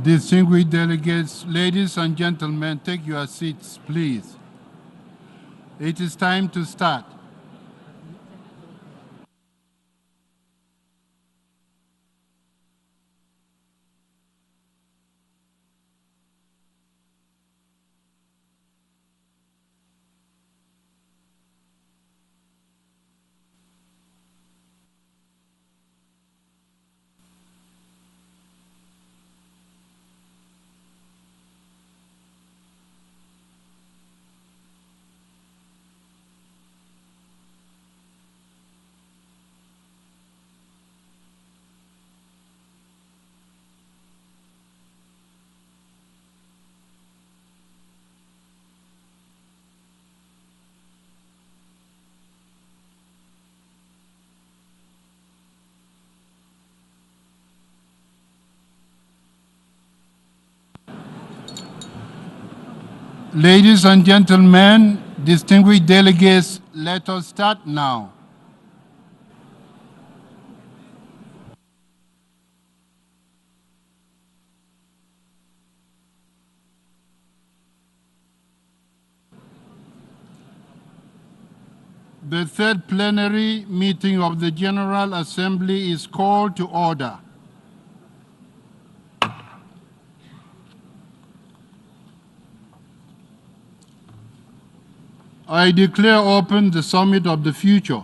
Distinguished delegates, ladies and gentlemen, take your seats, please. It is time to start. Ladies and gentlemen, distinguished delegates, let us start now. The third plenary meeting of the General Assembly is called to order. I declare open the Summit of the Future.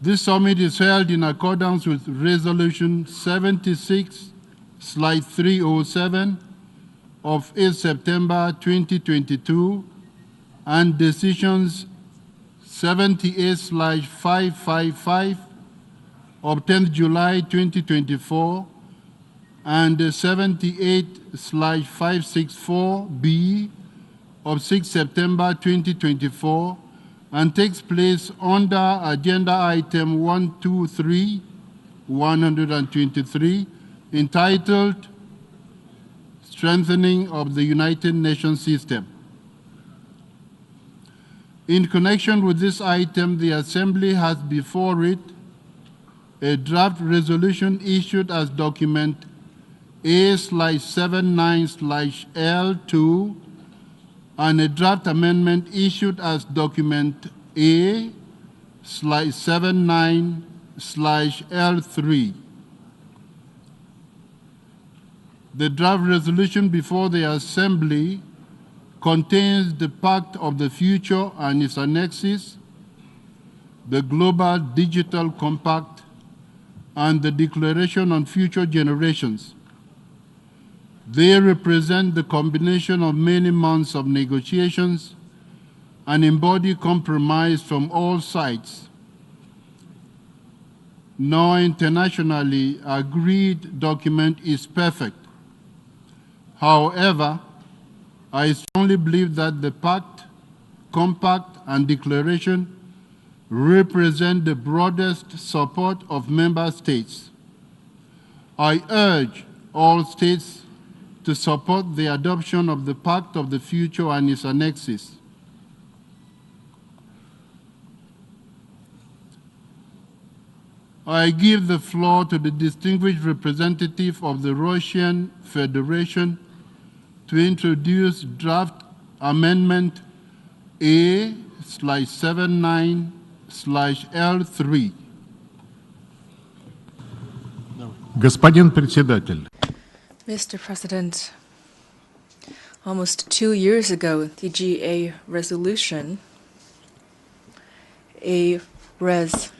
This summit is held in accordance with Resolution 76/307 of 8 September 2022 and Decisions 78/555 of 10th July 2024 and 78/564B of 6 September 2024 and takes place under Agenda Item 123 entitled Strengthening of the United Nations System. In connection with this item, the Assembly has before it a draft resolution issued as document A/79/L2 and a draft amendment issued as document A/79/L3. The draft resolution before the Assembly contains the Pact of the Future and its annexes, the Global Digital Compact, and the Declaration on Future Generations. They represent the combination of many months of negotiations and embody compromise from all sides. No internationally agreed document is perfect. However, I strongly believe that the Pact, Compact, and Declaration represent the broadest support of member states. I urge all states to support the adoption of the Pact of the Future and its annexes. I give the floor to the distinguished representative of the Russian Federation to introduce draft amendment A/79/L3. Господин председатель. Mr. President, almost 2 years ago, the GA resolution, A-Res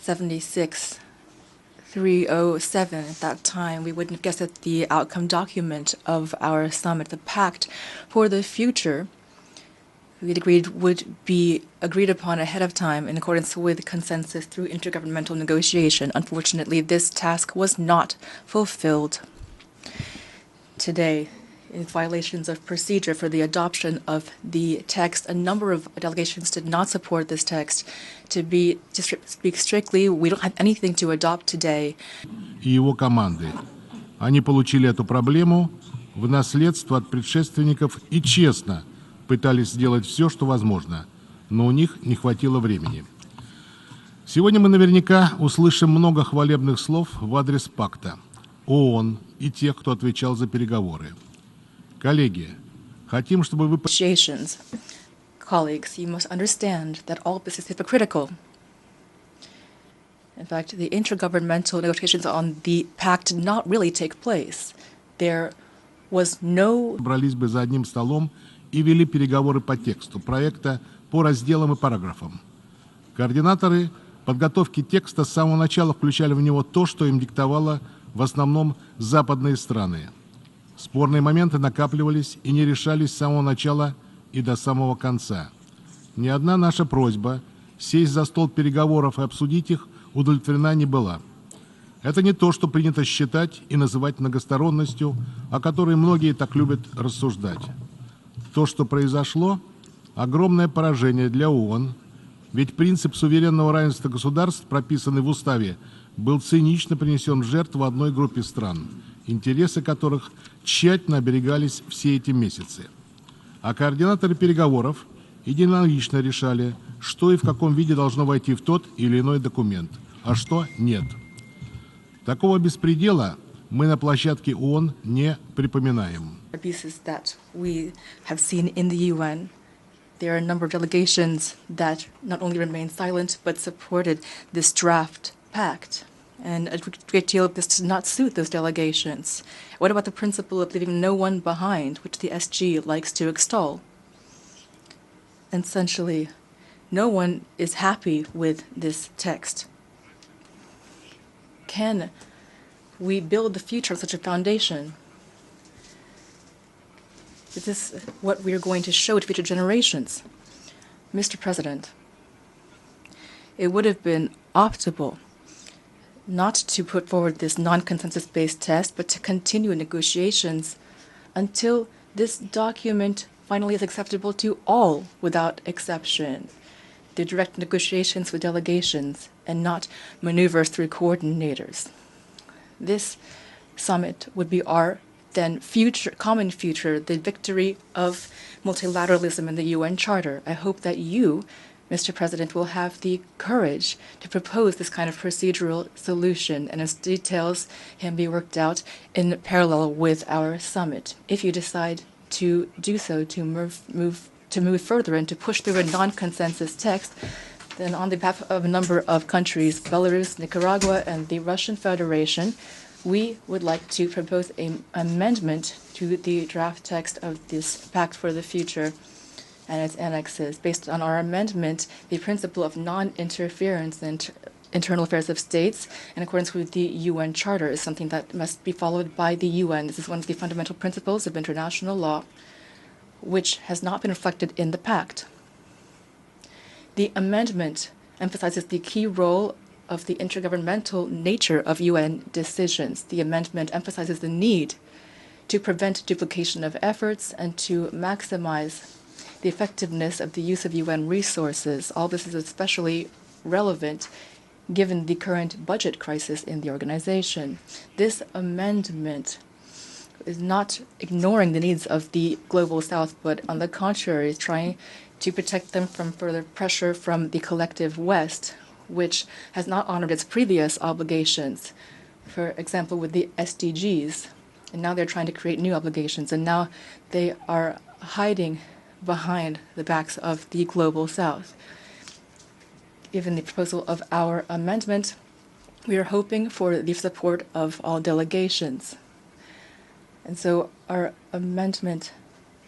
76/307, at that time, we wouldn't guess that the outcome document of our summit, the Pact for the Future, we agreed would be agreed upon ahead of time in accordance with consensus through intergovernmental negotiation. Unfortunately, this task was not fulfilled. Today, in violations of procedure for the adoption of the text, a number of delegations did not support this text. To speak strictly, we don't have anything to adopt today. И его команды. Они получили эту проблему в наследство от предшественников и честно пытались сделать все, что возможно, но у них не хватило времени. Сегодня мы наверняка услышим много хвалебных слов в адрес пакта. ООН и тех, кто отвечал за переговоры. Коллеги, хотим, чтобы вы... Negotiations. Colleagues, you must understand that all this is hypocritical. In fact, the intergovernmental negotiations on the pact did not really take place. There was no... Собрались бы за одним столом и вели переговоры по тексту проекта, по разделам и параграфам. Координаторы подготовки текста с самого начала включали в него то, что им диктовало в основном западные страны. Спорные моменты накапливались и не решались с самого начала и до самого конца. Ни одна наша просьба сесть за стол переговоров и обсудить их удовлетворена не была. Это не то, что принято считать и называть многосторонностью, о которой многие так любят рассуждать. То, что произошло, огромное поражение для ООН, ведь принцип суверенного равенства государств, прописанный в уставе, был цинично принесен в жертву одной группе стран, интересы которых тщательно оберегались все эти месяцы. А координаторы переговоров единолично решали, что и в каком виде должно войти в тот или иной документ, а что нет. Такого беспредела мы на площадке ООН не припоминаем. Abuses that we have seen in the UN. There are a number of delegations that not only remained silent but supported this draft pact. And a great deal of this does not suit those delegations. What about the principle of leaving no one behind, which the SG likes to extol? Essentially, no one is happy with this text. Can we build the future on such a foundation? Is this what we are going to show to future generations? Mr. President, it would have been optimal not to put forward this non-consensus-based test, but to continue negotiations until this document finally is acceptable to all without exception. The direct negotiations with delegations and not maneuvers through coordinators. This summit would be our then common future, the victory of multilateralism in the UN Charter. I hope that you, Mr. President, will have the courage to propose this kind of procedural solution, and its details can be worked out in parallel with our summit. If you decide to do so, to move further and to push through a non-consensus text, then on behalf of a number of countries, Belarus, Nicaragua, and the Russian Federation, we would like to propose an amendment to the draft text of this Pact for the Future and its annexes. Based on our amendment, the principle of non-interference in internal affairs of states, in accordance with the UN Charter, is something that must be followed by the UN. This is one of the fundamental principles of international law, which has not been reflected in the Pact. The amendment emphasizes the key role of the intergovernmental nature of UN decisions. The amendment emphasizes the need to prevent duplication of efforts and to maximize the effectiveness of the use of UN resources. All this is especially relevant given the current budget crisis in the organization. This amendment is not ignoring the needs of the global South, but on the contrary, is trying to protect them from further pressure from the collective West, which has not honored its previous obligations, for example, with the SDGs. And now they're trying to create new obligations, and now they are hiding behind the backs of the global South. Given the proposal of our amendment, we are hoping for the support of all delegations. And so our amendment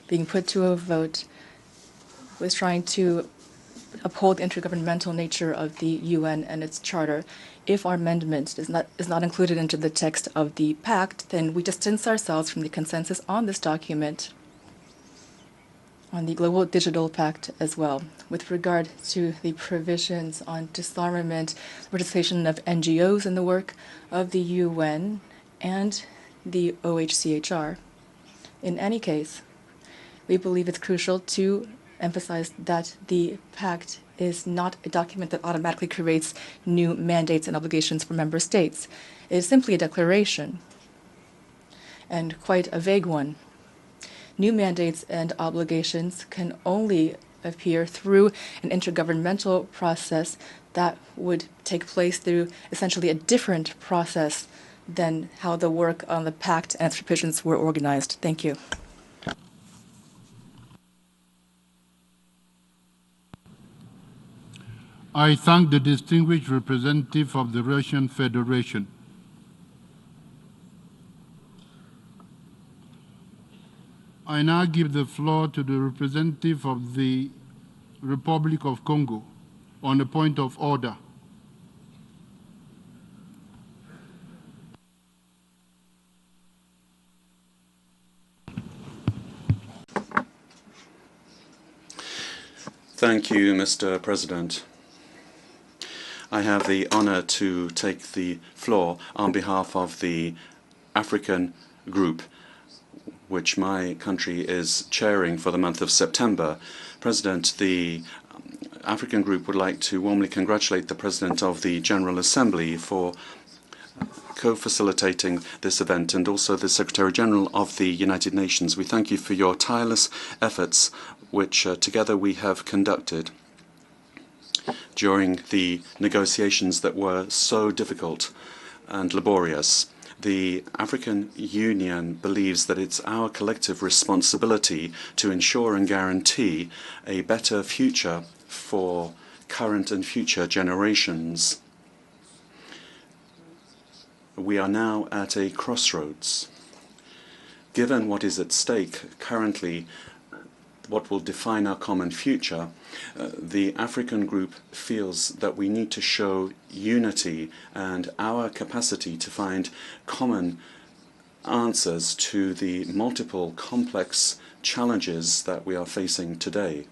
being put to a vote was trying to uphold the intergovernmental nature of the UN and its charter. If our amendment is not included into the text of the pact, then we distance ourselves from the consensus on this document, on the Global Digital Pact as well. With regard to the provisions on disarmament, participation of NGOs in the work of the UN and the OHCHR. In any case, we believe it's crucial to emphasize that the pact is not a document that automatically creates new mandates and obligations for member states. It is simply a declaration, and quite a vague one. New mandates and obligations can only appear through an intergovernmental process that would take place through essentially a different process than how the work on the pact and its provisions were organized. Thank you. I thank the distinguished representative of the Russian Federation. I now give the floor to the representative of the Republic of Congo on a point of order. Thank you, Mr. President. I have the honor to take the floor on behalf of the African Group, which my country is chairing for the month of September. President, the African Group would like to warmly congratulate the President of the General Assembly for co-facilitating this event, and also the Secretary General of the United Nations. We thank you for your tireless efforts, which together we have conducted during the negotiations that were so difficult and laborious. The African Union believes that it's our collective responsibility to ensure and guarantee a better future for current and future generations. We are now at a crossroads. Given what is at stake currently, what will define our common future, the African Group feels that we need to show unity and our capacity to find common answers to the multiple complex challenges that we are facing today.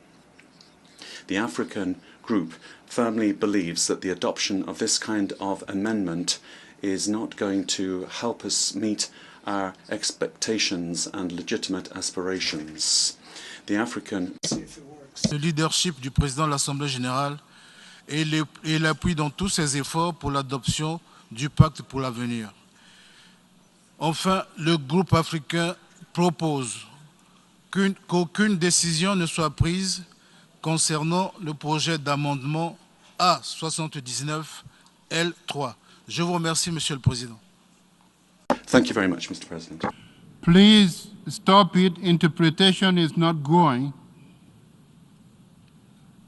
The African Group firmly believes that the adoption of this kind of amendment is not going to help us meet our expectations and legitimate aspirations. The African Le leadership du président de l'Assemblée générale et l'appui dans tous ses efforts pour l'adoption du pacte pour l'avenir. Enfin, le groupe africain propose qu'aucune décision ne soit prise concernant le projet d'amendement A79 L3. Je vous remercie, Monsieur le Président. Thank you very much, Mr. President. Please stop it. Interpretation is not going.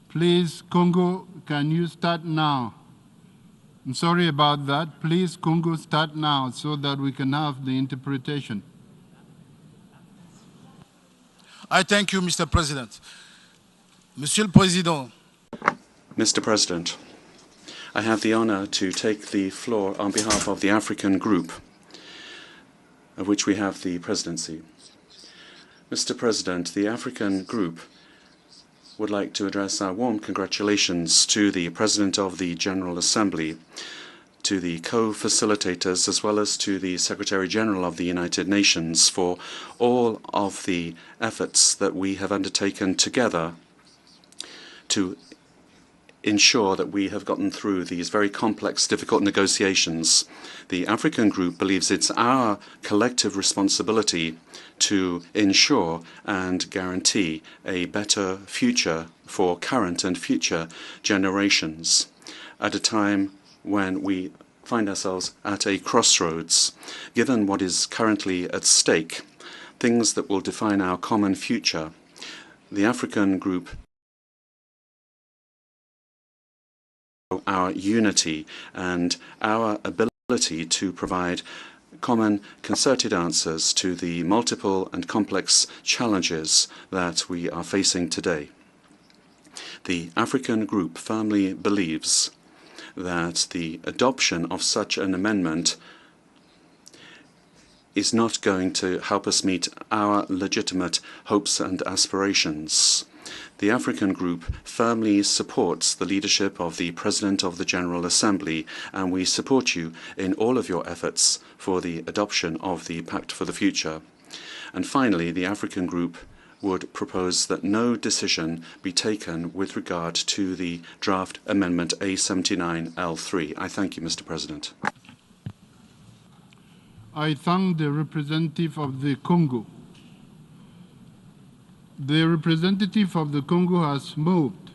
Please, Congo, can you start now? I'm sorry about that. Please, Congo, start now so that we can have the interpretation. I thank you, Mr. President. Monsieur le Président. Mr. President, I have the honor to take the floor on behalf of the African Group, of which we have the presidency. Mr. President, the African Group would like to address our warm congratulations to the President of the General Assembly, to the co-facilitators, as well as to the Secretary General of the United Nations for all of the efforts that we have undertaken together to ensure that we have gotten through these very complex, difficult negotiations. The African Group believes it's our collective responsibility to ensure and guarantee a better future for current and future generations at a time when we find ourselves at a crossroads. Given what is currently at stake, things that will define our common future, the African Group our unity and our ability to provide common concerted answers to the multiple and complex challenges that we are facing today. The African Group firmly believes that the adoption of such an amendment is not going to help us meet our legitimate hopes and aspirations. The African Group firmly supports the leadership of the President of the General Assembly, and we support you in all of your efforts for the adoption of the Pact for the Future. And finally, the African Group would propose that no decision be taken with regard to the draft amendment A79L3. I thank you, Mr. President. I thank the representative of the Congo. The representative of the Congo has moved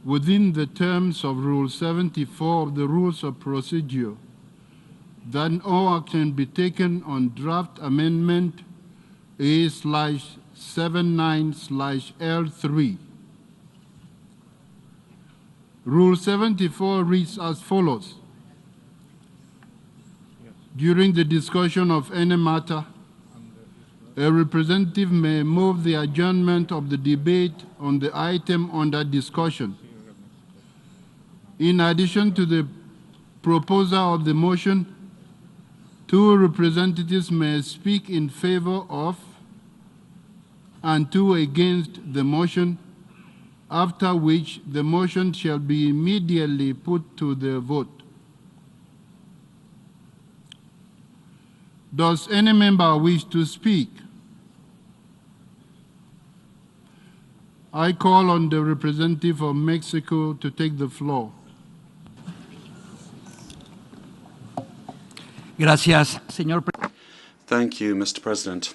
within the terms of Rule 74 of the Rules of Procedure that no action be taken on draft amendment A/79/L3. Rule 74 reads as follows. During the discussion of any matter, a representative may move the adjournment of the debate on the item under discussion. In addition to the proposer of the motion, two representatives may speak in favor of and two against the motion, after which the motion shall be immediately put to the vote. Does any member wish to speak? I call on the representative of Mexico to take the floor. Gracias, señor presidente. Thank you, Mr. President.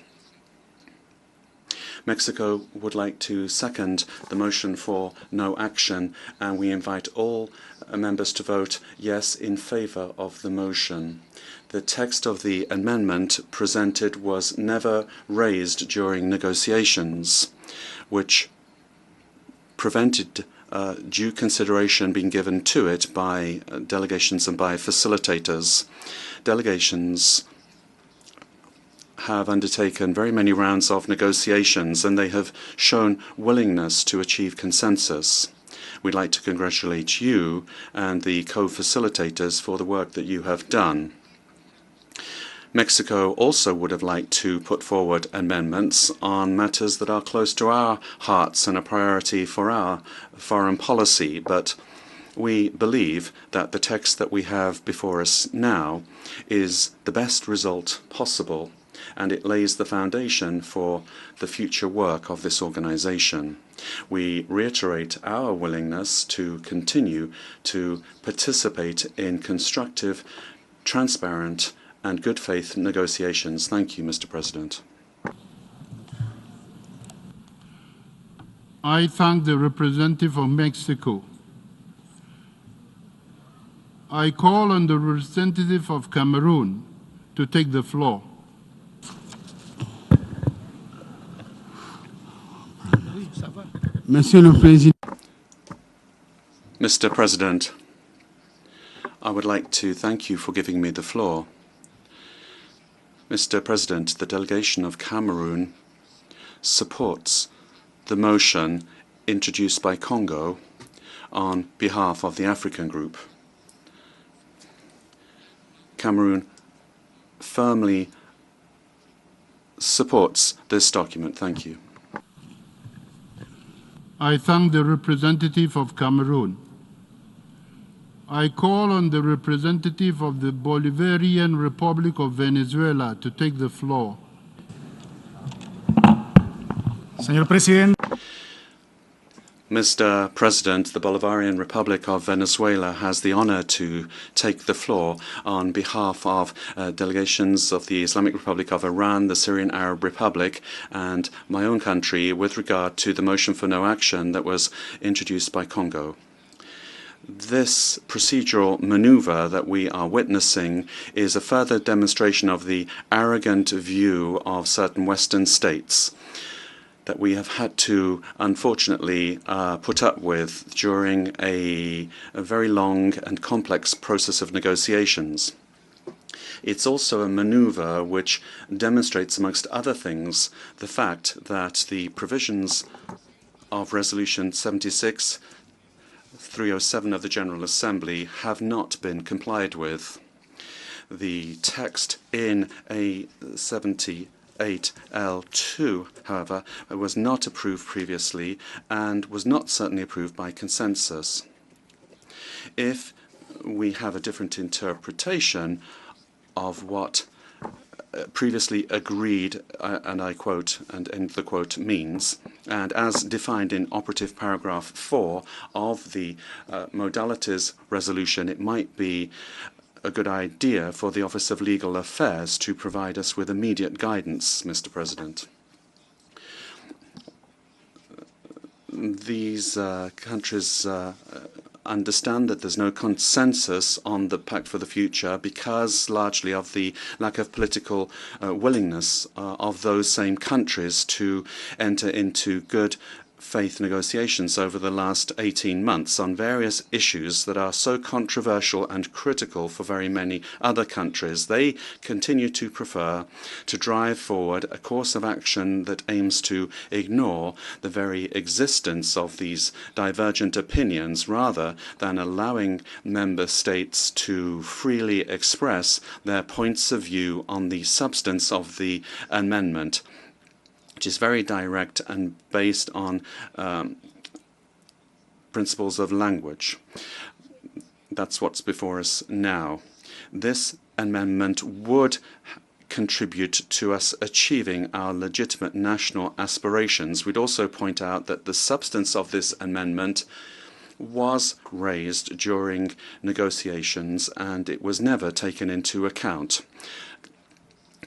Mexico would like to second the motion for no action, and we invite all members to vote yes in favor of the motion. The text of the amendment presented was never raised during negotiations, which prevented due consideration being given to it by delegations and by facilitators. Delegations have undertaken very many rounds of negotiations, and they have shown willingness to achieve consensus. We'd like to congratulate you and the co-facilitators for the work that you have done. Mexico also would have liked to put forward amendments on matters that are close to our hearts and a priority for our foreign policy, but we believe that the text that we have before us now is the best result possible, and it lays the foundation for the future work of this organization. We reiterate our willingness to continue to participate in constructive, transparent, and good faith negotiations. Thank you, Mr. President. I thank the representative of Mexico. I call on the representative of Cameroon to take the floor. Mr. President, I would like to thank you for giving me the floor. Mr. President, the delegation of Cameroon supports the motion introduced by Congo on behalf of the African Group. Cameroon firmly supports this document. Thank you. I thank the representative of Cameroon. I call on the representative of the Bolivarian Republic of Venezuela to take the floor. Señor presidente. Mr. President, the Bolivarian Republic of Venezuela has the honor to take the floor on behalf of delegations of the Islamic Republic of Iran, the Syrian Arab Republic, and my own country with regard to the motion for no action that was introduced by Congo. This procedural maneuver that we are witnessing is a further demonstration of the arrogant view of certain Western states that we have had to, unfortunately, put up with during a very long and complex process of negotiations. It's also a maneuver which demonstrates, amongst other things, the fact that the provisions of Resolution 76/307 of the General Assembly have not been complied with. The text in A78L2, however, was not approved previously and was not certainly approved by consensus. If we have a different interpretation of what previously agreed, and I quote, and end the quote, means, and as defined in operative paragraph 4 of the modalities resolution, it might be a good idea for the Office of Legal Affairs to provide us with immediate guidance, Mr. President. These countries understand that there's no consensus on the Pact for the Future because largely of the lack of political willingness of those same countries to enter into good faith negotiations over the last 18 months on various issues that are so controversial and critical for very many other countries. They continue to prefer to drive forward a course of action that aims to ignore the very existence of these divergent opinions rather than allowing member states to freely express their points of view on the substance of the amendment, which is very direct and based on principles of language. That's what's before us now. This amendment would contribute to us achieving our legitimate national aspirations. We'd also point out that the substance of this amendment was raised during negotiations and it was never taken into account.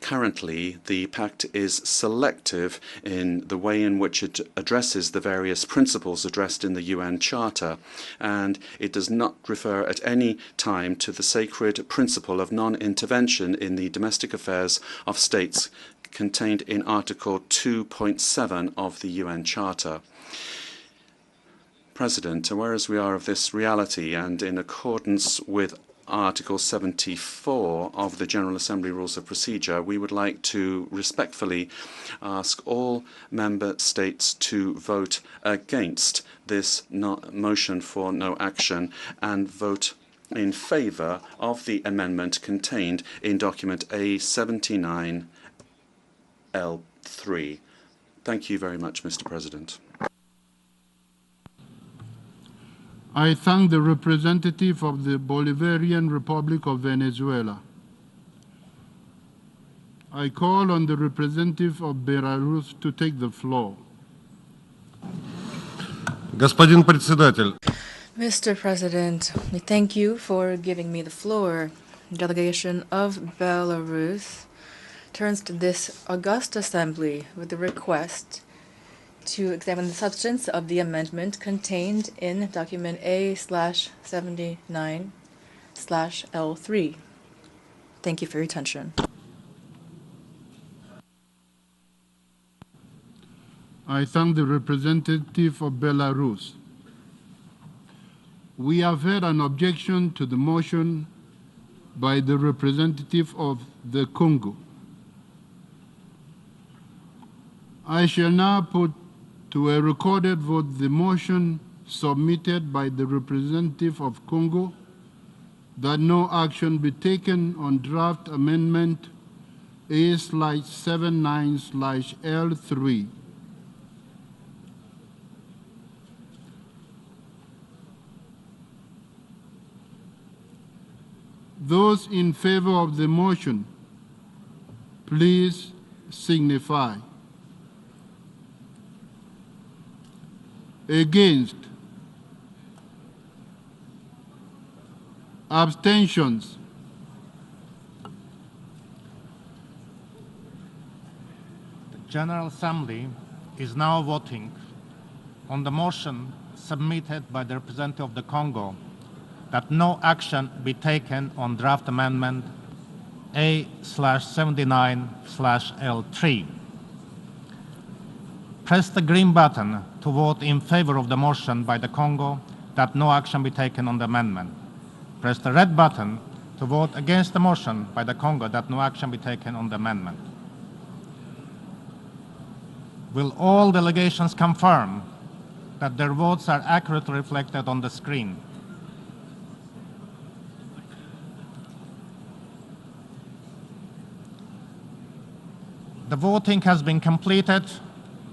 Currently, the pact is selective in the way in which it addresses the various principles addressed in the UN Charter, and it does not refer at any time to the sacred principle of non-intervention in the domestic affairs of states contained in Article 2.7 of the UN Charter. President, aware as we are of this reality and in accordance with Article 74 of the General Assembly Rules of Procedure, we would like to respectfully ask all member states to vote against this motion for no action and vote in favour of the amendment contained in document A79L3. Thank you very much, Mr. President. I thank the representative of the Bolivarian Republic of Venezuela. I call on the representative of Belarus to take the floor. Господин председатель. Mr. President, we thank you for giving me the floor. The delegation of Belarus turns to this august assembly with a request to examine the substance of the amendment contained in document A/79/L3. Thank you for your attention. I thank the representative of Belarus. We have heard an objection to the motion by the representative of the Congo. I shall now put to a recorded vote the motion submitted by the representative of Congo that no action be taken on draft amendment A/79/L3. Those in favor of the motion, please signify. Against? Abstentions? The General Assembly is now voting on the motion submitted by the representative of the Congo that no action be taken on draft amendment A/79/L3. Press the green button to vote in favor of the motion by the Congo that no action be taken on the amendment. Press the red button to vote against the motion by the Congo that no action be taken on the amendment. Will all delegations confirm that their votes are accurately reflected on the screen? The voting has been completed.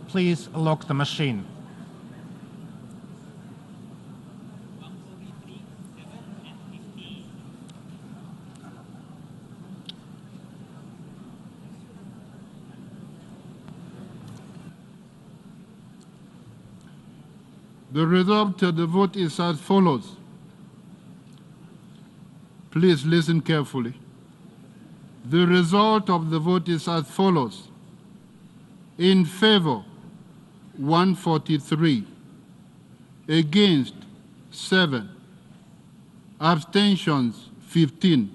Please lock the machine. The result of the vote is as follows. Please listen carefully. The result of the vote is as follows. In favor, 143. Against, 7. Abstentions 15.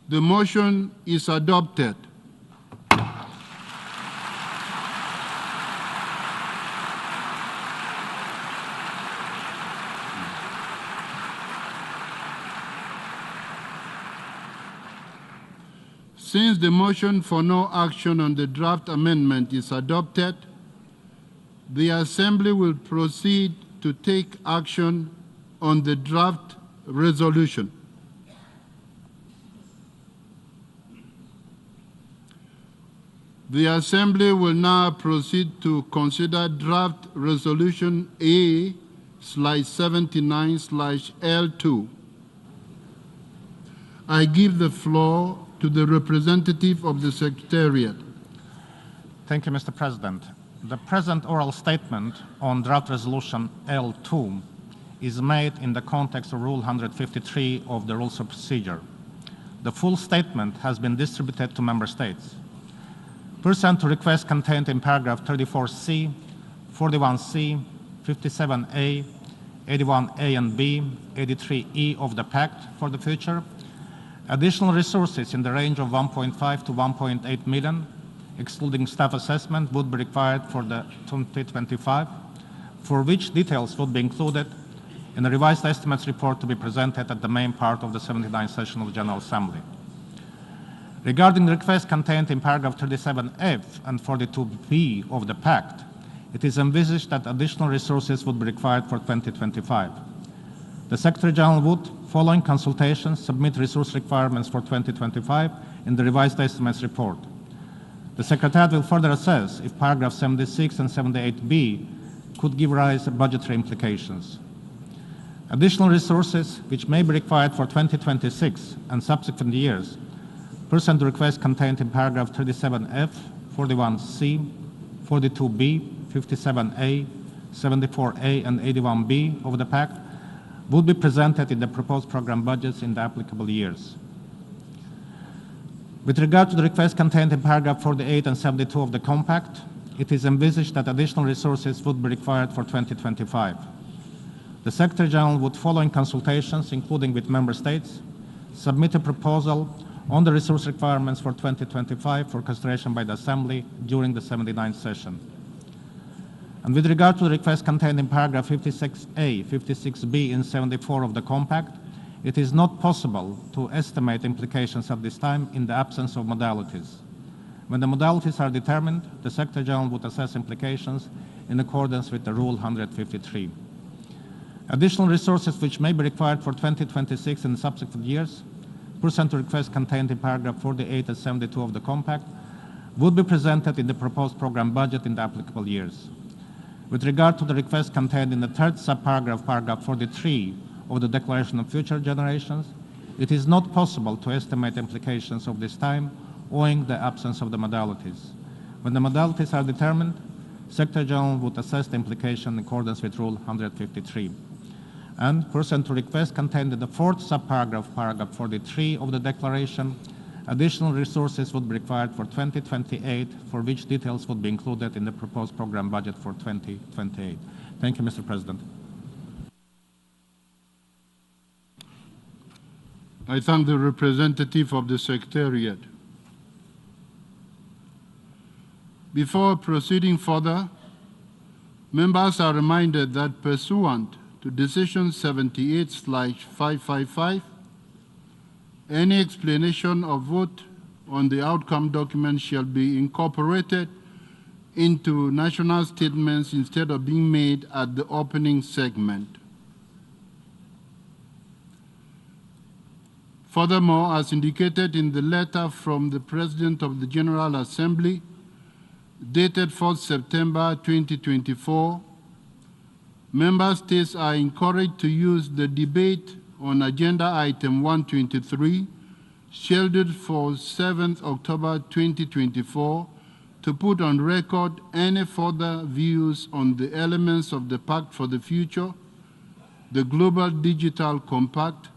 The motion is adopted. Since the motion for no action on the draft amendment is adopted, the Assembly will proceed to take action on the draft resolution. The Assembly will now proceed to consider draft resolution A/79/L2. I give the floor to the representative of the Secretariat. Thank you, Mr. President. The present oral statement on draft resolution L2 is made in the context of Rule 153 of the Rules of Procedure. The full statement has been distributed to Member States. Pursuant to requests contained in paragraph 34C, 41C, 57A, 81A and B, 83E of the Pact for the Future, additional resources in the range of 1.5 to 1.8 million, excluding staff assessment, would be required for the 2025, for which details would be included in a revised estimates report to be presented at the main part of the 79th session of the General Assembly. Regarding the request contained in paragraph 37F and 42B of the Pact, it is envisaged that additional resources would be required for 2025. The Secretary General would, following consultations, submit resource requirements for 2025 in the revised estimates report. The Secretariat will further assess if paragraph 76 and 78B could give rise to budgetary implications. Additional resources which may be required for 2026 and subsequent years, pursuant to requests contained in paragraph 37F, 41C, 42B, 57A, 74A, and 81B of the Pact, would be presented in the proposed program budgets in the applicable years. With regard to the request contained in paragraph 48 and 72 of the Compact, it is envisaged that additional resources would be required for 2025. The Secretary General would, following consultations, including with Member States, submit a proposal on the resource requirements for 2025 for consideration by the Assembly during the 79th session. And with regard to the request contained in paragraph 56A, 56B, and 74 of the Compact, it is not possible to estimate implications at this time in the absence of modalities. When the modalities are determined, the Secretary General would assess implications in accordance with the Rule 153. Additional resources which may be required for 2026 and subsequent years, pursuant to requests contained in paragraph 48 and 72 of the Compact, would be presented in the proposed program budget in the applicable years. With regard to the request contained in the third subparagraph, paragraph 43 of the Declaration of Future Generations, it is not possible to estimate implications of this time owing the absence of the modalities. When the modalities are determined, Secretary General would assess the implication in accordance with Rule 153. And pursuant to requests contained in the fourth subparagraph, paragraph 43 of the Declaration, additional resources would be required for 2028, for which details would be included in the proposed program budget for 2028. Thank you, Mr. President. I thank the representative of the Secretariat. Before proceeding further, members are reminded that pursuant to Decision 78/555, any explanation of vote on the outcome document shall be incorporated into national statements instead of being made at the opening segment. Furthermore, as indicated in the letter from the President of the General Assembly, dated 4th September 2024, Member States are encouraged to use the debate on Agenda Item 123, scheduled for 7th October 2024, to put on record any further views on the elements of the Pact for the Future, the Global Digital Compact,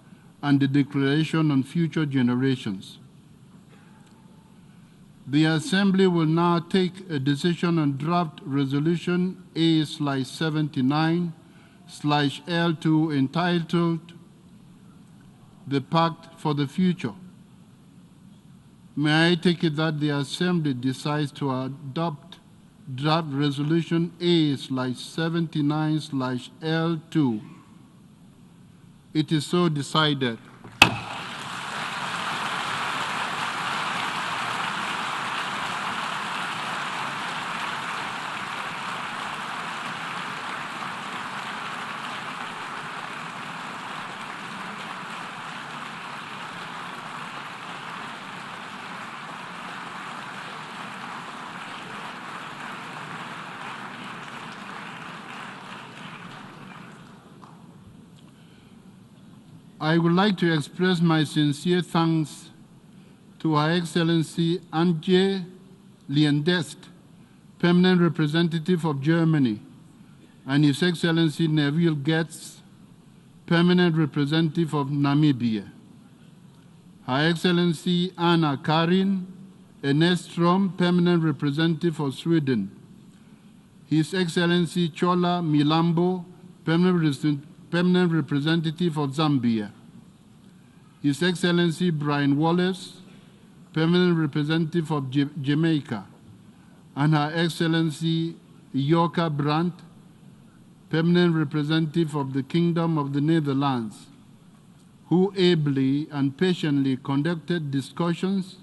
and the Declaration on Future Generations. The Assembly will now take a decision on draft resolution A/79/L2 entitled the pact for the future. May I take it that the Assembly decides to adopt draft resolution A/79/L2. It is so decided. I would like to express my sincere thanks to Her Excellency Antje Liendest, Permanent Representative of Germany, and His Excellency Neville Getz, Permanent Representative of Namibia. Her Excellency Anna Karin Enestrom, Permanent Representative of Sweden. His Excellency Chola Milambo, Permanent Representative of Zambia. His Excellency Brian Wallace, Permanent Representative of Jamaica, and Her Excellency Joka Brandt, Permanent Representative of the Kingdom of the Netherlands, who ably and patiently conducted discussions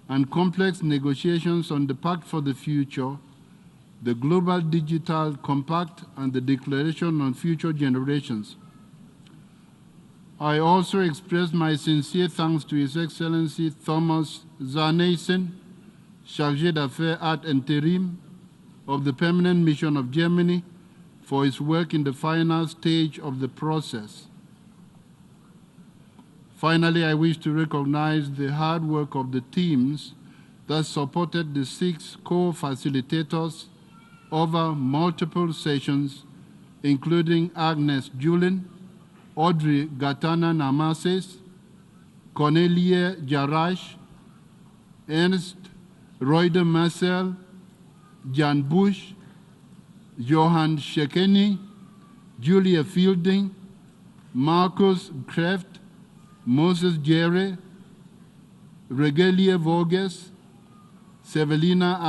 and complex negotiations on the Pact for the Future, the Global Digital Compact, and the Declaration on Future Generations. I also express my sincere thanks to His Excellency Thomas Zaneysen, Chargé d'Affaires ad interim of the Permanent Mission of Germany, for his work in the final stage of the process. Finally, I wish to recognize the hard work of the teams that supported the 6 co-facilitators over multiple sessions, including Agnes Julin, Audrey Gatana-Namases, Cornelia Jarash, Ernst Reuter Marcel, Jan Bush, Johann Shekeni, Julia Fielding, Marcus Kreft, Moses Jere, Regelia Voges, Sevelina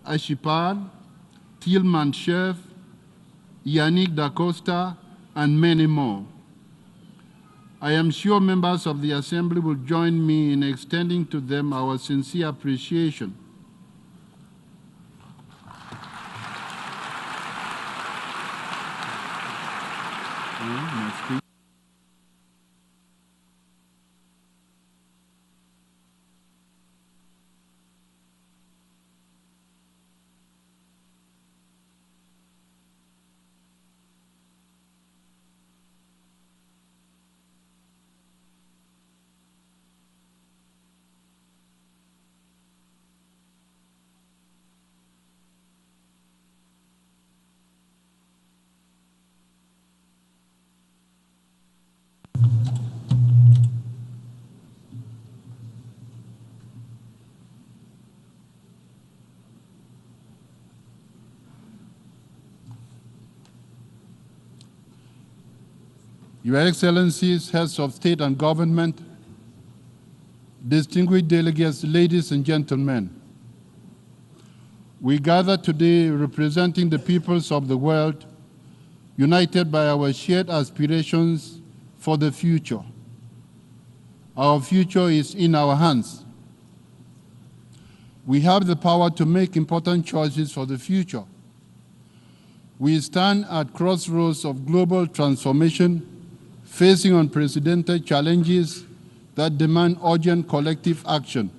Ashipal, Tilman Scherf, Yannick Da Costa, and many more. I am sure members of the Assembly will join me in extending to them our sincere appreciation. Your Excellencies, Heads of State and Government, distinguished delegates, ladies and gentlemen, we gather today representing the peoples of the world, united by our shared aspirations for the future. Our future is in our hands. We have the power to make important choices for the future. We stand at crossroads of global transformation, facing unprecedented challenges that demand urgent collective action.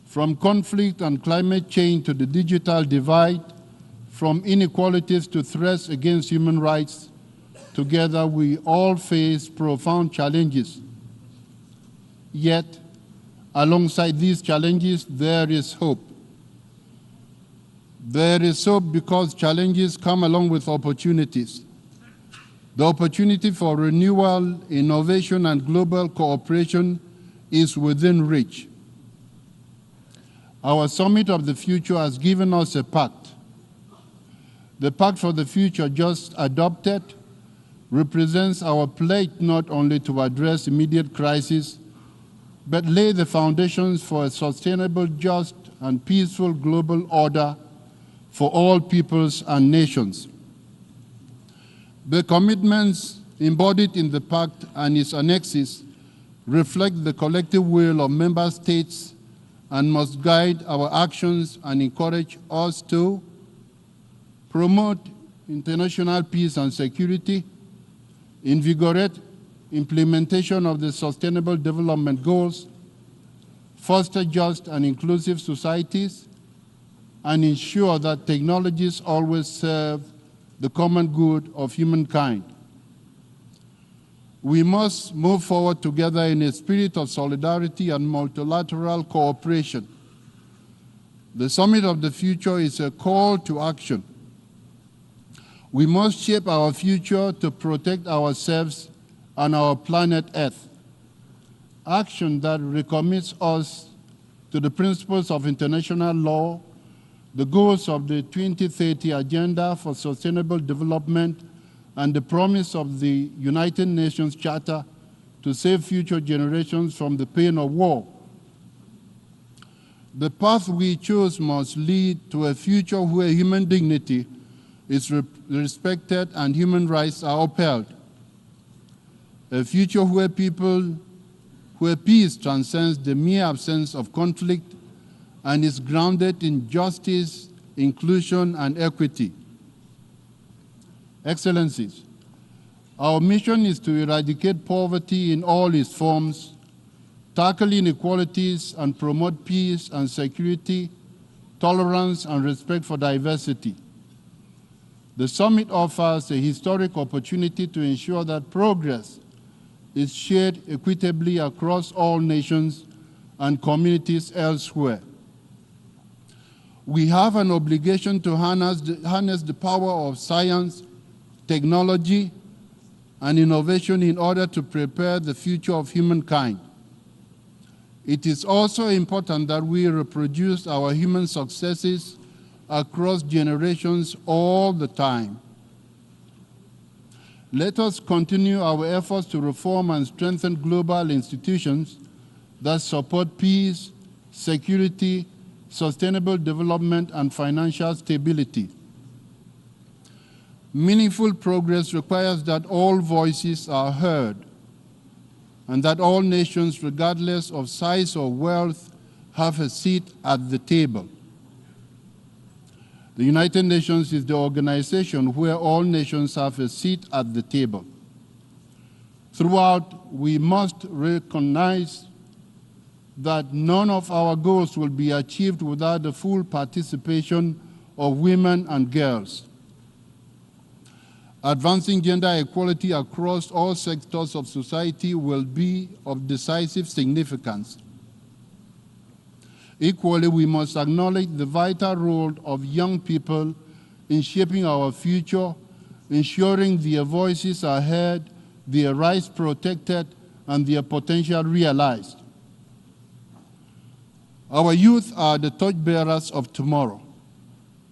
From conflict and climate change to the digital divide, from inequalities to threats against human rights, together we all face profound challenges. Yet, alongside these challenges, there is hope. There is hope because challenges come along with opportunities. The opportunity for renewal, innovation, and global cooperation is within reach. Our Summit of the Future has given us a pact. The Pact for the Future just adopted represents our pledge not only to address immediate crises, but lay the foundations for a sustainable, just, and peaceful global order for all peoples and nations. The commitments embodied in the pact and its annexes reflect the collective will of member states and must guide our actions and encourage us to promote international peace and security, invigorate implementation of the Sustainable Development Goals, foster just and inclusive societies, and ensure that technologies always serve the common good of humankind. We must move forward together in a spirit of solidarity and multilateral cooperation. The Summit of the Future is a call to action. We must shape our future to protect ourselves and our planet Earth. Action that recommits us to the principles of international law, the goals of the 2030 Agenda for Sustainable Development, and the promise of the United Nations Charter to save future generations from the pain of war. The path we choose must lead to a future where human dignity is respected and human rights are upheld. A future where peace transcends the mere absence of conflict and is grounded in justice, inclusion, and equity. Excellencies, our mission is to eradicate poverty in all its forms, tackle inequalities, and promote peace and security, tolerance, and respect for diversity. The summit offers a historic opportunity to ensure that progress is shared equitably across all nations and communities elsewhere. We have an obligation to harness the power of science, technology, and innovation in order to prepare the future of humankind. It is also important that we reproduce our human successes across generations all the time. Let us continue our efforts to reform and strengthen global institutions that support peace, security, sustainable development, and financial stability. Meaningful progress requires that all voices are heard and that all nations, regardless of size or wealth, have a seat at the table. The United Nations is the organization where all nations have a seat at the table. Throughout, we must recognize that none of our goals will be achieved without the full participation of women and girls. Advancing gender equality across all sectors of society will be of decisive significance. Equally, we must acknowledge the vital role of young people in shaping our future, ensuring their voices are heard, their rights protected, and their potential realized. Our youth are the torchbearers of tomorrow.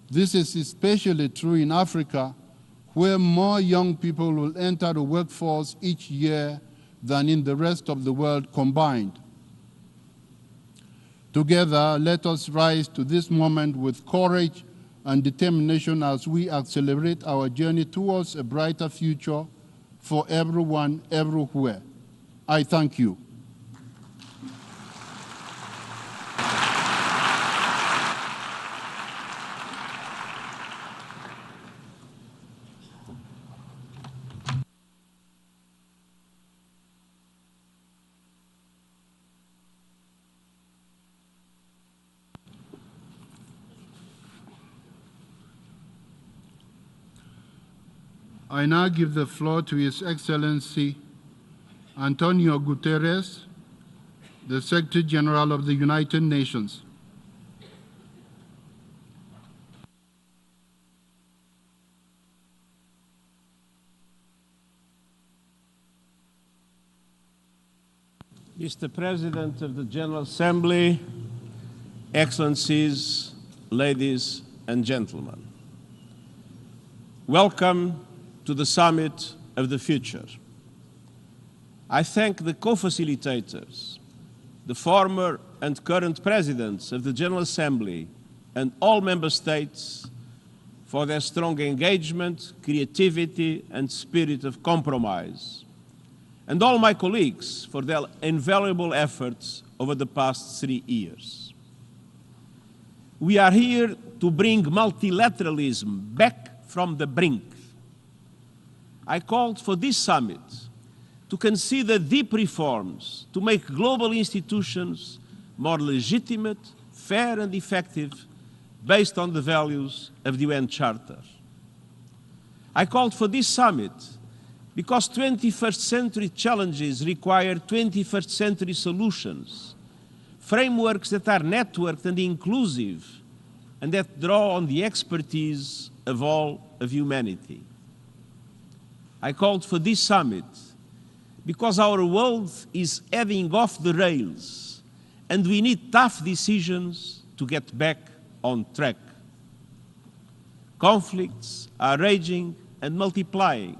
This is especially true in Africa, where more young people will enter the workforce each year than in the rest of the world combined. Together, let us rise to this moment with courage and determination as we accelerate our journey towards a brighter future for everyone, everywhere. I thank you. I now give the floor to His Excellency Antonio Guterres, the Secretary General of the United Nations. Mr. President of the General Assembly, Excellencies, ladies and gentlemen, welcome to the Summit of the future. I thank the co-facilitators, the former and current presidents of the General Assembly, and all member states for their strong engagement, creativity, and spirit of compromise, and all my colleagues for their invaluable efforts over the past 3 years. We are here to bring multilateralism back from the brink. I called for this summit to consider deep reforms to make global institutions more legitimate, fair, and effective based on the values of the UN Charter. I called for this summit because 21st century challenges require 21st century solutions, frameworks that are networked and inclusive, and that draw on the expertise of all of humanity. I called for this summit because our world is heading off the rails, and we need tough decisions to get back on track. Conflicts are raging and multiplying,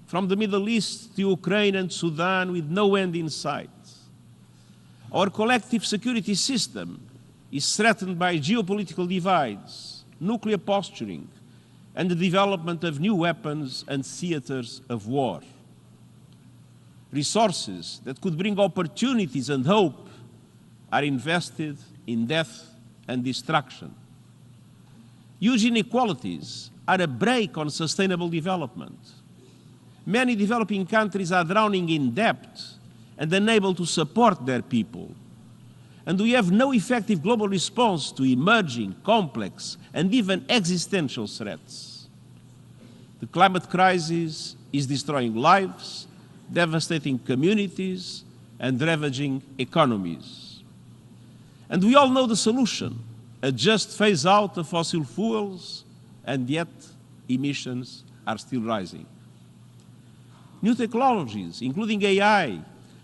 from the Middle East to Ukraine and Sudan with no end in sight. Our collective security system is threatened by geopolitical divides, nuclear posturing, and the development of new weapons and theaters of war. Resources that could bring opportunities and hope are invested in death and destruction. Huge inequalities are a brake on sustainable development. Many developing countries are drowning in debt and unable to support their people. And we have no effective global response to emerging, complex, and even existential threats. The climate crisis is destroying lives, devastating communities, and ravaging economies. And we all know the solution: a just phase out of fossil fuels, and yet emissions are still rising. New technologies, including AI,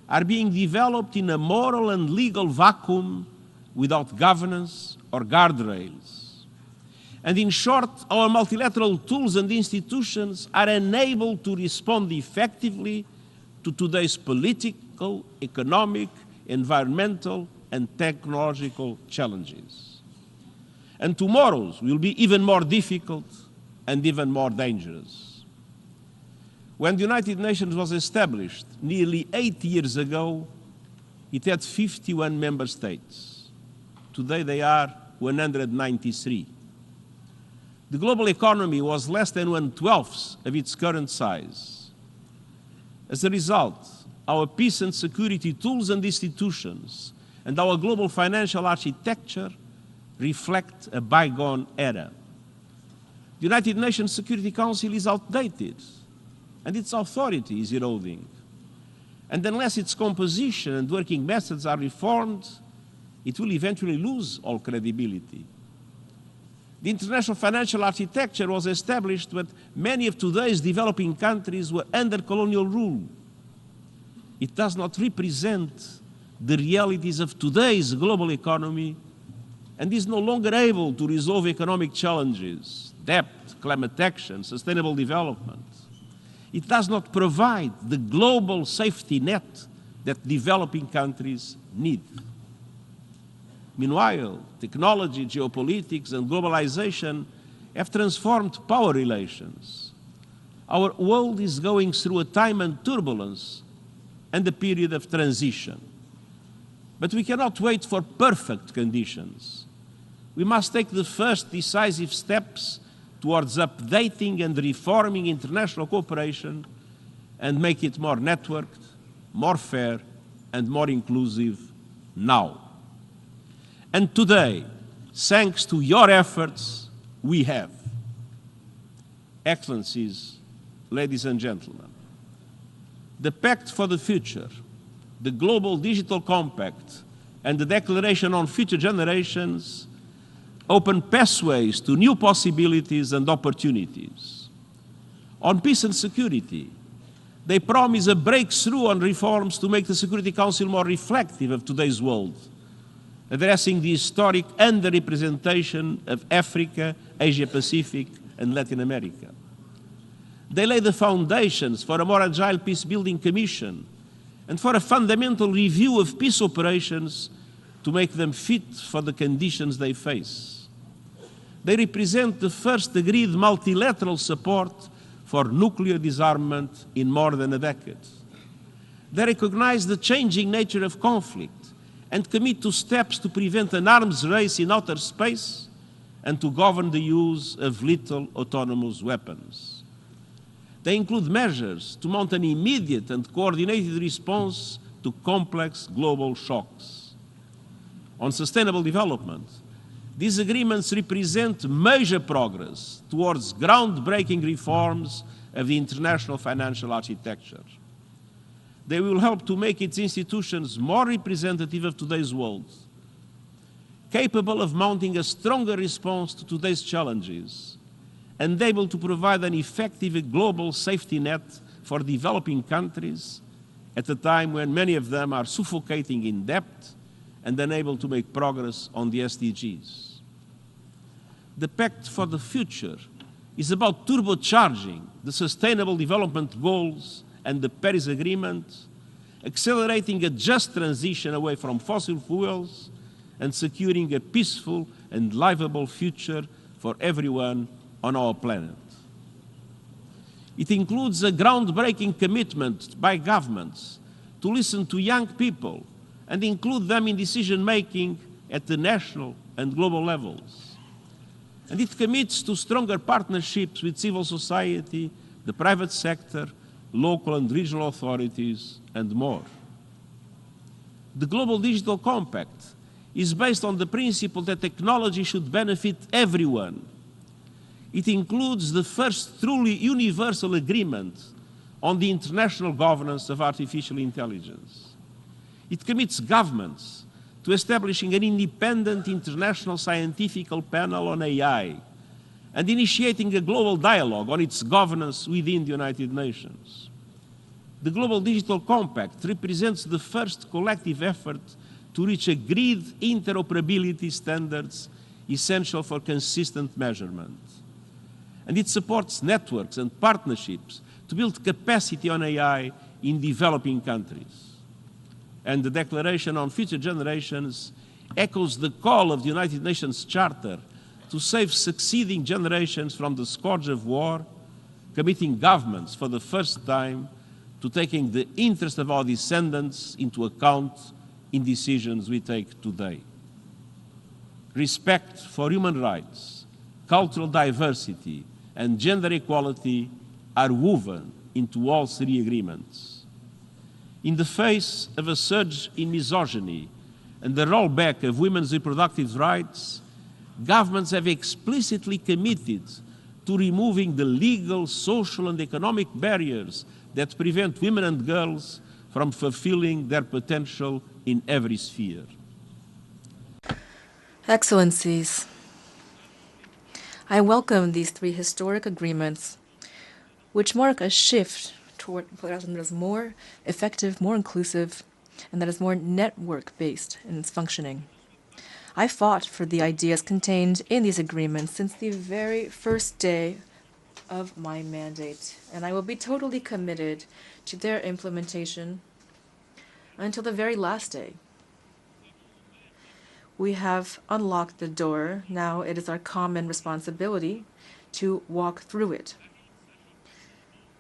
are being developed in a moral and legal vacuum without governance or guardrails. And in short, our multilateral tools and institutions are unable to respond effectively to today's political, economic, environmental, and technological challenges. And tomorrow's will be even more difficult and even more dangerous. When the United Nations was established nearly 80 years ago, it had 51 member states. Today they are 193. The global economy was less than 1/12 of its current size. As a result, our peace and security tools and institutions and our global financial architecture reflect a bygone era. The United Nations Security Council is outdated, and its authority is eroding. And unless its composition and working methods are reformed, it will eventually lose all credibility. The international financial architecture was established when many of today's developing countries were under colonial rule. It does not represent the realities of today's global economy and is no longer able to resolve economic challenges, debt, climate action, sustainable development. It does not provide the global safety net that developing countries need. Meanwhile, technology, geopolitics, and globalization have transformed power relations. Our world is going through a time of turbulence and a period of transition. But we cannot wait for perfect conditions. We must take the first decisive steps towards updating and reforming international cooperation and make it more networked, more fair, and more inclusive now. And today, thanks to your efforts, we have. Excellencies, ladies and gentlemen, the Pact for the Future, the Global Digital Compact, and the Declaration on Future Generations open pathways to new possibilities and opportunities. On peace and security, they promise a breakthrough on reforms to make the Security Council more reflective of today's world, addressing the historic underrepresentation of Africa, Asia-Pacific, and Latin America. They lay the foundations for a more agile peace-building commission and for a fundamental review of peace operations to make them fit for the conditions they face. They represent the first agreed multilateral support for nuclear disarmament in more than a decade. They recognize the changing nature of conflict and commit to steps to prevent an arms race in outer space and to govern the use of lethal autonomous weapons. They include measures to mount an immediate and coordinated response to complex global shocks. On sustainable development, these agreements represent major progress towards groundbreaking reforms of the international financial architecture. They will help to make its institutions more representative of today's world, capable of mounting a stronger response to today's challenges, and able to provide an effective global safety net for developing countries at a time when many of them are suffocating in debt and unable to make progress on the SDGs. The Pact for the Future is about turbocharging the Sustainable Development Goals and the Paris Agreement, accelerating a just transition away from fossil fuels and securing a peaceful and livable future for everyone on our planet. It includes a groundbreaking commitment by governments to listen to young people and include them in decision-making at the national and global levels. And it commits to stronger partnerships with civil society, the private sector, local and regional authorities, and more. The Global Digital Compact is based on the principle that technology should benefit everyone. It includes the first truly universal agreement on the international governance of artificial intelligence. It commits governments to establishing an independent international scientific panel on AI and initiating a global dialogue on its governance within the United Nations. The Global Digital Compact represents the first collective effort to reach agreed interoperability standards essential for consistent measurement. And it supports networks and partnerships to build capacity on AI in developing countries. And the Declaration on Future Generations echoes the call of the United Nations Charter to save succeeding generations from the scourge of war, committing governments for the first time to taking the interest of our descendants into account in decisions we take today. Respect for human rights, cultural diversity, and gender equality are woven into all three agreements. In the face of a surge in misogyny and the rollback of women's reproductive rights, governments have explicitly committed to removing the legal, social, and economic barriers that prevent women and girls from fulfilling their potential in every sphere. Excellencies, I welcome these three historic agreements, which mark a shift toward a that is more effective, more inclusive, and that is more network-based in its functioning. I fought for the ideas contained in these agreements since the very first day of my mandate, and I will be totally committed to their implementation until the very last day. We have unlocked the door. Now it is our common responsibility to walk through it.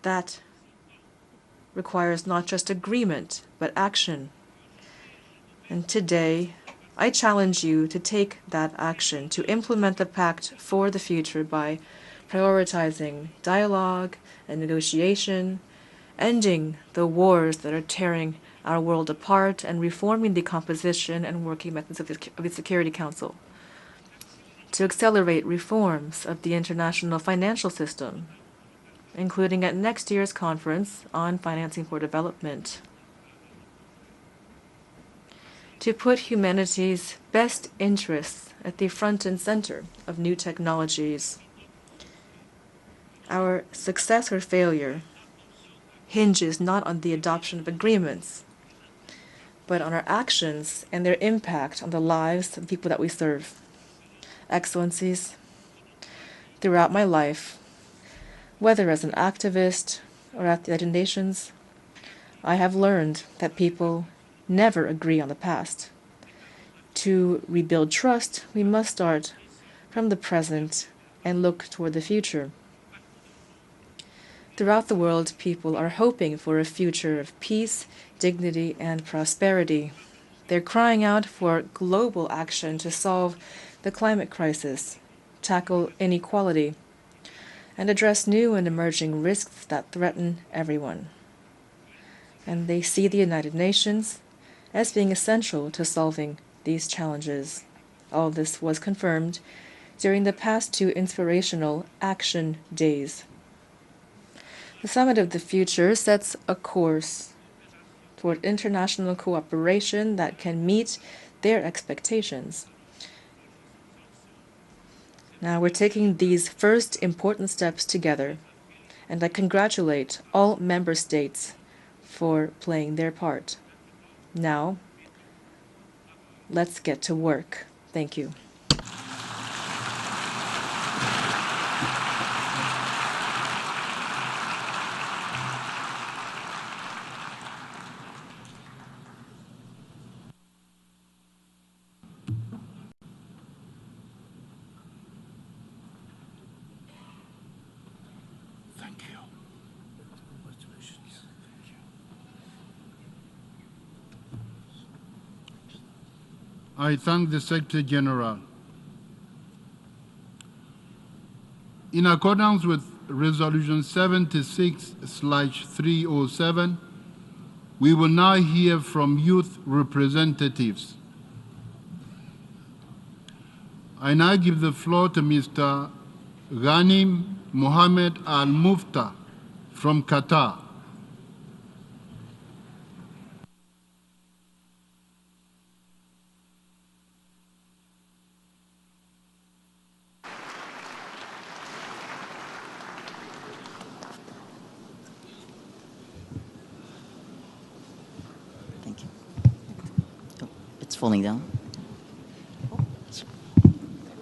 That requires not just agreement, but action. And today, I challenge you to take that action, to implement the pact for the future by prioritizing dialogue and negotiation, ending the wars that are tearing our world apart, and reforming the composition and working methods of the Security Council, to accelerate reforms of the international financial system, including at next year's conference on financing for development, to put humanity's best interests at the front and center of new technologies. Our success or failure hinges not on the adoption of agreements, but on our actions and their impact on the lives of the people that we serve. Excellencies, throughout my life, Whether as an activist or at the United Nations, I have learned that people never agree on the past. To rebuild trust, we must start from the present and look toward the future. Throughout the world, people are hoping for a future of peace, dignity, and prosperity. They're crying out for global action to solve the climate crisis, tackle inequality, and address new and emerging risks that threaten everyone. And they see the United Nations as being essential to solving these challenges. All this was confirmed during the past 2 inspirational action days. The Summit of the Future sets a course toward international cooperation that can meet their expectations. Now we're taking these first important steps together, and I congratulate all member states for playing their part. Now, let's get to work. Thank you. I thank the Secretary General. In accordance with Resolution 76/307, we will now hear from youth representatives. I now give the floor to Mr. Ghanim Mohammed Al Mufta from Qatar. Falling down. There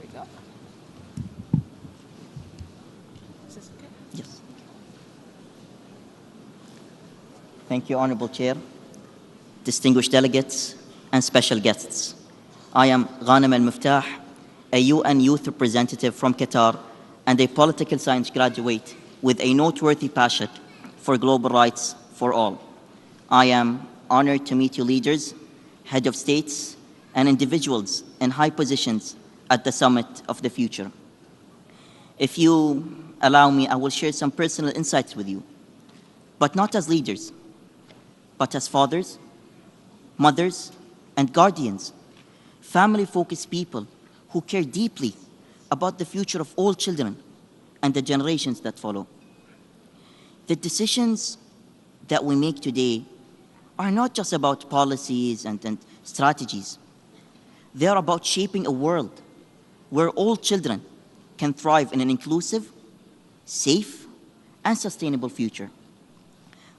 we go. Is this okay? Yes. Thank you, Honorable Chair, distinguished delegates, and special guests. I am Ghanem Al-Muftah, a UN youth representative from Qatar and a political science graduate with a noteworthy passion for global rights for all. I am honored to meet you leaders, head of states, and individuals in high positions at the Summit of the Future. If you allow me, I will share some personal insights with you, but not as leaders, but as fathers, mothers, and guardians, family-focused people who care deeply about the future of all children and the generations that follow. The decisions that we make today are not just about policies and strategies. They are about shaping a world where all children can thrive in an inclusive, safe, and sustainable future.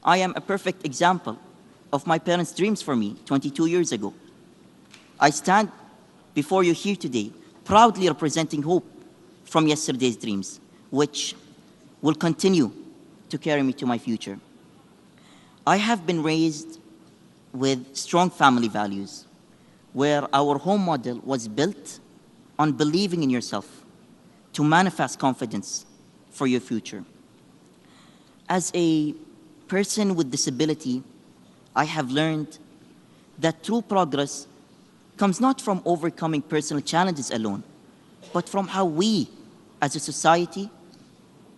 I am a perfect example of my parents' dreams for me 22 years ago. I stand before you here today, proudly representing hope from yesterday's dreams, which will continue to carry me to my future. I have been raised with strong family values, where our home model was built on believing in yourself to manifest confidence for your future. As a person with disability, I have learned that true progress comes not from overcoming personal challenges alone, but from how we, as a society,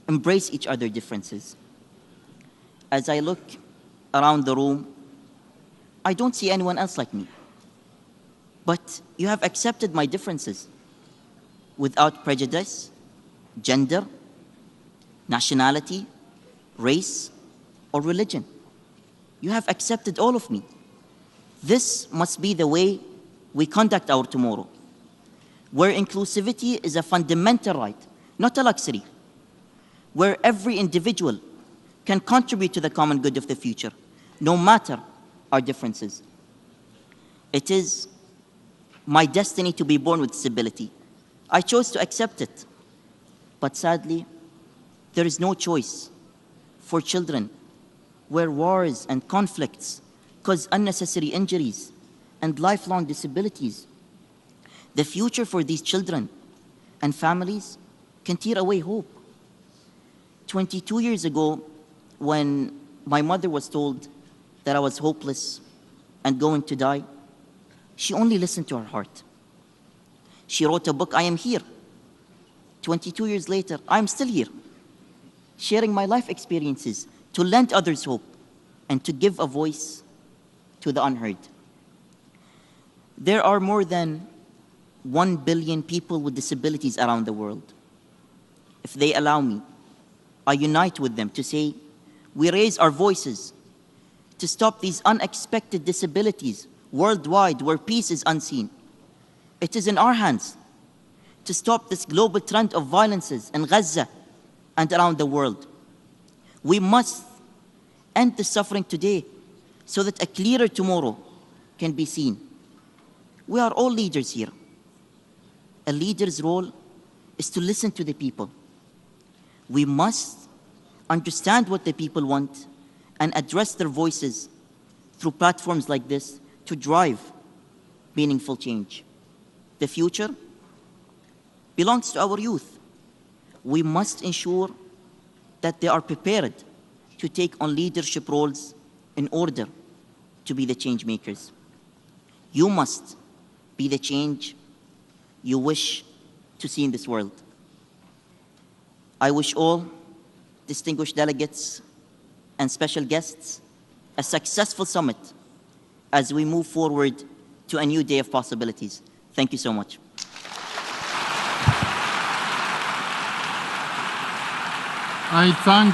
embrace each other's differences. As I look around the room, I don't see anyone else like me. But you have accepted my differences without prejudice, gender, nationality, race, or religion. You have accepted all of me. This must be the way we conduct our tomorrow, where inclusivity is a fundamental right, not a luxury, where every individual can contribute to the common good of the future, no matter our differences. It is my destiny to be born with disability. I chose to accept it, but sadly, There is no choice for children where wars and conflicts cause unnecessary injuries and lifelong disabilities. The future for these children and families can tear away hope. 22 years ago, when my mother was told that I was hopeless and going to die, she only listened to her heart. She wrote a book, I Am Here. 22 years later, I'm still here, sharing my life experiences to lend others hope and to give a voice to the unheard. There are more than 1 billion people with disabilities around the world. If they allow me, I unite with them to say, we raise our voices to stop these unexpected disabilities worldwide where peace is unseen. It is in our hands to stop this global trend of violences in Gaza and around the world. We must end the suffering today so that a clearer tomorrow can be seen. We are all leaders here. A leader's role is to listen to the people. We must understand what the people want and address their voices through platforms like this to drive meaningful change. The future belongs to our youth. We must ensure that they are prepared to take on leadership roles in order to be the change makers. You must be the change you wish to see in this world. I wish all distinguished delegates and special guests a successful summit as we move forward to a new day of possibilities. Thank you so much. I thank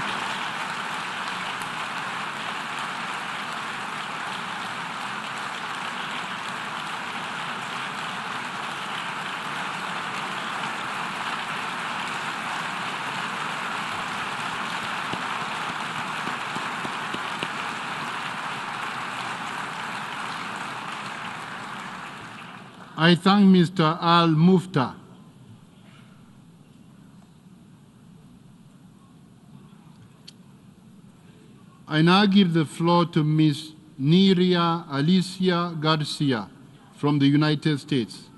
Mr. Al-Mufta. I now give the floor to Ms. Niria Alicia Garcia from the United States.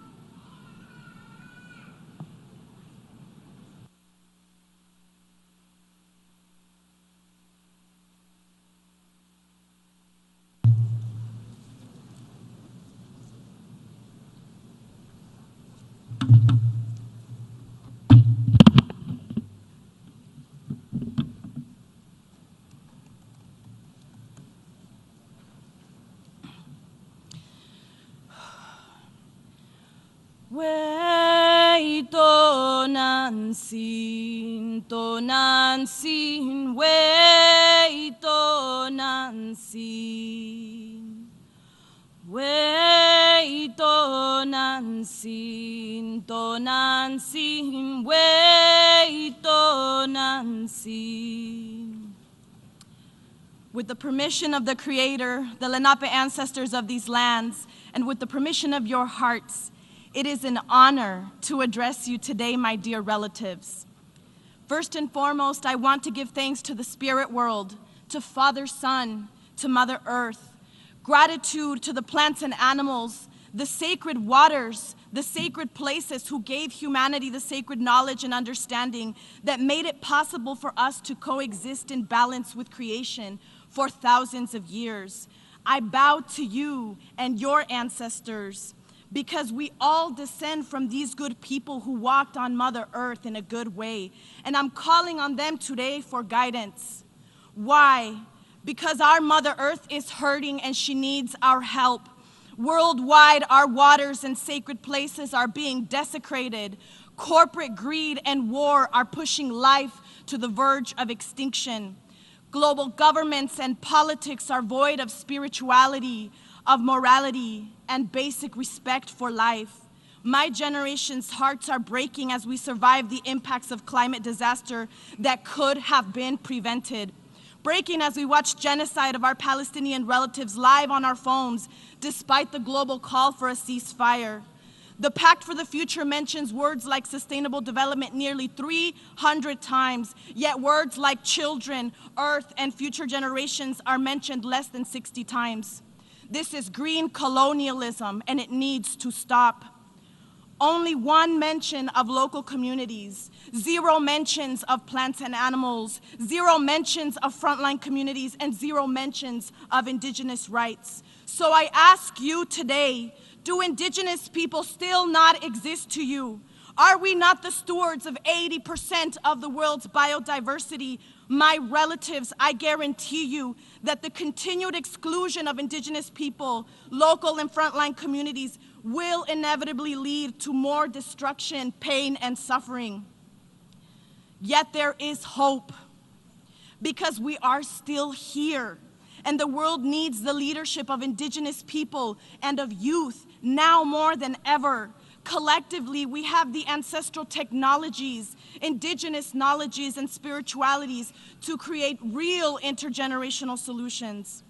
Tonansin, way tonansin, way tonansin, tonansin, way tonansin. With the permission of the Creator, the Lenape ancestors of these lands, and with the permission of your hearts, it is an honor to address you today, my dear relatives. First and foremost, I want to give thanks to the spirit world, to Father Sun, to Mother Earth, gratitude to the plants and animals, the sacred waters, the sacred places who gave humanity the sacred knowledge and understanding that made it possible for us to coexist in balance with creation for thousands of years. I bow to you and your ancestors, because we all descend from these good people who walked on Mother Earth in a good way. And I'm calling on them today for guidance. Why? Because our Mother Earth is hurting and she needs our help. Worldwide, our waters and sacred places are being desecrated. Corporate greed and war are pushing life to the verge of extinction. Global governments and politics are void of spirituality, of morality, and basic respect for life. My generation's hearts are breaking as we survive the impacts of climate disaster that could have been prevented. Breaking as we watch genocide of our Palestinian relatives live on our phones, despite the global call for a ceasefire. The Pact for the Future mentions words like sustainable development nearly 300 times, yet words like children, earth, and future generations are mentioned less than 60 times. This is green colonialism, and it needs to stop. Only one mention of local communities, 0 mentions of plants and animals, 0 mentions of frontline communities, and 0 mentions of Indigenous rights. So I ask you today, do Indigenous people still not exist to you? Are we not the stewards of 80% of the world's biodiversity? My relatives, I guarantee you that the continued exclusion of Indigenous people, local and frontline communities, will inevitably lead to more destruction, pain, and suffering. Yet there is hope, because we are still here, and the world needs the leadership of Indigenous people and of youth now more than ever. Collectively, we have the ancestral technologies, Indigenous knowledges, and spiritualities to create real intergenerational solutions.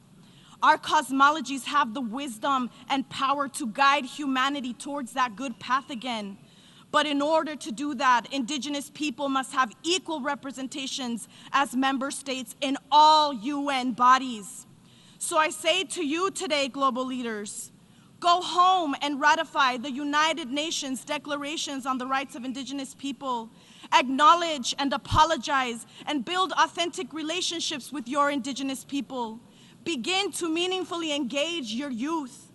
Our cosmologies have the wisdom and power to guide humanity towards that good path again. But in order to do that, Indigenous people must have equal representations as member states in all UN bodies. So I say to you today, global leaders, go home and ratify the United Nations declarations on the rights of Indigenous people. Acknowledge and apologize and build authentic relationships with your Indigenous people. Begin to meaningfully engage your youth.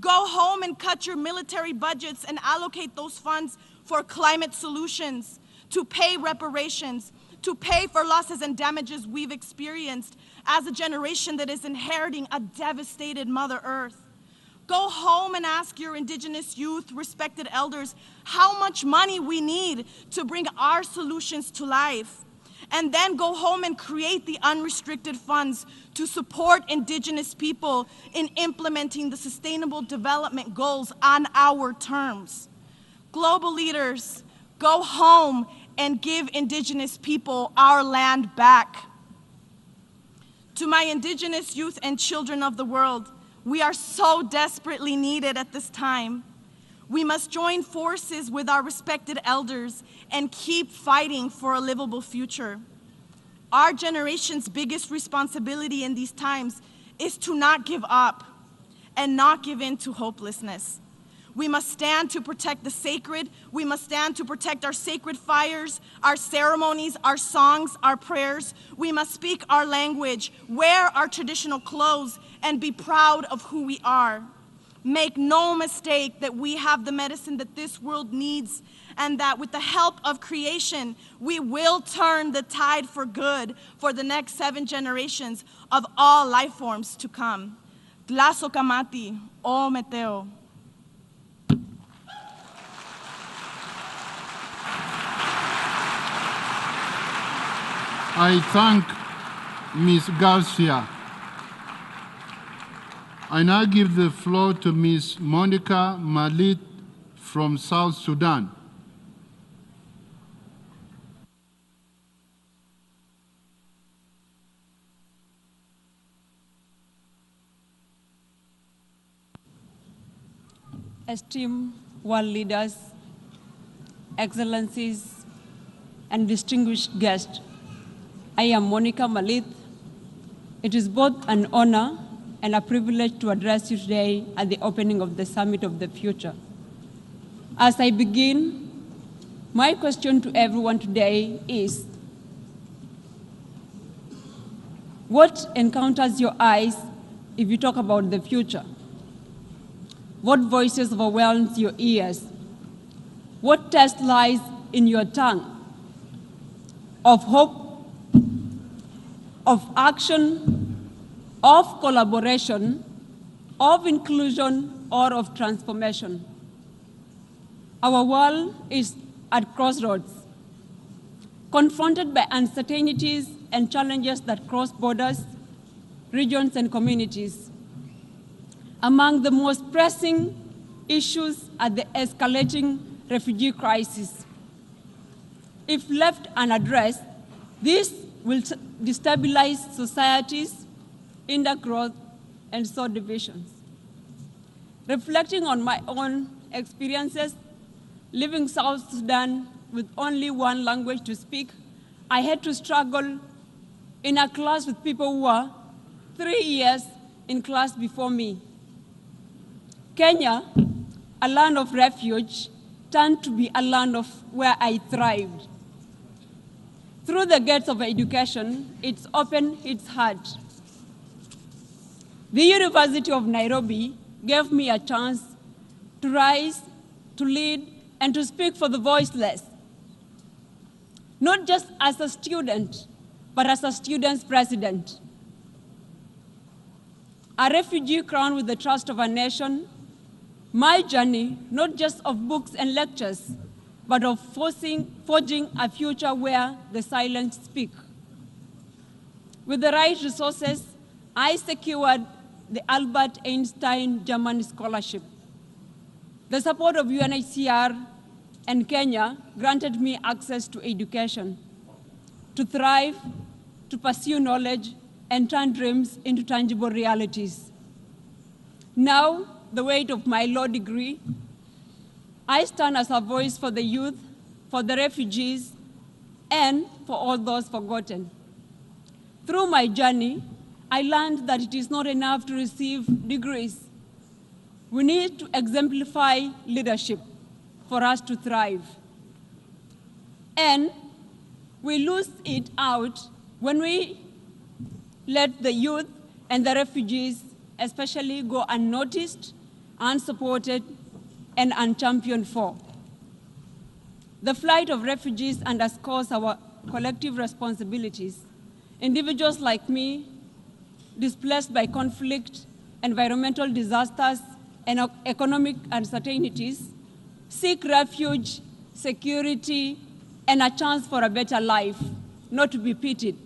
Go home and cut your military budgets and allocate those funds for climate solutions, to pay reparations, to pay for losses and damages we've experienced as a generation that is inheriting a devastated Mother Earth. Go home and ask your Indigenous youth, respected elders, how much money we need to bring our solutions to life. And then go home and create the unrestricted funds to support Indigenous people in implementing the Sustainable Development Goals on our terms. Global leaders, go home and give Indigenous people our land back. To my Indigenous youth and children of the world, we are so desperately needed at this time. We must join forces with our respected elders and keep fighting for a livable future. Our generation's biggest responsibility in these times is to not give up and not give in to hopelessness. We must stand to protect the sacred. We must stand to protect our sacred fires, our ceremonies, our songs, our prayers. We must speak our language, wear our traditional clothes, and be proud of who we are. Make no mistake that we have the medicine that this world needs, and that with the help of creation, we will turn the tide for good for the next 7 generations of all life forms to come. Tlaso kamati, o meteo. I thank Ms. Garcia. I now give the floor to Ms. Monica Malit from South Sudan. Esteemed world leaders, excellencies, and distinguished guests, I am Monica Malit. It is both an honor and a privilege to address you today at the opening of the Summit of the Future. As I begin, my question to everyone today is, what encounters your eyes if you talk about the future? What voices overwhelms your ears? What test lies in your tongue? Of hope, of action, of collaboration, of inclusion, or of transformation. Our world is at crossroads, confronted by uncertainties and challenges that cross borders, regions, and communities. Among the most pressing issues are the escalating refugee crisis. If left unaddressed, this will destabilize societies, hinder growth, and sow divisions. Reflecting on my own experiences living South Sudan with only one language to speak, I had to struggle in a class with people who were 3 years in class before me. Kenya, a land of refuge, turned to be a land of where I thrived. Through the gates of education, it's opened its heart. The University of Nairobi gave me a chance to rise, to lead, and to speak for the voiceless, not just as a student, but as a student's president. A refugee crowned with the trust of a nation, my journey, not just of books and lectures, but of forging a future where the silent speak. With the right resources, I secured the Albert Einstein German Scholarship. The support of UNHCR and Kenya granted me access to education, to thrive, to pursue knowledge, and turn dreams into tangible realities. Now, the weight of my law degree, I stand as a voice for the youth, for the refugees, and for all those forgotten. Through my journey, I learned that it is not enough to receive degrees. We need to exemplify leadership for us to thrive. And we lose it out when we let the youth and the refugees especially go unnoticed, unsupported, and unchampioned for. The flight of refugees underscores our collective responsibilities. Individuals like me, displaced by conflict, environmental disasters, and economic uncertainties, seek refuge, security, and a chance for a better life, not to be pitied.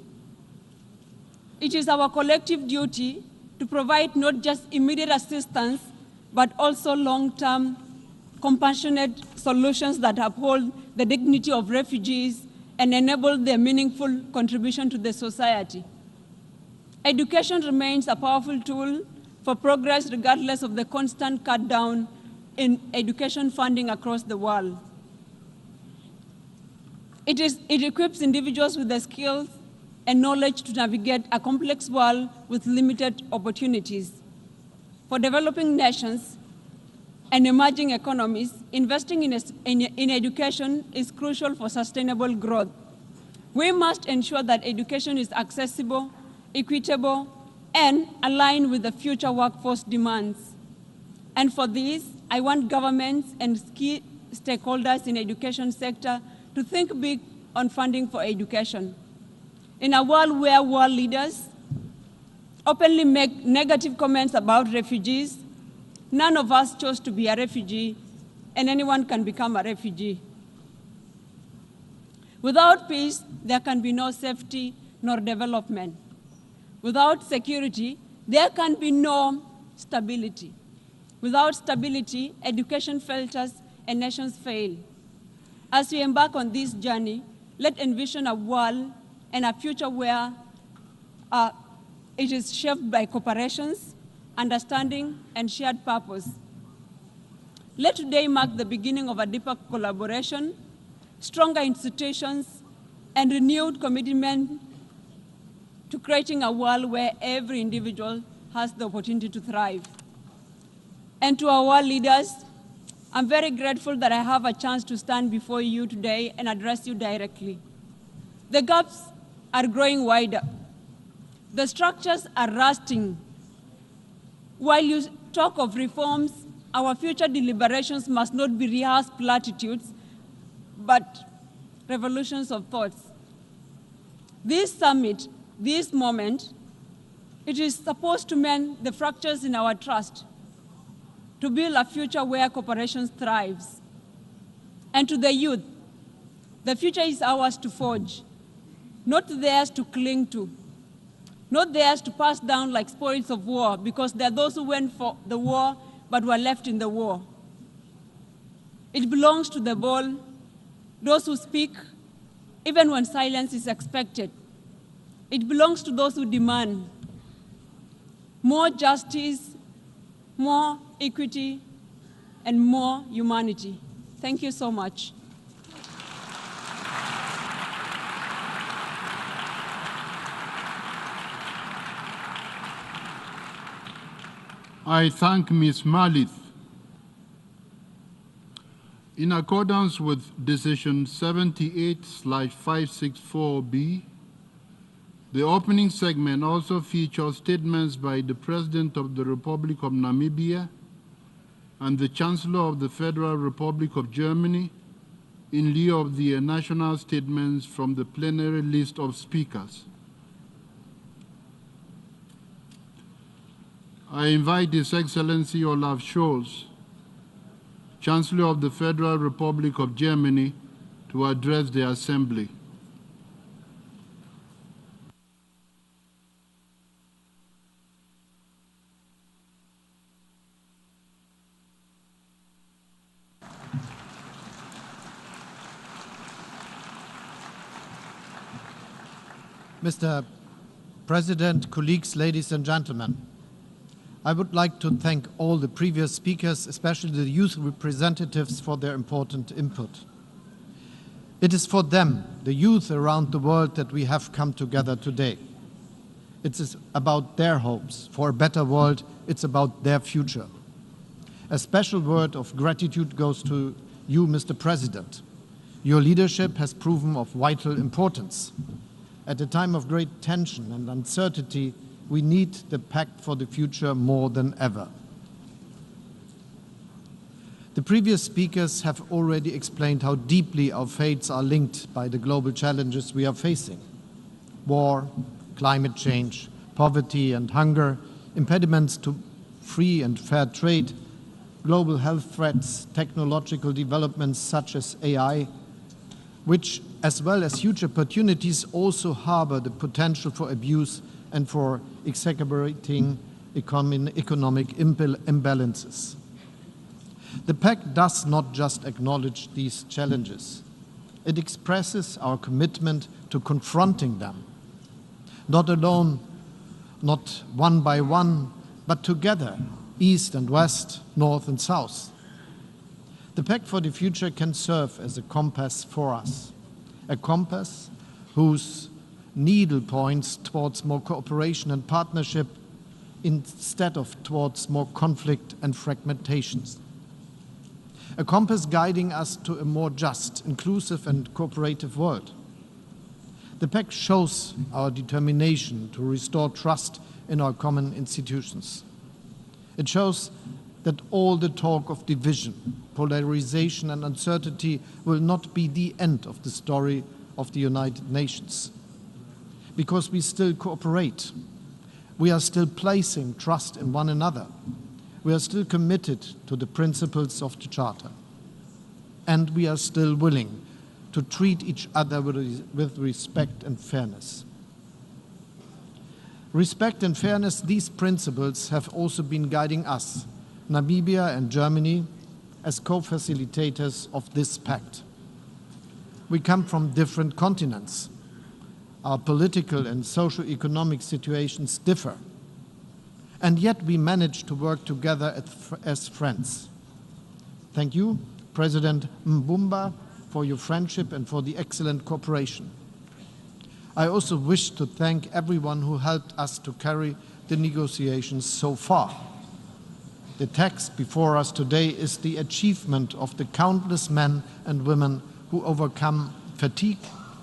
It is our collective duty to provide not just immediate assistance, but also long-term, compassionate solutions that uphold the dignity of refugees and enable their meaningful contribution to the society. Education remains a powerful tool for progress regardless of the constant cut down in education funding across the world. It equips individuals with the skills and knowledge to navigate a complex world with limited opportunities. For developing nations and emerging economies, investing in education is crucial for sustainable growth. We must ensure that education is accessible, equitable, and aligned with the future workforce demands. And for this, I want governments and key stakeholders in the education sector to think big on funding for education. In a world where world leaders openly make negative comments about refugees, none of us chose to be a refugee, and anyone can become a refugee. Without peace, there can be no safety nor development. Without security, there can be no stability. Without stability, education falters and nations fail. As we embark on this journey, let's envision a world and a future where it is shaped by cooperations, understanding, and shared purpose. Let today mark the beginning of a deeper collaboration, stronger institutions, and renewed commitment to creating a world where every individual has the opportunity to thrive. And to our world leaders, I'm very grateful that I have a chance to stand before you today and address you directly. The gaps are growing wider. The structures are rusting. While you talk of reforms, our future deliberations must not be rehearsed platitudes, but revolutions of thoughts. This summit, this moment, it is supposed to mend the fractures in our trust, to build a future where cooperation thrives. And to the youth, the future is ours to forge, not theirs to cling to, not theirs to pass down like spoils of war, because there are those who went for the war but were left in the war. It belongs to the bold, those who speak, even when silence is expected. It belongs to those who demand more justice, more equity, and more humanity. Thank you so much. I thank Ms. Malith. In accordance with Decision 78/564B, the opening segment also features statements by the President of the Republic of Namibia and the Chancellor of the Federal Republic of Germany in lieu of the national statements from the plenary list of speakers. I invite His Excellency Olaf Scholz, Chancellor of the Federal Republic of Germany, to address the Assembly. Mr. President, colleagues, ladies and gentlemen, I would like to thank all the previous speakers, especially the youth representatives, for their important input. It is for them, the youth around the world, that we have come together today. It is about their hopes for a better world. It's about their future. A special word of gratitude goes to you, Mr. President. Your leadership has proven of vital importance. At a time of great tension and uncertainty, we need the pact for the future more than ever. The previous speakers have already explained how deeply our fates are linked by the global challenges we are facing. War, climate change, poverty and hunger, impediments to free and fair trade, global health threats, technological developments such as AI, which, as well as huge opportunities, also harbor the potential for abuse and for exacerbating economic imbalances. The pact does not just acknowledge these challenges. It expresses our commitment to confronting them, not alone, not one by one, but together, East and West, North and South. The Pact for the Future can serve as a compass for us, a compass whose needle points towards more cooperation and partnership instead of towards more conflict and fragmentations. A compass guiding us to a more just, inclusive and cooperative world. The Pact shows our determination to restore trust in our common institutions. It shows that all the talk of division, polarization and uncertainty will not be the end of the story of the United Nations. Because we still cooperate. We are still placing trust in one another. We are still committed to the principles of the Charter. And we are still willing to treat each other with respect and fairness. Respect and fairness, these principles have also been guiding us, Namibia and Germany, as co-facilitators of this pact. We come from different continents. Our political and socio-economic situations differ. And yet we manage to work together as friends. Thank you, President Mbumba, for your friendship and for the excellent cooperation. I also wish to thank everyone who helped us to carry the negotiations so far. The text before us today is the achievement of the countless men and women who overcome fatigue,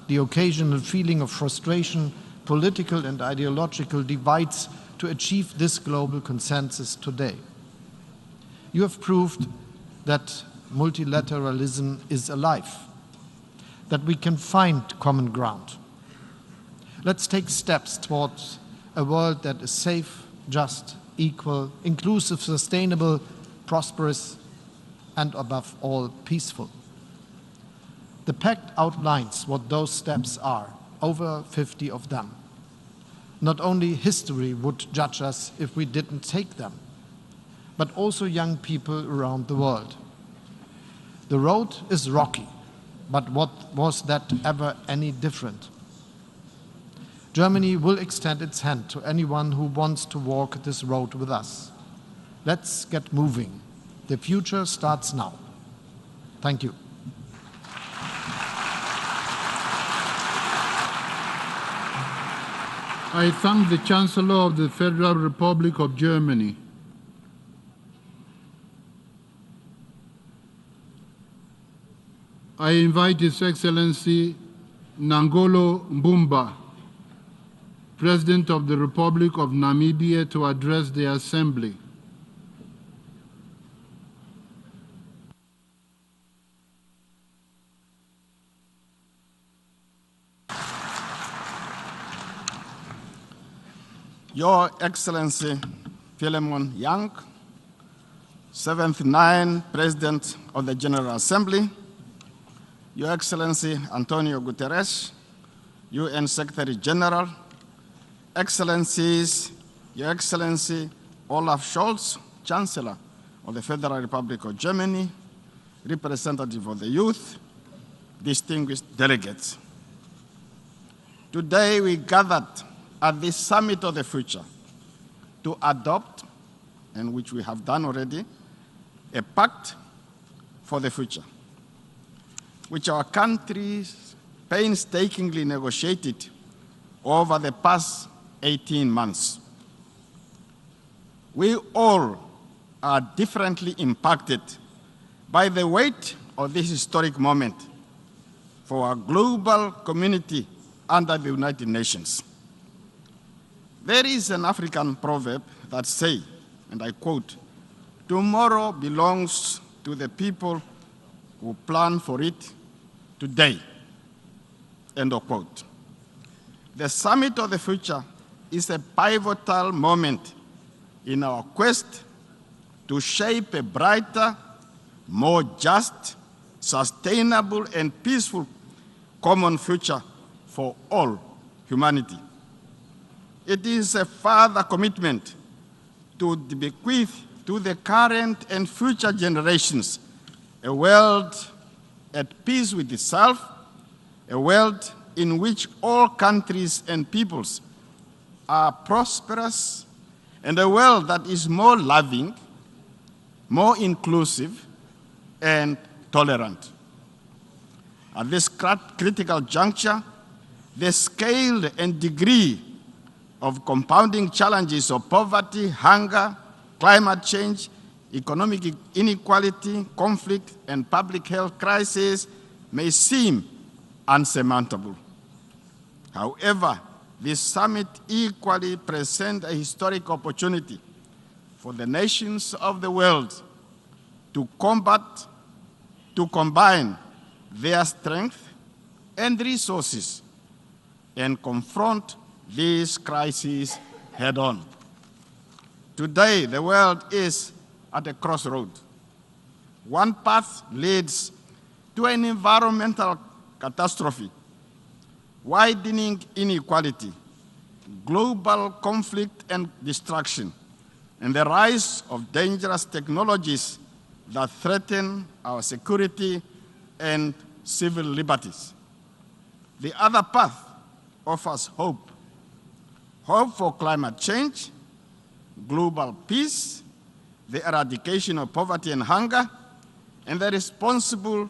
the occasional feeling of frustration, political and ideological divides to achieve this global consensus today. You have proved that multilateralism is alive, that we can find common ground. Let's take steps towards a world that is safe, just, equal, inclusive, sustainable, prosperous, and above all, peaceful. The pact outlines what those steps are, over 50 of them. Not only history would judge us if we didn't take them, but also young people around the world. The road is rocky, but what was that ever any different? Germany will extend its hand to anyone who wants to walk this road with us. Let's get moving. The future starts now. Thank you. I thank the Chancellor of the Federal Republic of Germany. I invite His Excellency Nangolo Mbumba, President of the Republic of Namibia, to address the Assembly. Your Excellency Philemon Yang, 79th President of the General Assembly, Your Excellency Antonio Guterres, UN Secretary General, Excellencies, Your Excellency Olaf Scholz, Chancellor of the Federal Republic of Germany, representative of the youth, distinguished delegates. Today we gathered at this Summit of the Future to adopt, and which we have done already, a pact for the future, which our countries painstakingly negotiated over the past 18 months. We all are differently impacted by the weight of this historic moment for our global community under the United Nations. There is an African proverb that says, and I quote, "Tomorrow belongs to the people who plan for it today," end of quote. The Summit of the Future is a pivotal moment in our quest to shape a brighter, more just, sustainable, and peaceful common future for all humanity. It is a further commitment to bequeath to the current and future generations a world at peace with itself, a world in which all countries and peoples are prosperous, and a world that is more loving, more inclusive, and tolerant. At this critical juncture, the scale and degree of compounding challenges of poverty, hunger, climate change, economic inequality, conflict, and public health crisis may seem unsurmountable. However, this summit equally presents a historic opportunity for the nations of the world to combine their strength and resources and confront these crises head-on. Today, the world is at a crossroad. One path leads to an environmental catastrophe, widening inequality, global conflict and destruction, and the rise of dangerous technologies that threaten our security and civil liberties. The other path offers hope. Hope for climate change, global peace, the eradication of poverty and hunger, and the responsible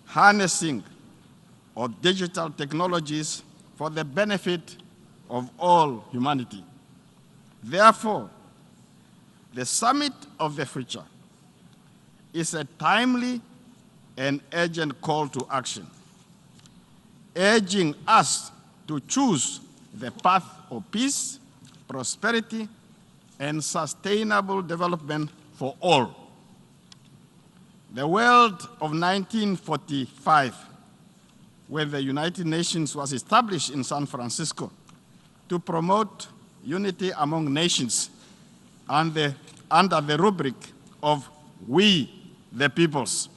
harnessing of digital technologies for the benefit of all humanity. Therefore, the Summit of the Future is a timely and urgent call to action, urging us to choose the path of peace, prosperity, and sustainable development for all. The world of 1945, when the United Nations was established in San Francisco to promote unity among nations under the rubric of "We the Peoples,"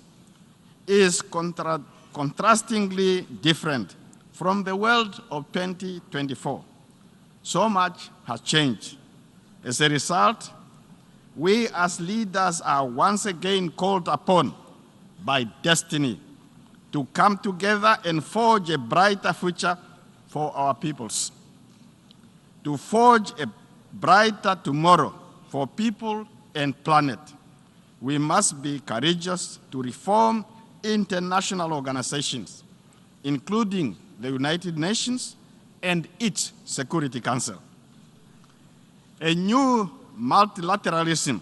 is contrastingly different from the world of 2024. So much has changed. As a result, we as leaders are once again called upon by destiny to come together and forge a brighter future for our peoples, to forge a brighter tomorrow for people and planet, we must be courageous to reform international organizations, including the United Nations and its Security Council. A new multilateralism,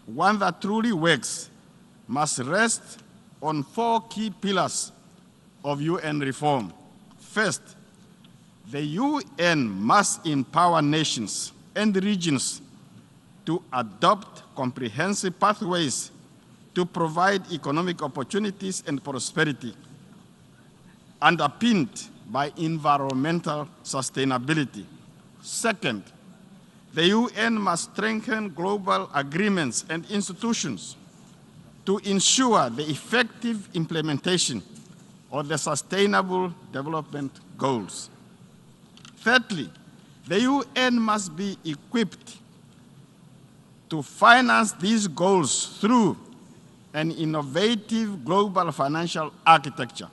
one that truly works, must rest on 4 key pillars of UN reform. First, the UN must empower nations and regions to adopt comprehensive pathways to provide economic opportunities and prosperity, underpinned by environmental sustainability. Second, the UN must strengthen global agreements and institutions to ensure the effective implementation of the Sustainable Development Goals. Thirdly, the UN must be equipped to finance these goals through an innovative global financial architecture.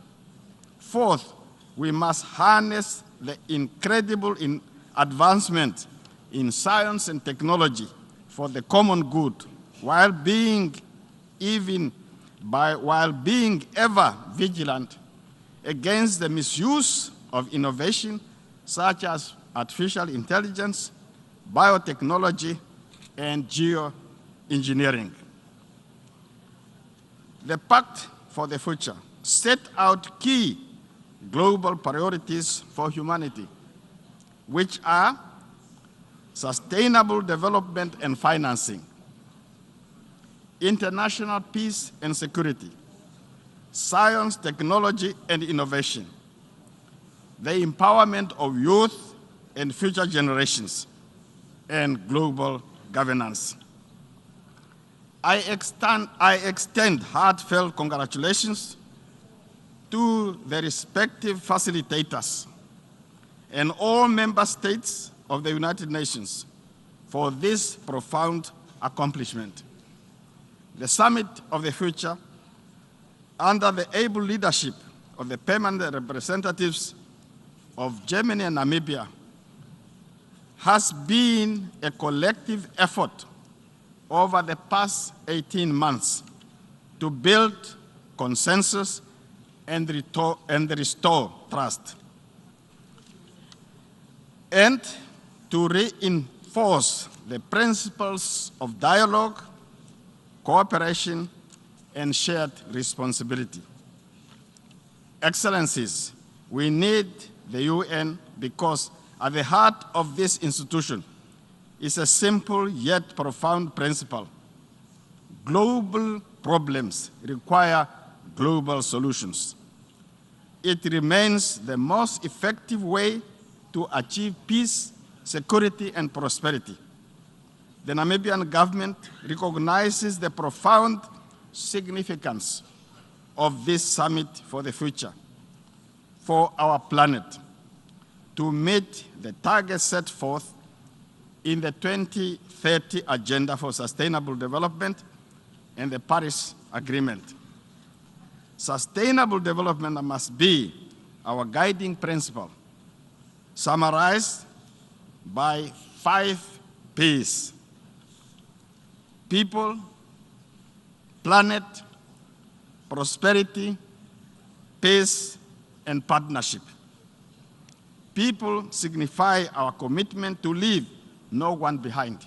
Fourth, we must harness the incredible advancement in science and technology for the common good, while being ever vigilant against the misuse of innovation such as artificial intelligence, biotechnology, and geoengineering. The Pact for the Future set out key global priorities for humanity, which are sustainable development and financing, international peace and security, science, technology, and innovation, the empowerment of youth and future generations, and global governance. I extend heartfelt congratulations to the respective facilitators and all member states of the United Nations for this profound accomplishment. The Summit of the Future, under the able leadership of the permanent representatives of Germany and Namibia, has been a collective effort over the past 18 months to build consensus and restore trust, and to reinforce the principles of dialogue, cooperation, and shared responsibility. Excellencies, we need the UN because at the heart of this institution is a simple yet profound principle. Global problems require global solutions. It remains the most effective way to achieve peace, security, and prosperity. The Namibian government recognizes the profound significance of this summit for the future, for our planet, to meet the targets set forth in the 2030 Agenda for Sustainable Development and the Paris Agreement. Sustainable development must be our guiding principle, summarized by 5 Ps: people, planet, prosperity, peace, and partnership. People signify our commitment to leave no one behind.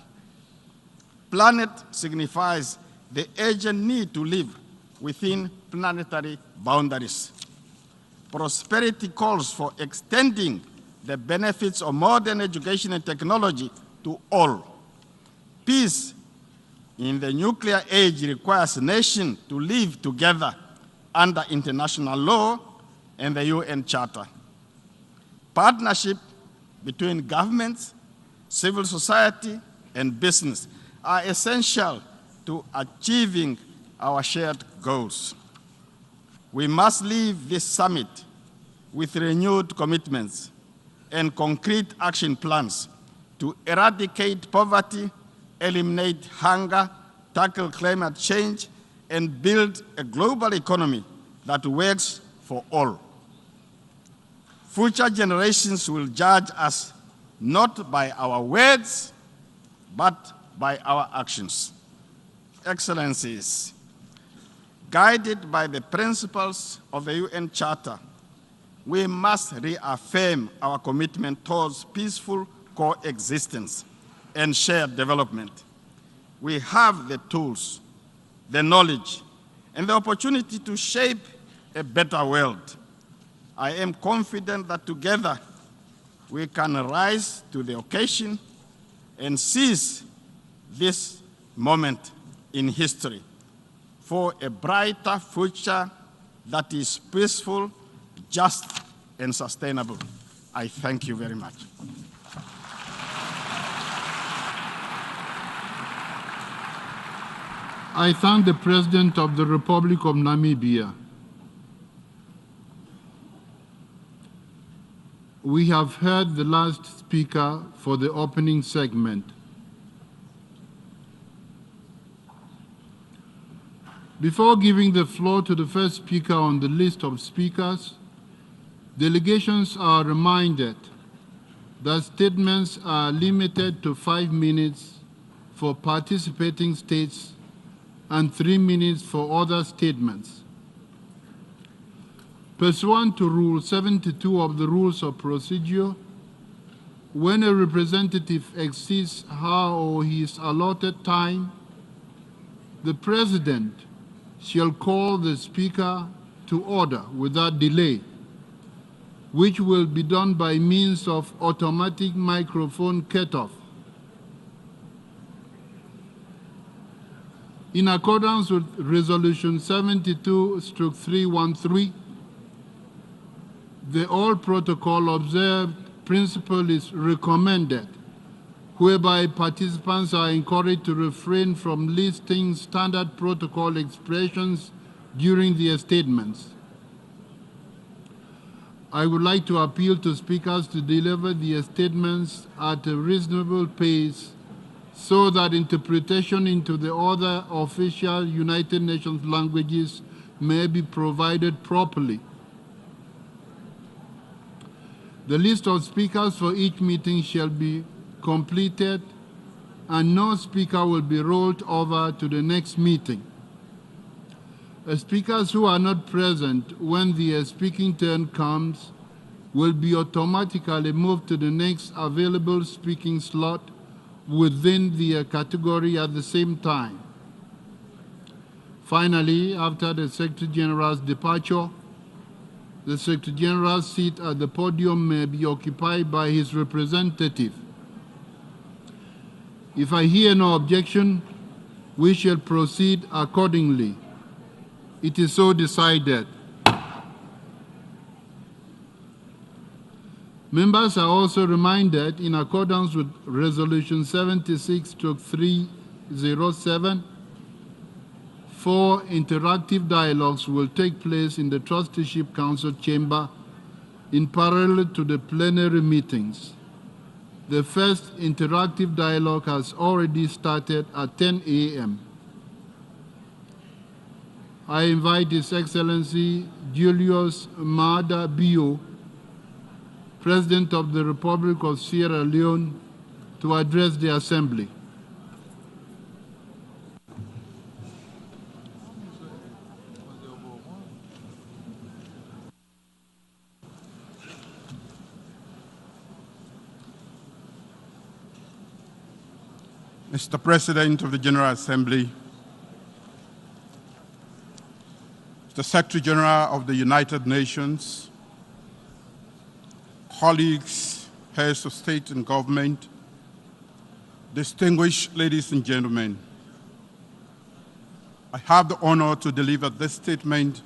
Planet signifies the urgent need to live within planetary boundaries. Prosperity calls for extending the benefits of modern education and technology to all. Peace in the nuclear age requires nations to live together under international law and the UN Charter. Partnership between governments, civil society, and business are essential to achieving our shared goals. We must leave this summit with renewed commitments and concrete action plans to eradicate poverty, eliminate hunger, tackle climate change, and build a global economy that works for all. Future generations will judge us not by our words, but by our actions. Excellencies, guided by the principles of the UN Charter, we must reaffirm our commitment towards peaceful coexistence and shared development. We have the tools, the knowledge, and the opportunity to shape a better world. I am confident that together we can rise to the occasion and seize this moment in history for a brighter future that is peaceful, just, and sustainable. I thank you very much. I thank the President of the Republic of Namibia. We have heard the last speaker for the opening segment. Before giving the floor to the first speaker on the list of speakers, delegations are reminded that statements are limited to 5 minutes for participating states and 3 minutes for other statements. Pursuant to Rule 72 of the Rules of Procedure, when a representative exceeds her or his allotted time, the President shall call the speaker to order without delay, which will be done by means of automatic microphone cutoff. In accordance with Resolution 72/313, the all protocol observed principle is recommended, whereby participants are encouraged to refrain from listing standard protocol expressions during their statements. I would like to appeal to speakers to deliver their statements at a reasonable pace so that interpretation into the other official United Nations languages may be provided properly. The list of speakers for each meeting shall be completed, and no speaker will be rolled over to the next meeting. Speakers who are not present when their speaking turn comes will be automatically moved to the next available speaking slot within their category at the same time. Finally, after the Secretary General's departure, the Secretary General's seat at the podium may be occupied by his representative. If I hear no objection, we shall proceed accordingly. It is so decided. Members are also reminded, in accordance with Resolution 76/307, 4 interactive dialogues will take place in the Trusteeship Council chamber in parallel to the plenary meetings. The first interactive dialogue has already started at 10 a.m. I invite His Excellency Julius Maada Bio, President of the Republic of Sierra Leone, to address the Assembly. Mr. President of the General Assembly, Mr. Secretary General of the United Nations, colleagues, heads of state and government, distinguished ladies and gentlemen, I have the honor to deliver this statement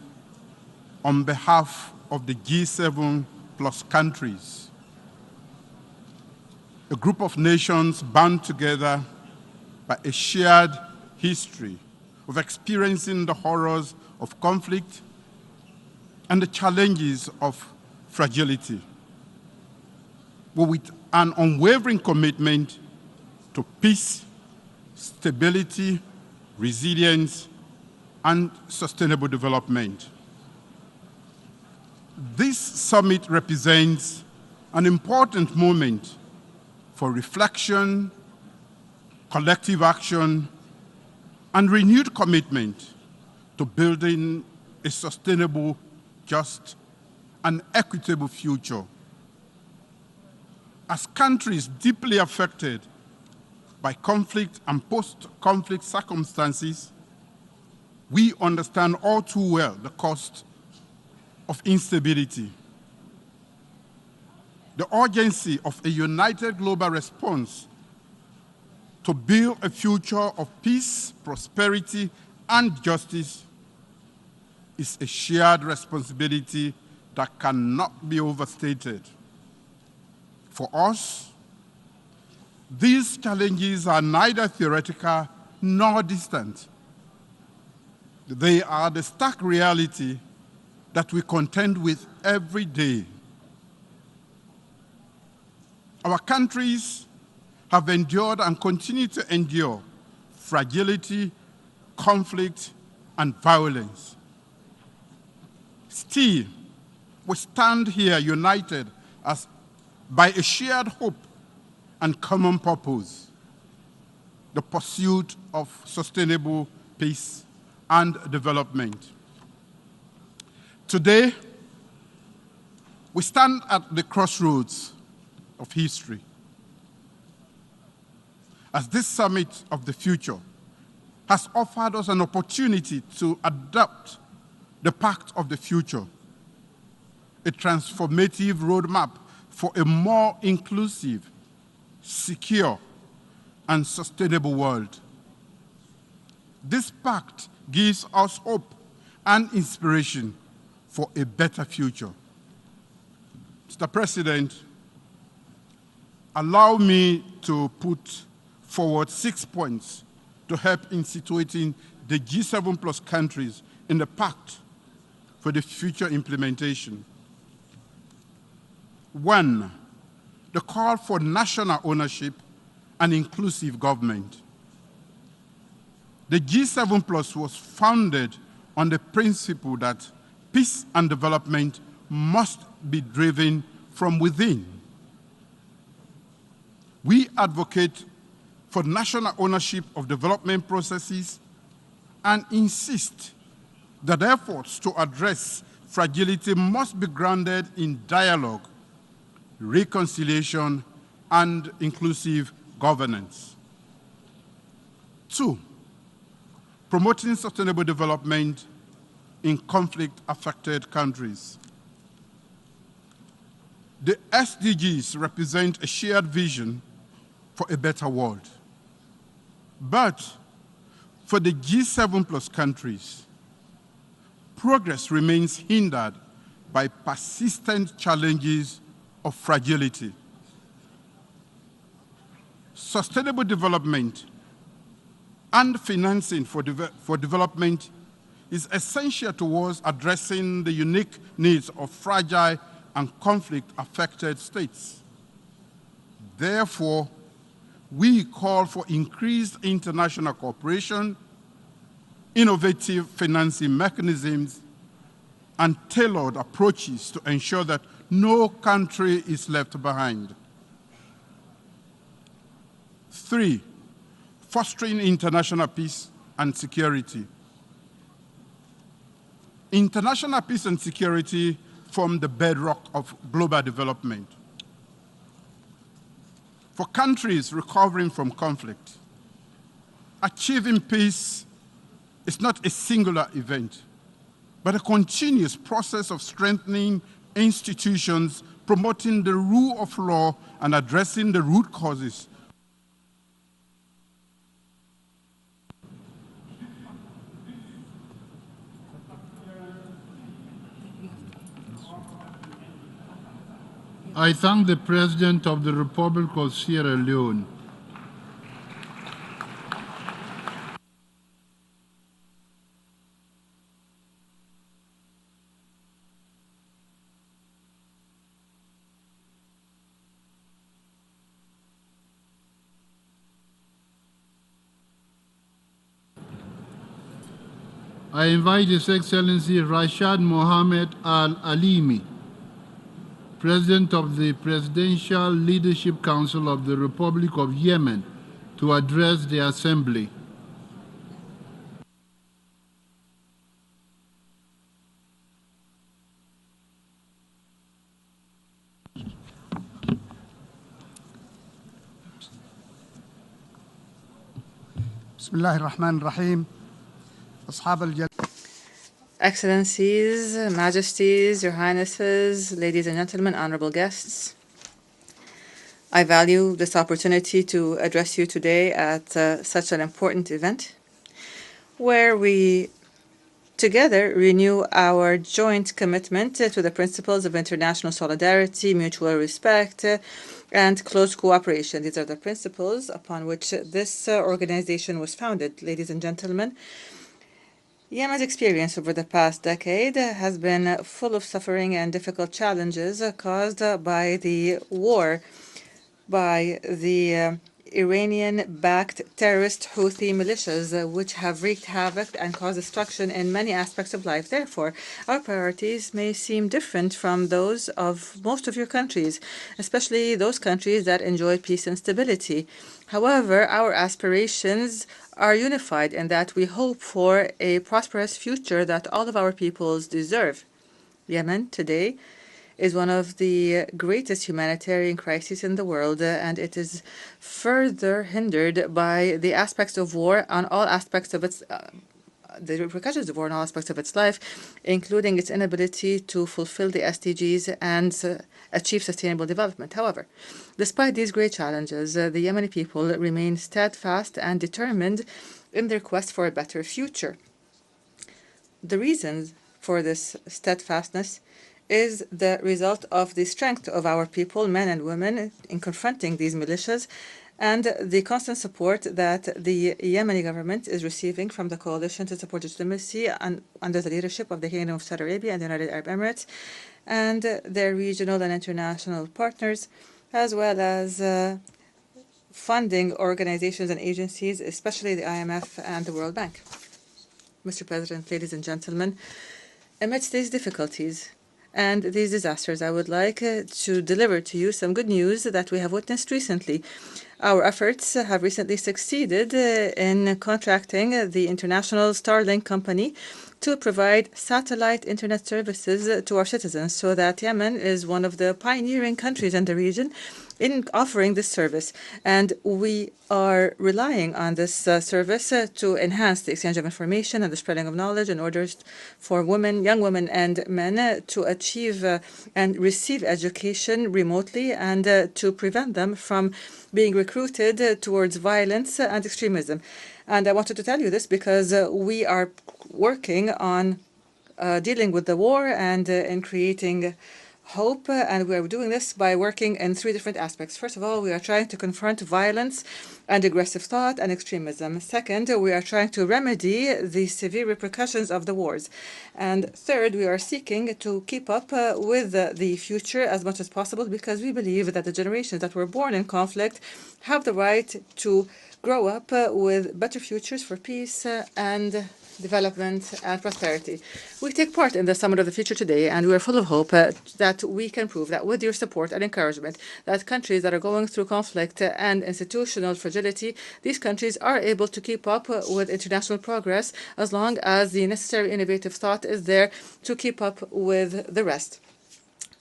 on behalf of the G7 plus countries, a group of nations bound together by a shared history of experiencing the horrors of conflict and the challenges of fragility, but with an unwavering commitment to peace, stability, resilience, and sustainable development. This summit represents an important moment for reflection, collective action, and renewed commitment to building a sustainable, just, and equitable future. As countries deeply affected by conflict and post-conflict circumstances, we understand all too well the cost of instability. The urgency of a united global response to build a future of peace, prosperity, and justice is a shared responsibility that cannot be overstated. For us, these challenges are neither theoretical nor distant. They are the stark reality that we contend with every day. Our countries have endured and continue to endure fragility, conflict, and violence. Still, we stand here united by a shared hope and common purpose, the pursuit of sustainable peace and development. Today, we stand at the crossroads of history. As this summit of the future has offered us an opportunity to adopt the pact of the future, a transformative roadmap for a more inclusive, secure, and sustainable world. This pact gives us hope and inspiration for a better future. Mr. President, allow me to put forward 6 points to help in situating the G7+ countries in the pact for the future implementation. 1, the call for national ownership and inclusive government. The G7+ was founded on the principle that peace and development must be driven from within. We advocate for national ownership of development processes and insist that efforts to address fragility must be grounded in dialogue, reconciliation, and inclusive governance. 2, promoting sustainable development in conflict-affected countries. The SDGs represent a shared vision for a better world. But for the G7+ countries, progress remains hindered by persistent challenges of fragility. Sustainable development and financing for development is essential towards addressing the unique needs of fragile and conflict-affected states. Therefore, we call for increased international cooperation, innovative financing mechanisms, and tailored approaches to ensure that no country is left behind. 3, fostering international peace and security. International peace and security form the bedrock of global development. For countries recovering from conflict, achieving peace is not a singular event, but a continuous process of strengthening institutions, promoting the rule of law, and addressing the root causes. I thank the President of the Republic of Sierra Leone. I invite His Excellency Rashad Mohammed Al-Alimi, President of the Presidential Leadership Council of the Republic of Yemen, to address the Assembly. Excellencies, Majesties, Your Highnesses, ladies and gentlemen, honorable guests, I value this opportunity to address you today at such an important event where we together renew our joint commitment to the principles of international solidarity, mutual respect, and close cooperation. These are the principles upon which this organization was founded. Ladies and gentlemen, Yemen's experience over the past decade has been full of suffering and difficult challenges caused by the war by the Iranian-backed terrorist Houthi militias, which have wreaked havoc and caused destruction in many aspects of life. Therefore, our priorities may seem different from those of most of your countries, especially those countries that enjoy peace and stability. However, our aspirations are unified in that we hope for a prosperous future that all of our peoples deserve. Yemen today is one of the greatest humanitarian crises in the world, and it is further hindered by the aspects of war on all aspects of its the repercussions of war on all aspects of its life, including its inability to fulfill the SDGs and achieve sustainable development. However, despite these great challenges, the Yemeni people remain steadfast and determined in their quest for a better future. The reason for this steadfastness is the result of the strength of our people, men and women, in confronting these militias, and the constant support that the Yemeni government is receiving from the coalition to support legitimacy under the leadership of the Kingdom of Saudi Arabia and the United Arab Emirates and their regional and international partners, as well as funding organizations and agencies, especially the IMF and the World Bank. Mr. President, ladies and gentlemen, amidst these difficulties and these disasters, I would like to deliver to you some good news that we have witnessed recently. Our efforts have recently succeeded in contracting the international Starlink company to provide satellite internet services to our citizens, so that Yemen is one of the pioneering countries in the region in offering this service. And we are relying on this service to enhance the exchange of information and the spreading of knowledge in order for women, young women and men to achieve and receive education remotely and to prevent them from being recruited towards violence and extremism. And I wanted to tell you this because we are working on dealing with the war and in creating hope, and we are doing this by working in three different aspects. First of all, we are trying to confront violence and aggressive thought and extremism. Second, we are trying to remedy the severe repercussions of the wars. And third, we are seeking to keep up with the future as much as possible, because we believe that the generations that were born in conflict have the right to grow up with better futures for peace and development and prosperity. We take part in the Summit of the Future today, and we are full of hope that we can prove that with your support and encouragement, that countries that are going through conflict and institutional fragility, these countries are able to keep up with international progress as long as the necessary innovative thought is there to keep up with the rest.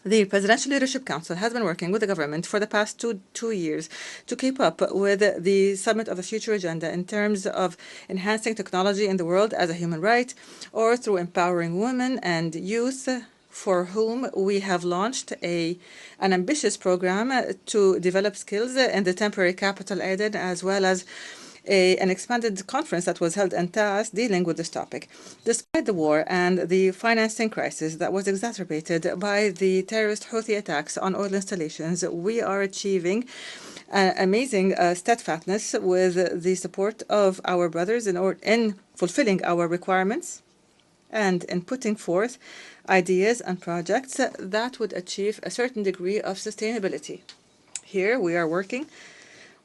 The Presidential Leadership Council has been working with the government for the past two years to keep up with the Summit of the Future agenda in terms of enhancing technology in the world as a human right, or through empowering women and youth, for whom we have launched an ambitious program to develop skills in the temporary capital Aden, as well as an expanded conference that was held in Taas dealing with this topic. Despite the war and the financing crisis that was exacerbated by the terrorist Houthi attacks on oil installations, we are achieving amazing steadfastness with the support of our brothers in fulfilling our requirements and in putting forth ideas and projects that would achieve a certain degree of sustainability. Here we are working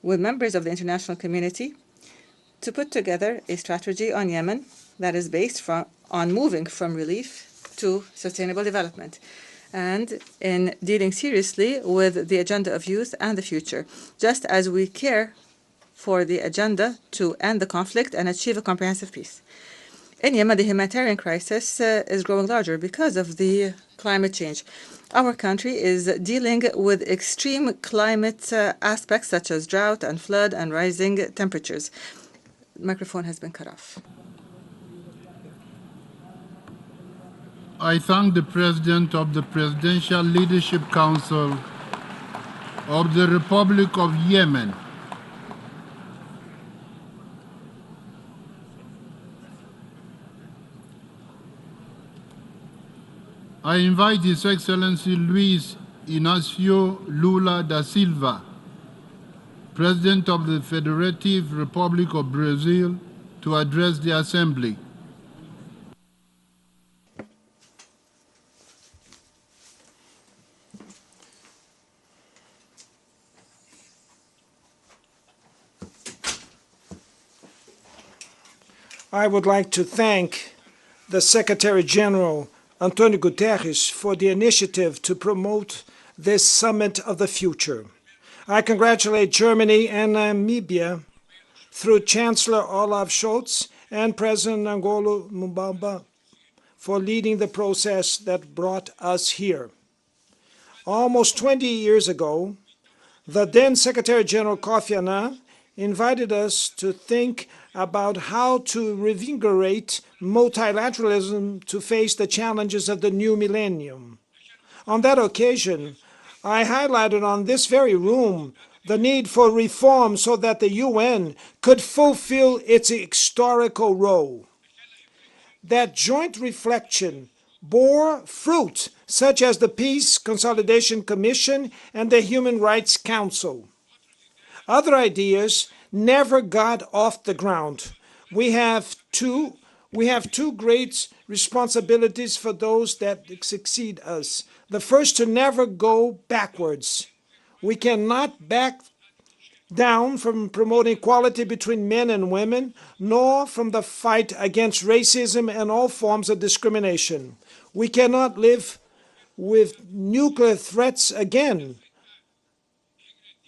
with members of the international community to put together a strategy on Yemen that is based on moving from relief to sustainable development, and in dealing seriously with the agenda of youth and the future, just as we care for the agenda to end the conflict and achieve a comprehensive peace. In Yemen, the humanitarian crisis is growing larger because of the climate change. Our country is dealing with extreme climate aspects such as drought and flood and rising temperatures. Microphone has been cut off. I thank the President of the Presidential Leadership Council of the Republic of Yemen I invite His Excellency Luis Inácio Lula da Silva, President of the Federative Republic of Brazil, to address the Assembly. I would like to thank the Secretary General, Antonio Guterres, for the initiative to promote this Summit of the Future. I congratulate Germany and Namibia through Chancellor Olaf Scholz and President Ngolo Mbamba for leading the process that brought us here. Almost 20 years ago, the then Secretary General Kofi Annan invited us to think about how to reinvigorate multilateralism to face the challenges of the new millennium. On that occasion, I highlighted on this very room the need for reform so that the UN could fulfill its historical role. That joint reflection bore fruit, such as the Peace Consolidation Commission and the Human Rights Council. Other ideas never got off the ground. We have two great responsibilities for those that succeed us. The first, to never go backwards. We cannot back down from promoting equality between men and women, nor from the fight against racism and all forms of discrimination. We cannot live with nuclear threats again,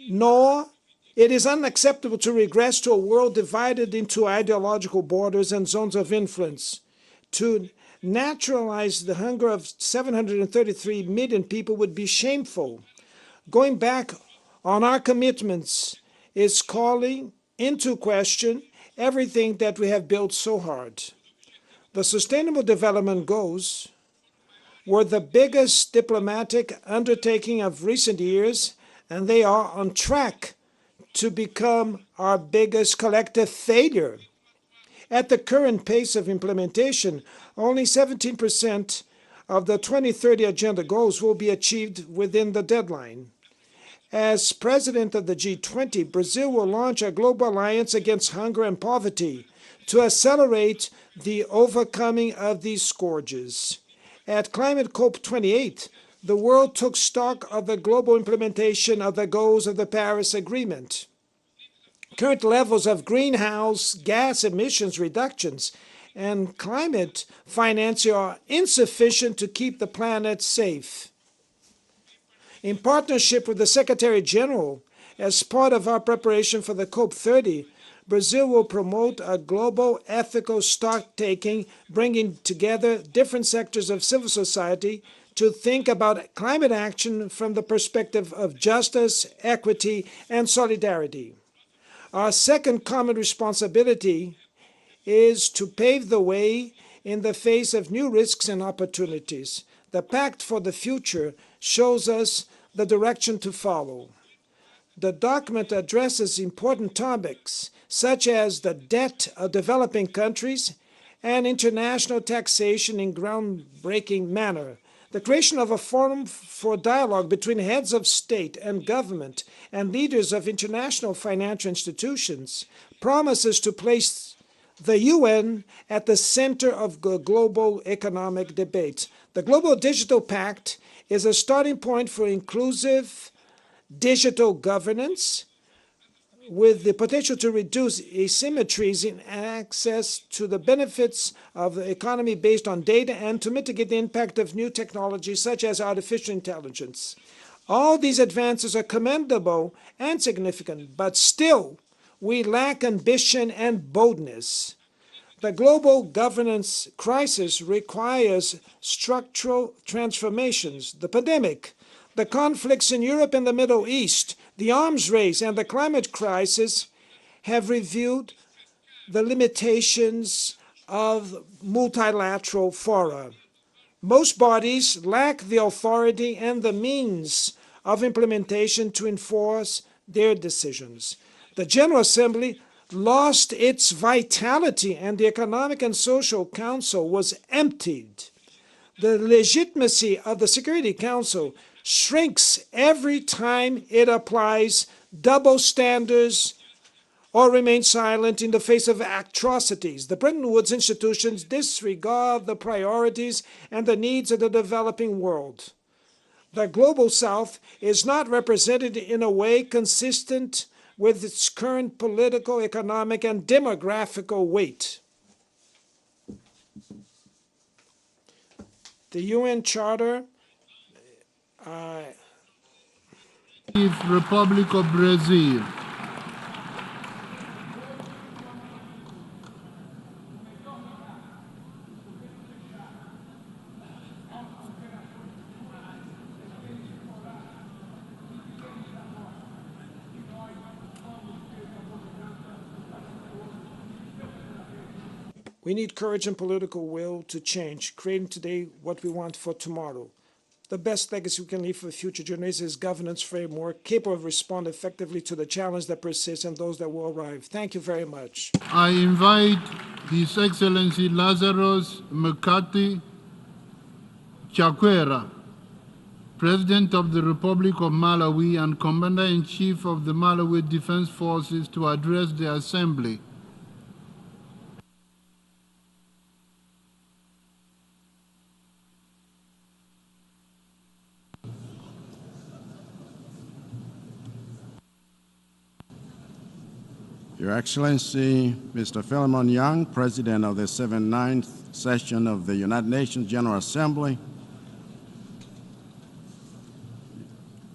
nor it is unacceptable to regress to a world divided into ideological borders and zones of influence. To naturalize the hunger of 733 million people would be shameful. Going back on our commitments is calling into question everything that we have built so hard. The Sustainable Development Goals were the biggest diplomatic undertaking of recent years, and they are on track to become our biggest collective failure. At the current pace of implementation, only 17% of the 2030 Agenda goals will be achieved within the deadline. As president of the G20, Brazil will launch a global alliance against hunger and poverty to accelerate the overcoming of these scourges. At Climate COP28, the world took stock of the global implementation of the goals of the Paris Agreement. Current levels of greenhouse gas emissions reductions and climate financing are insufficient to keep the planet safe. In partnership with the Secretary General, as part of our preparation for the COP30, Brazil will promote a global ethical stock-taking, bringing together different sectors of civil society to think about climate action from the perspective of justice, equity, and solidarity. Our second common responsibility is to pave the way in the face of new risks and opportunities. The Pact for the Future shows us the direction to follow. The document addresses important topics such as the debt of developing countries and international taxation in groundbreaking manner. The creation of a forum for dialogue between heads of state and government and leaders of international financial institutions promises to place the UN at the center of the global economic debate. The Global Digital Pact is a starting point for inclusive digital governance with the potential to reduce asymmetries in access to the benefits of the economy based on data and to mitigate the impact of new technologies such as artificial intelligence. All these advances are commendable and significant, but still we lack ambition and boldness. The global governance crisis requires structural transformations. The pandemic, the conflicts in Europe and the Middle East, the arms race, and the climate crisis have revealed the limitations of multilateral fora. Most bodies lack the authority and the means of implementation to enforce their decisions. The General Assembly lost its vitality and the Economic and Social Council was emptied. The legitimacy of the Security Council shrinks every time it applies double standards or remains silent in the face of atrocities. The Bretton Woods institutions disregard the priorities and the needs of the developing world. The Global South is not represented in a way consistent with its current political, economic, and demographical weight. The UN Charter Republic of Brazil. We need courage and political will to change, creating today what we want for tomorrow. The best legacy we can leave for the future generations is governance framework capable of responding effectively to the challenge that persists and those that will arrive. Thank you very much. I invite His Excellency Lazarus Mkati Chakwera, President of the Republic of Malawi and Commander-in-Chief of the Malawi Defense Forces, to address the Assembly. Your Excellency, Mr. Philemon Young, President of the 79th Session of the United Nations General Assembly,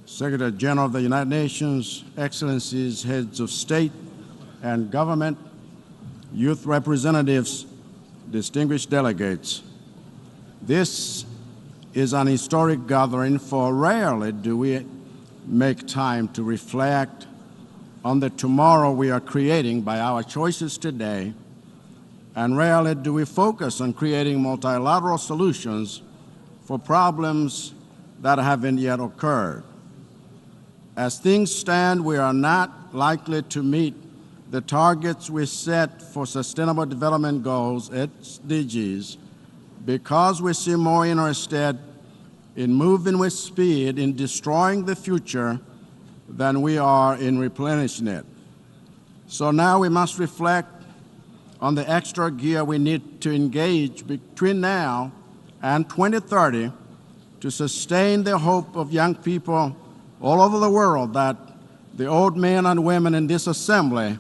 Secretary General of the United Nations, Excellencies, Heads of State and Government, youth representatives, distinguished delegates. This is an historic gathering, for rarely do we make time to reflect on the tomorrow we are creating by our choices today, and rarely do we focus on creating multilateral solutions for problems that haven't yet occurred. As things stand, we are not likely to meet the targets we set for Sustainable Development Goals, SDGs, because we seem more interested in moving with speed in destroying the future than we are in replenishing it. So now we must reflect on the extra gear we need to engage between now and 2030 to sustain the hope of young people all over the world that the old men and women in this assembly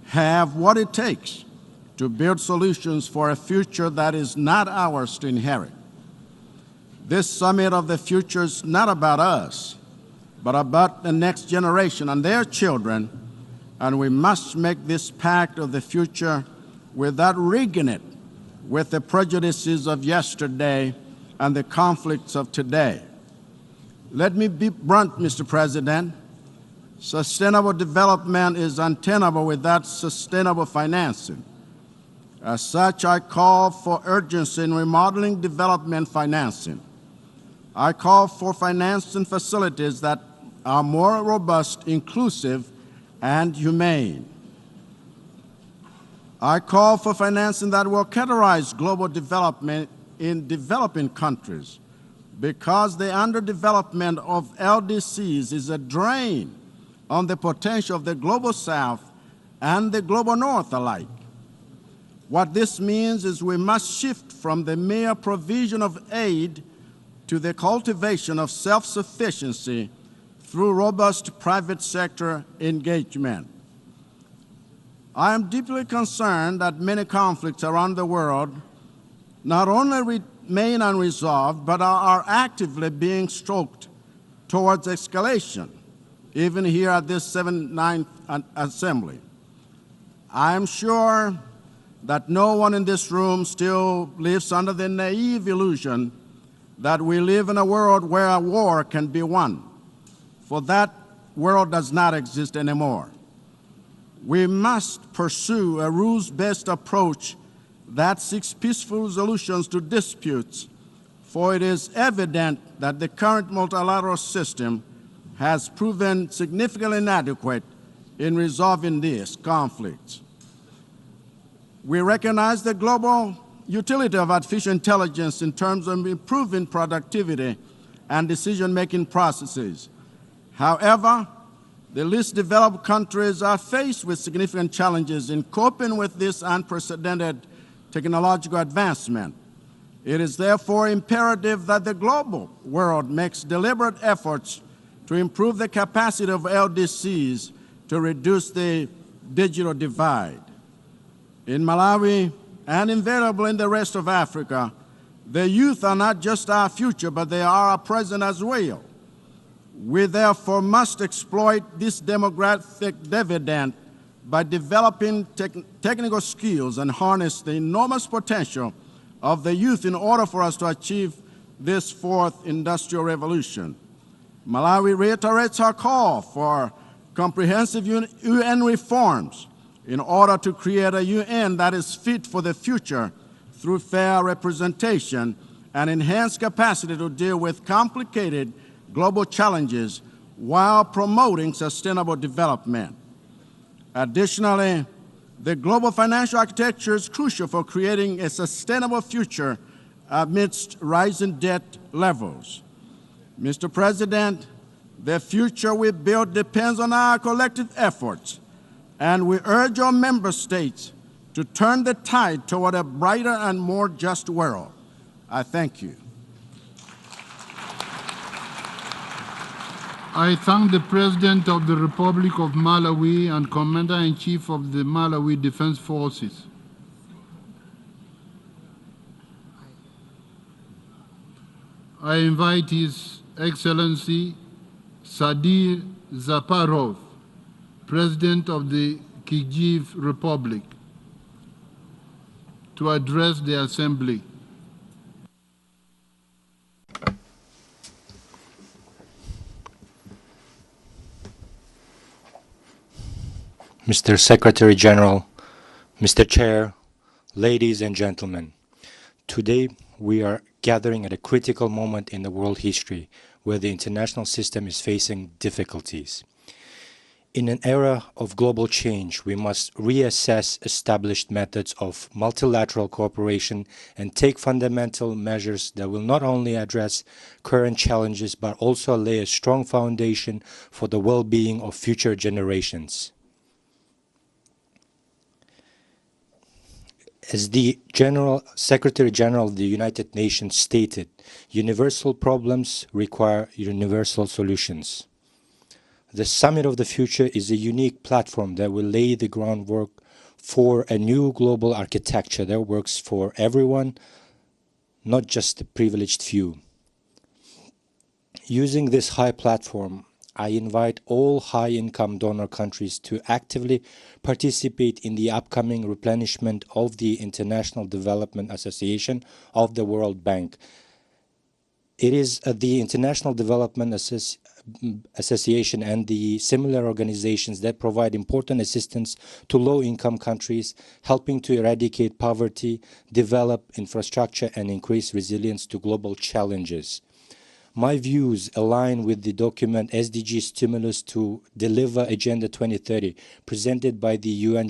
have what it takes to build solutions for a future that is not ours to inherit. This summit of the future is not about us, but about the next generation and their children, and we must make this pact of the future without rigging it with the prejudices of yesterday and the conflicts of today. Let me be blunt, Mr. President. Sustainable development is untenable without sustainable financing. As such, I call for urgency in remodeling development financing. I call for financing facilities that are more robust, inclusive, and humane. I call for financing that will categorize global development in developing countries, because the underdevelopment of LDCs is a drain on the potential of the Global South and the Global North alike. What this means is we must shift from the mere provision of aid to the cultivation of self-sufficiency through robust private sector engagement. I am deeply concerned that many conflicts around the world not only remain unresolved, but are actively being stroked towards escalation, even here at this 79th Assembly. I am sure that no one in this room still lives under the naive illusion that we live in a world where a war can be won, for that world does not exist anymore. We must pursue a rules-based approach that seeks peaceful solutions to disputes, for it is evident that the current multilateral system has proven significantly inadequate in resolving these conflicts. We recognize the global utility of artificial intelligence in terms of improving productivity and decision-making processes. However, the least developed countries are faced with significant challenges in coping with this unprecedented technological advancement. It is therefore imperative that the global world makes deliberate efforts to improve the capacity of LDCs to reduce the digital divide. In Malawi and invariably in the rest of Africa, the youth are not just our future, but they are our present as well. We therefore must exploit this demographic dividend by developing technical skills and harness the enormous potential of the youth in order for us to achieve this fourth industrial revolution. Malawi reiterates our call for comprehensive UN reforms in order to create a UN that is fit for the future through fair representation and enhanced capacity to deal with complicated global challenges while promoting sustainable development. Additionally, the global financial architecture is crucial for creating a sustainable future amidst rising debt levels. Mr. President, the future we build depends on our collective efforts, and we urge our member states to turn the tide toward a brighter and more just world. I thank you. I thank the President of the Republic of Malawi and Commander-in-Chief of the Malawi Defense Forces. I invite His Excellency Sadir Zaparov, President of the Kyrgyz Republic, to address the Assembly. Mr. Secretary General, Mr. Chair, ladies and gentlemen, today we are gathering at a critical moment in the world history where the international system is facing difficulties. In an era of global change, we must reassess established methods of multilateral cooperation and take fundamental measures that will not only address current challenges but also lay a strong foundation for the well-being of future generations. As the Secretary General of the United Nations stated, universal problems require universal solutions. The Summit of the Future is a unique platform that will lay the groundwork for a new global architecture that works for everyone, not just the privileged few. Using this high platform, I invite all high-income donor countries to actively participate in the upcoming replenishment of the International Development Association of the World Bank. It is the International Development Association and the similar organizations that provide important assistance to low-income countries, helping to eradicate poverty, develop infrastructure, and increase resilience to global challenges. My views align with the document SDG Stimulus to Deliver Agenda 2030, presented by the UN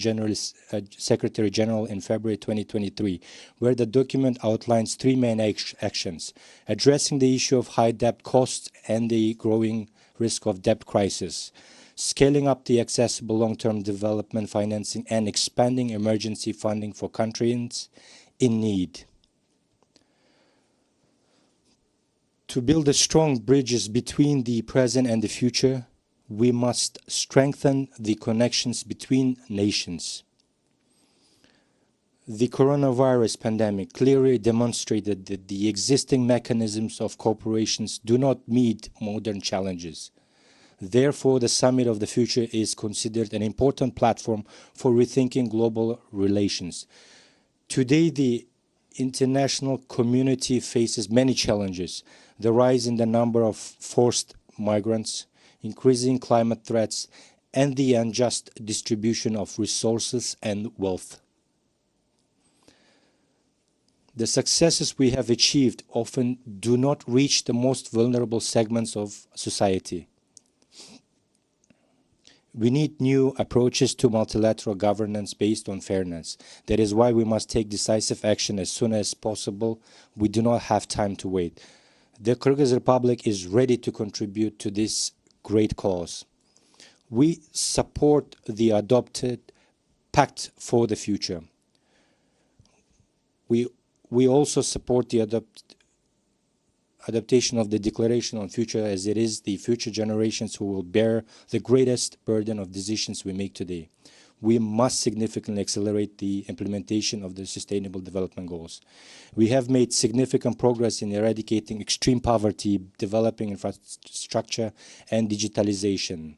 Secretary General in February 2023, where the document outlines three main actions: addressing the issue of high debt costs and the growing risk of debt crisis, scaling up the accessible long-term development financing, and expanding emergency funding for countries in need. To build strong bridges between the present and the future, we must strengthen the connections between nations. The coronavirus pandemic clearly demonstrated that the existing mechanisms of cooperation do not meet modern challenges. Therefore, the Summit of the Future is considered an important platform for rethinking global relations. Today, the international community faces many challenges: the rise in the number of forced migrants, increasing climate threats, and the unjust distribution of resources and wealth. The successes we have achieved often do not reach the most vulnerable segments of society. We need new approaches to multilateral governance based on fairness. That is why we must take decisive action as soon as possible. We do not have time to wait. The Kyrgyz Republic is ready to contribute to this great cause. We support the adopted pact for the future. We also support the adaptation of the Declaration on Future, as it is the future generations who will bear the greatest burden of decisions we make today. We must significantly accelerate the implementation of the Sustainable Development Goals. We have made significant progress in eradicating extreme poverty, developing infrastructure, and digitalization.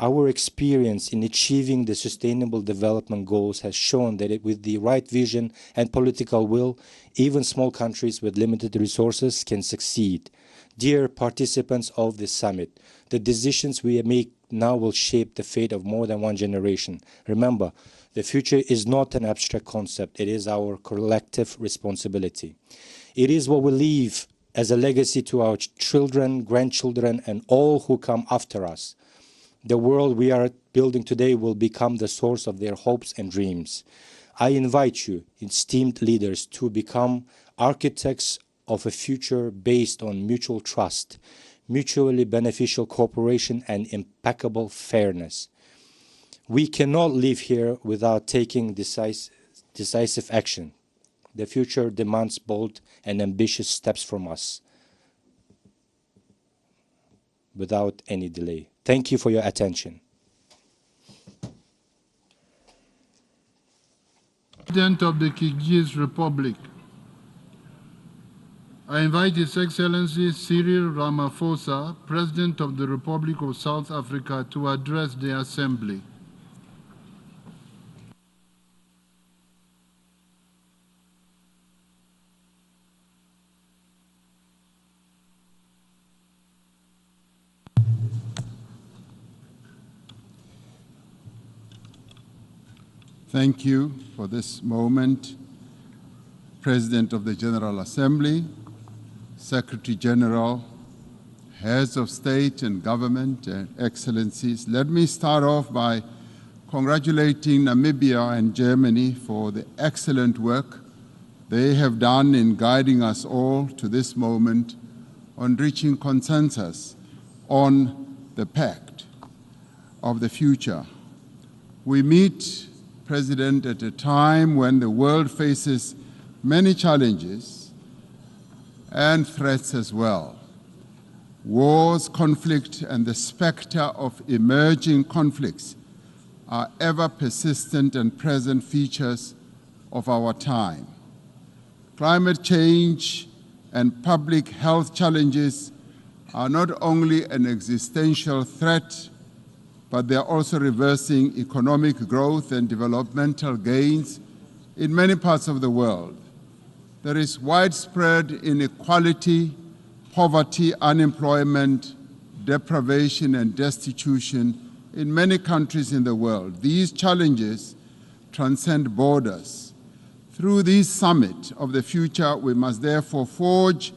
Our experience in achieving the Sustainable Development Goals has shown that with the right vision and political will, even small countries with limited resources can succeed. Dear participants of this summit, the decisions we make now will shape the fate of more than one generation. Remember, the future is not an abstract concept, it is our collective responsibility. It is what we leave as a legacy to our children, grandchildren, and all who come after us. The world we are building today will become the source of their hopes and dreams. I invite you, esteemed leaders, to become architects of a future based on mutual trust, mutually beneficial cooperation, and impeccable fairness. We cannot live here without taking decisive action. The future demands bold and ambitious steps from us without any delay. Thank you for your attention. President of the Kyrgyz Republic, I invite His Excellency Cyril Ramaphosa, President of the Republic of South Africa, to address the Assembly. Thank you for this moment, President of the General Assembly, Secretary General, heads of state and government, and excellencies. Let me start off by congratulating Namibia and Germany for the excellent work they have done in guiding us all to this moment on reaching consensus on the pact of the future. We meet, President, at a time when the world faces many challenges and threats as well. Wars, conflict, and the specter of emerging conflicts are ever persistent and present features of our time. Climate change and public health challenges are not only an existential threat, but they are also reversing economic growth and developmental gains in many parts of the world. There is widespread inequality, poverty, unemployment, deprivation, and destitution in many countries in the world. These challenges transcend borders. Through this summit of the future, we must therefore forge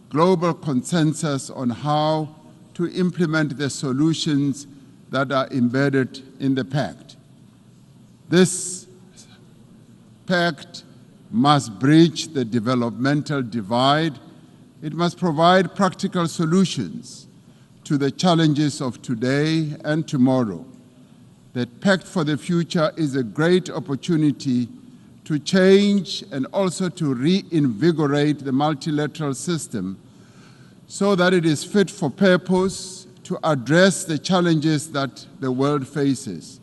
global consensus on how to implement the solutions that are embedded in the pact. This pact must bridge the developmental divide. It must provide practical solutions to the challenges of today and tomorrow. The pact for the future is a great opportunity to change and also to reinvigorate the multilateral system so that it is fit for purpose to address the challenges that the world faces.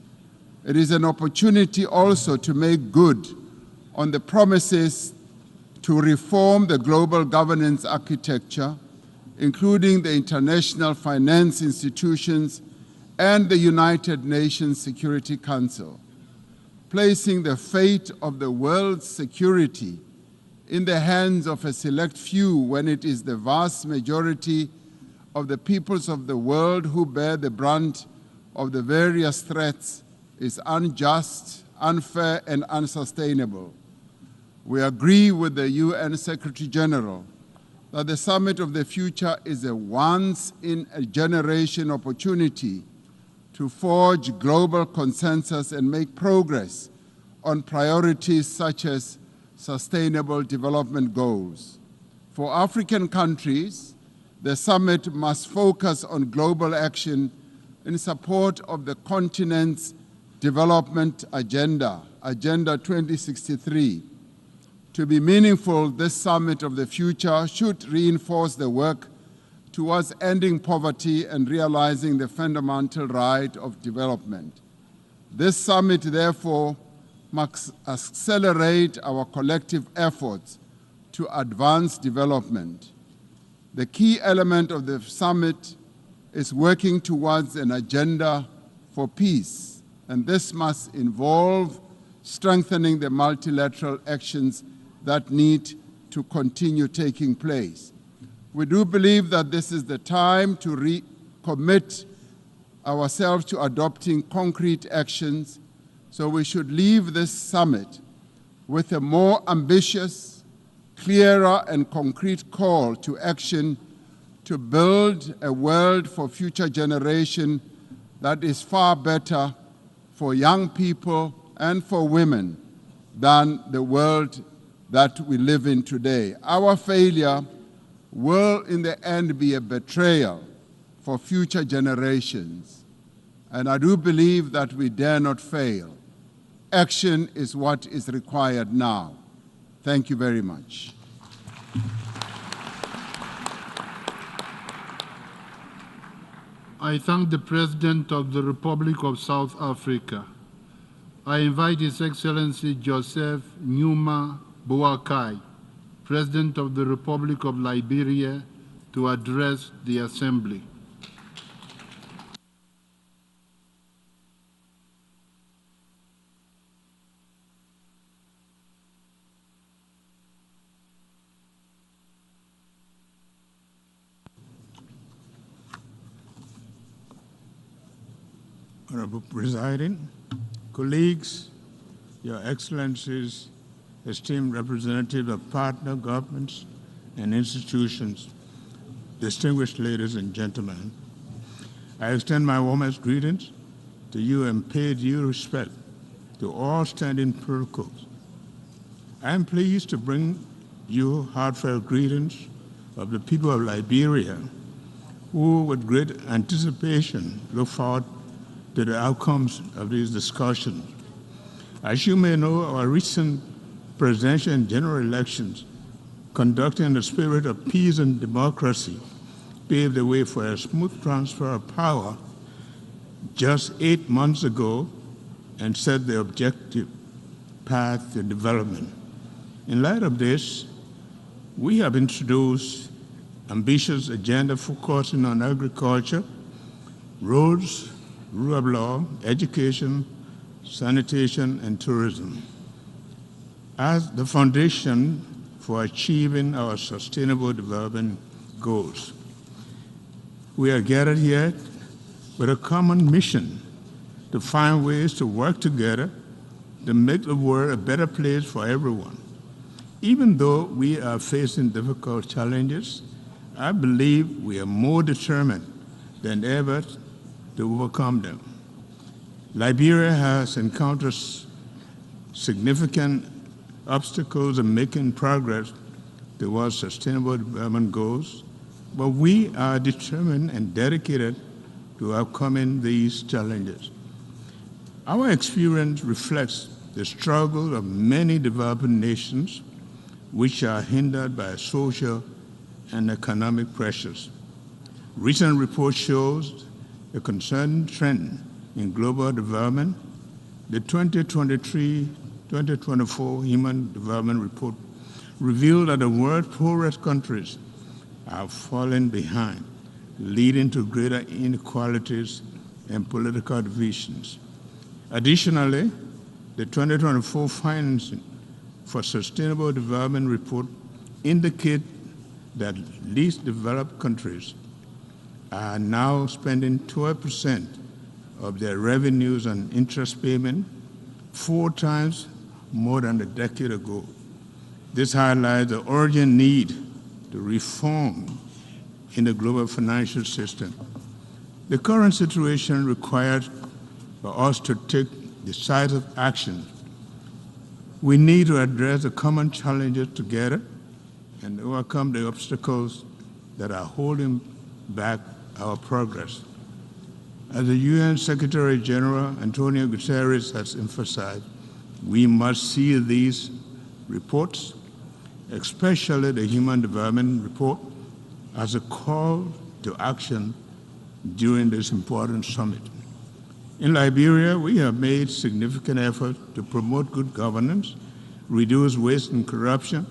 It is an opportunity also to make good on the promises to reform the global governance architecture, including the international finance institutions and the United Nations Security Council, placing the fate of the world's security in the hands of a select few when it is the vast majority of the peoples of the world who bear the brunt of the various threats is unjust, unfair, and unsustainable. We agree with the UN Secretary General that the Summit of the Future is a once-in-a-generation opportunity to forge global consensus and make progress on priorities such as sustainable development goals. For African countries, the summit must focus on global action in support of the continent's development agenda, Agenda 2063. To be meaningful, this Summit of the Future should reinforce the work towards ending poverty and realizing the fundamental right of development. This summit, therefore, must accelerate our collective efforts to advance development. The key element of the summit is working towards an agenda for peace, and this must involve strengthening the multilateral actions that need to continue taking place. We do believe that this is the time to recommit ourselves to adopting concrete actions, so we should leave this summit with a more ambitious, clearer, and concrete call to action to build a world for future generation that is far better for young people and for women than the world that we live in today. Our failure will in the end be a betrayal for future generations. And I do believe that we dare not fail. Action is what is required now. Thank you very much. I thank the President of the Republic of South Africa. I invite His Excellency Joseph Numa Boakai, President of the Republic of Liberia, to address the Assembly. Honorable Presiding, colleagues, Your Excellencies, esteemed representatives of partner governments and institutions, distinguished ladies and gentlemen, I extend my warmest greetings to you and pay due respect to all standing protocols. I am pleased to bring you heartfelt greetings of the people of Liberia, who with great anticipation look forward to the outcomes of these discussions. As you may know, our recent presidential and general elections, conducted in the spirit of peace and democracy, paved the way for a smooth transfer of power just 8 months ago and set the objective path to development. In light of this, we have introduced ambitious agenda focusing on agriculture, roads, rule of law, education, sanitation, and tourism as the foundation for achieving our sustainable development goals. We are gathered here with a common mission to find ways to work together to make the world a better place for everyone. Even though we are facing difficult challenges, I believe we are more determined than ever to overcome them. Liberia has encountered significant obstacles in making progress towards sustainable development goals, but we are determined and dedicated to overcoming these challenges. Our experience reflects the struggle of many developing nations which are hindered by social and economic pressures. Recent report shows a concerning trend in global development. The 2023-2024 Human Development Report revealed that the world's poorest countries are falling behind, leading to greater inequalities and political divisions. Additionally, the 2024 Financing for Sustainable Development Report indicate that least developed countries are now spending 12% of their revenues on interest payment, 4 times more than a decade ago. This highlights the urgent need to reform in the global financial system. The current situation requires for us to take decisive action. We need to address the common challenges together and overcome the obstacles that are holding back our progress. As the UN Secretary General Antonio Guterres has emphasized, we must see these reports, especially the Human Development Report, as a call to action during this important summit. In Liberia, we have made significant efforts to promote good governance, reduce waste and corruption,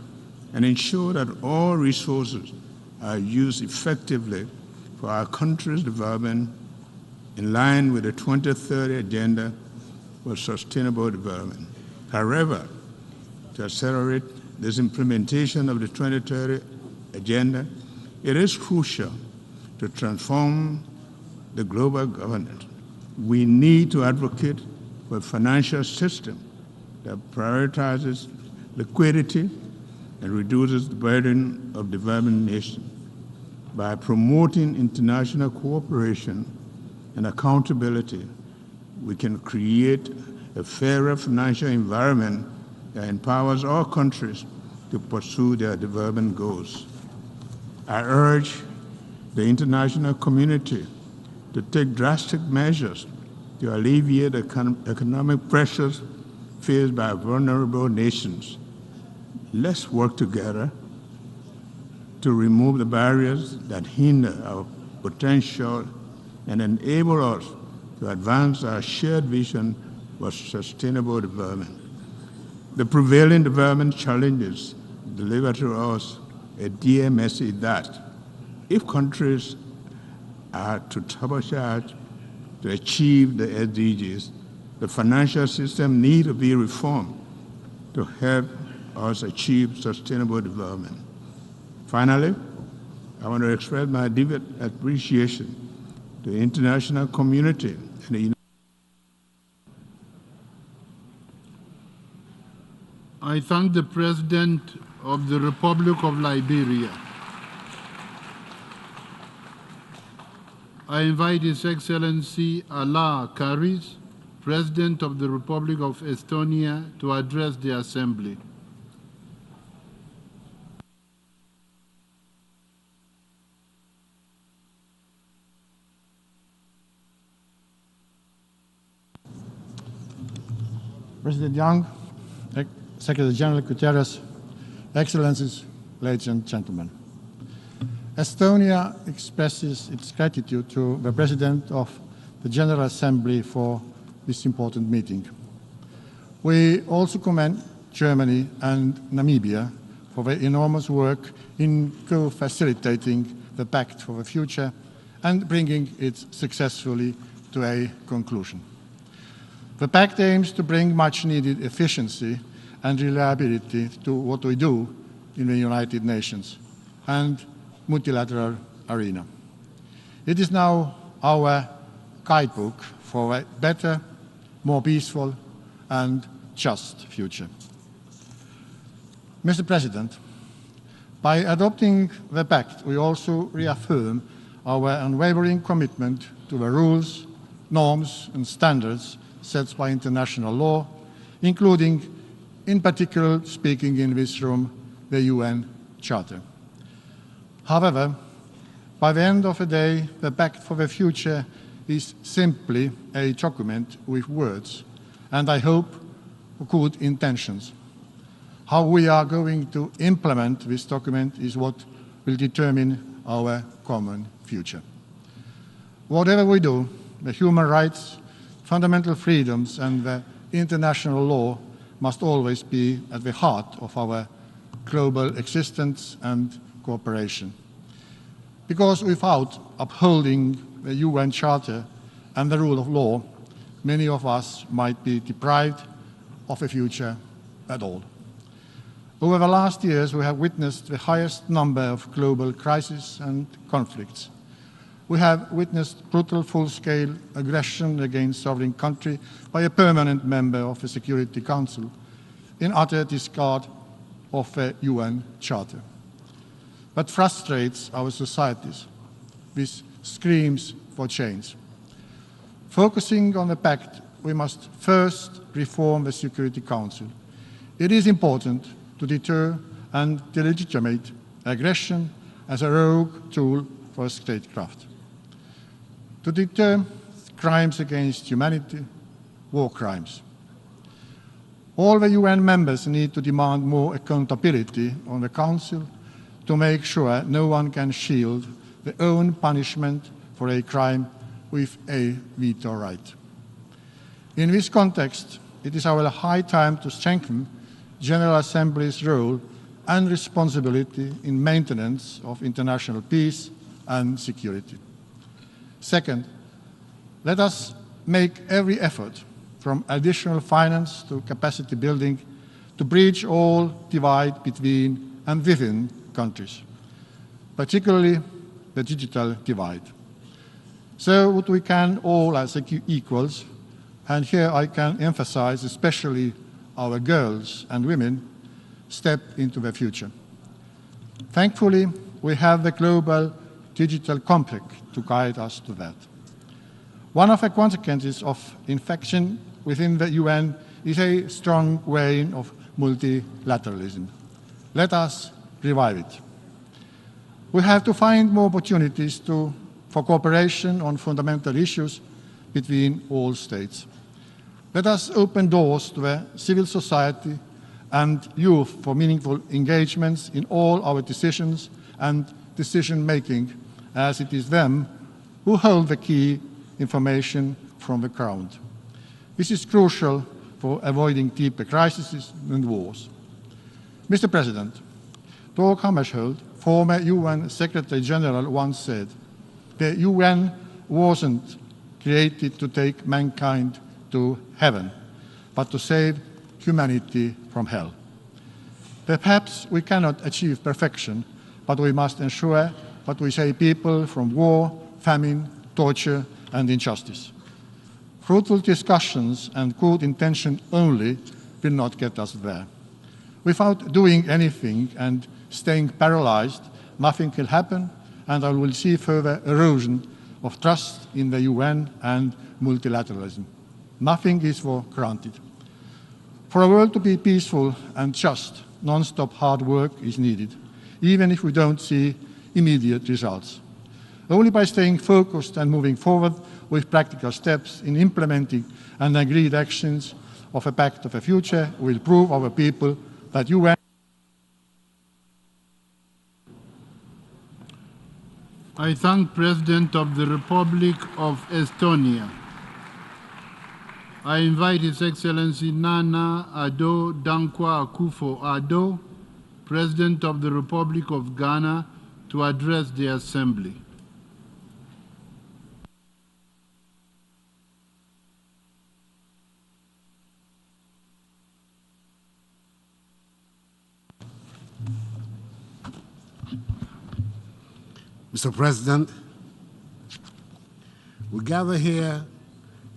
and ensure that all resources are used effectively for our country's development in line with the 2030 Agenda for Sustainable Development. However, to accelerate this implementation of the 2030 Agenda, it is crucial to transform the global governance. We need to advocate for a financial system that prioritizes liquidity and reduces the burden of developing nations. By promoting international cooperation and accountability, we can create a fairer financial environment that empowers all countries to pursue their development goals. I urge the international community to take drastic measures to alleviate the economic pressures faced by vulnerable nations. Let's work together to remove the barriers that hinder our potential and enable us to advance our shared vision for sustainable development. The prevailing development challenges deliver to us a dear message that if countries are to turbocharge to achieve the SDGs, the financial system needs to be reformed to help us achieve sustainable development. Finally, I want to express my deep appreciation to the international community and the I thank the President of the Republic of Liberia. I invite His Excellency Allah Kyrgyz, President of the Republic of Estonia, to address the Assembly. President Young, Secretary General Guterres, Excellencies, ladies and gentlemen. Estonia expresses its gratitude to the President of the General Assembly for this important meeting. We also commend Germany and Namibia for their enormous work in co-facilitating the Pact for the Future and bringing it successfully to a conclusion. The Pact aims to bring much-needed efficiency and reliability to what we do in the United Nations and multilateral arena. It is now our guidebook for a better, more peaceful and just future. Mr. President, by adopting the Pact, we also reaffirm our unwavering commitment to the rules, norms and standards set by international law, including, in particular, speaking in this room, the UN Charter. However, by the end of the day, the Pact for the Future is simply a document with words, and I hope good intentions. How we are going to implement this document is what will determine our common future. Whatever we do, the human rights, fundamental freedoms and the international law must always be at the heart of our global existence and cooperation. Because without upholding the UN Charter and the rule of law, many of us might be deprived of a future at all. Over the last years, we have witnessed the highest number of global crises and conflicts. we have witnessed brutal full-scale aggression against sovereign country by a permanent member of the Security Council in utter disregard of the UN Charter. But frustrates our societies with screams for change. Focusing on the pact, we must first reform the Security Council. It is important to deter and delegitimate aggression as a rogue tool for statecraft. To deter crimes against humanity, war crimes. All the UN members need to demand more accountability on the Council to make sure no one can shield their own punishment for a crime with a veto right. In this context, it is our high time to strengthen General Assembly's role and responsibility in maintenance of international peace and security. Second, let us make every effort, from additional finance to capacity building, to bridge all divide between and within countries, particularly the digital divide. So that we can all as equals, and here I can emphasize especially our girls and women, step into the future. Thankfully, we have the global digital compact to guide us to that. One of the consequences of infection within the UN is a strong vein of multilateralism. Let us revive it. We have to find more opportunities for cooperation on fundamental issues between all states. Let us open doors to the civil society and youth for meaningful engagements in all our decisions and decision-making, as it is them who hold the key information from the ground. This is crucial for avoiding deeper crises and wars. Mr. President, Dag Hammarskjöld, former UN Secretary General, once said, "The UN wasn't created to take mankind to heaven, but to save humanity from hell." Perhaps we cannot achieve perfection, but we must ensure that we save people from war, famine, torture, and injustice. Fruitful discussions and good intention only will not get us there. Without doing anything and staying paralyzed, nothing will happen, and I will see further erosion of trust in the UN and multilateralism. Nothing is for granted. For a world to be peaceful and just, non-stop hard work is needed, even if we don't see immediate results. Only by staying focused and moving forward with practical steps in implementing and agreed actions of a pact of the future will prove our people that UN. I thank President of the Republic of Estonia. I invite His Excellency Nana Addo Dankwa Akufo-Addo, President of the Republic of Ghana, to address the Assembly. Mr. President, we gather here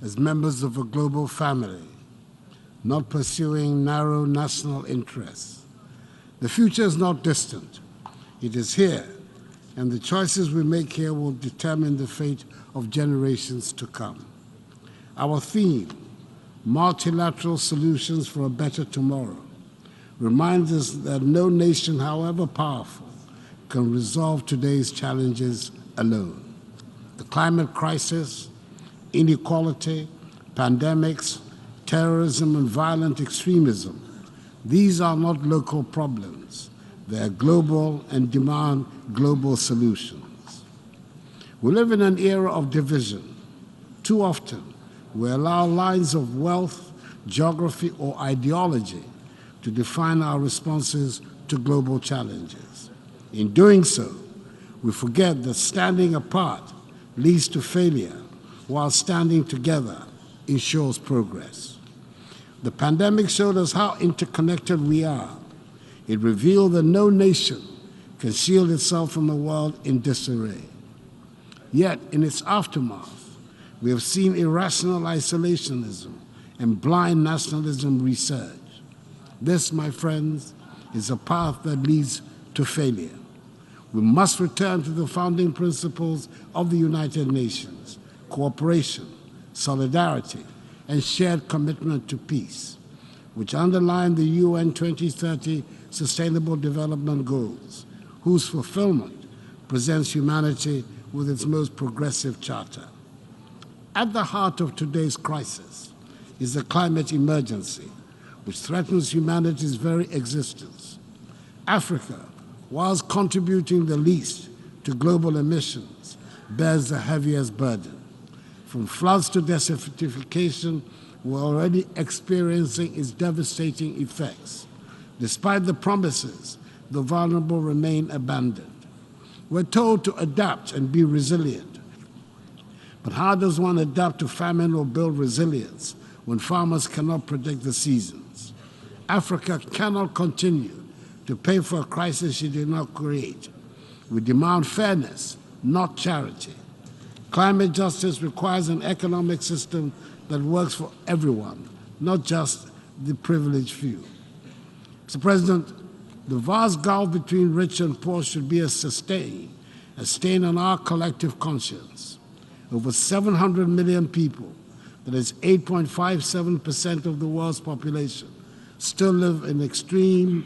as members of a global family, not pursuing narrow national interests. The future is not distant. It is here, and the choices we make here will determine the fate of generations to come. Our theme, multilateral solutions for a better tomorrow, reminds us that no nation, however powerful, can resolve today's challenges alone. The climate crisis, inequality, pandemics, terrorism, and violent extremism, these are not local problems. They are global and demand global solutions. We live in an era of division. Too often, we allow lines of wealth, geography, or ideology to define our responses to global challenges. In doing so, we forget that standing apart leads to failure, while standing together ensures progress. The pandemic showed us how interconnected we are. It revealed that no nation can shield itself from the world in disarray. Yet, in its aftermath, we have seen irrational isolationism and blind nationalism resurge. This, my friends, is a path that leads to failure. We must return to the founding principles of the United Nations: cooperation, solidarity, and shared commitment to peace, which underline the UN 2030 Sustainable Development Goals, whose fulfillment presents humanity with its most progressive charter. At the heart of today's crisis is the climate emergency, which threatens humanity's very existence. Africa, whilst contributing the least to global emissions, bears the heaviest burden. From floods to desertification, we're already experiencing its devastating effects. Despite the promises, the vulnerable remain abandoned. We're told to adapt and be resilient. But how does one adapt to famine or build resilience when farmers cannot predict the seasons? Africa cannot continue to pay for a crisis she did not create. We demand fairness, not charity. Climate justice requires an economic system that works for everyone, not just the privileged few. Mr. President, the vast gulf between rich and poor should be a stain on our collective conscience. Over 700 million people, that is 8.57% of the world's population, still live in extreme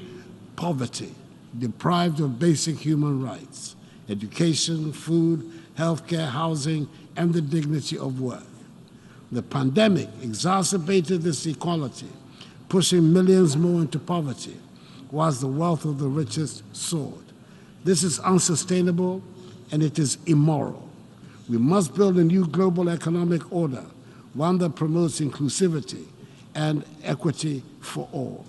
poverty, deprived of basic human rights: education, food, healthcare, housing, and the dignity of work. The pandemic exacerbated this inequality, pushing millions more into poverty, whilst the wealth of the richest soared. This is unsustainable, and it is immoral. We must build a new global economic order, one that promotes inclusivity and equity for all.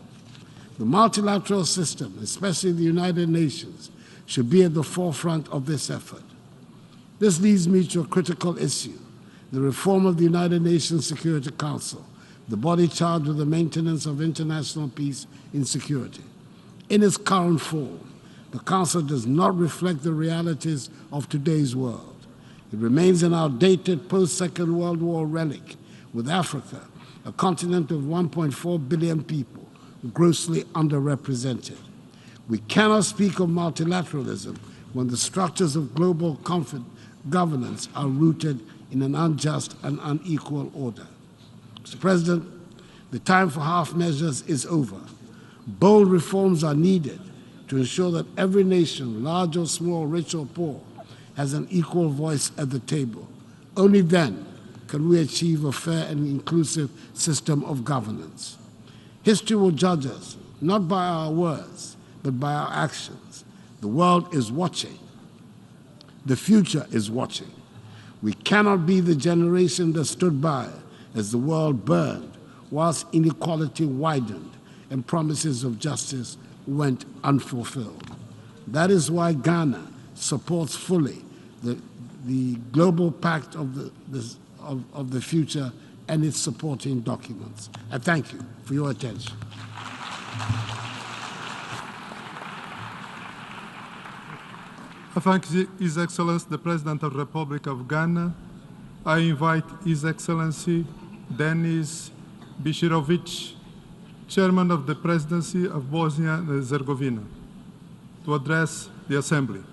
The multilateral system, especially the United Nations, should be at the forefront of this effort. This leads me to a critical issue: the reform of the United Nations Security Council, the body charged with the maintenance of international peace and security. In its current form, the Council does not reflect the realities of today's world. It remains an outdated post-Second World War relic, with Africa, a continent of 1.4 billion people, grossly underrepresented. We cannot speak of multilateralism when the structures of global governance are rooted in an unjust and unequal order. Mr. President, the time for half measures is over. Bold reforms are needed to ensure that every nation, large or small, rich or poor, has an equal voice at the table. Only then can we achieve a fair and inclusive system of governance. History will judge us, not by our words, but by our actions. The world is watching. The future is watching. We cannot be the generation that stood by as the world burned, whilst inequality widened and promises of justice went unfulfilled. That is why Ghana supports fully the global pact of the future and its supporting documents. I thank you for your attention. I thank His Excellency the President of the Republic of Ghana. I invite His Excellency Denis Bishirovic, Chairman of the Presidency of Bosnia and Herzegovina, to address the Assembly.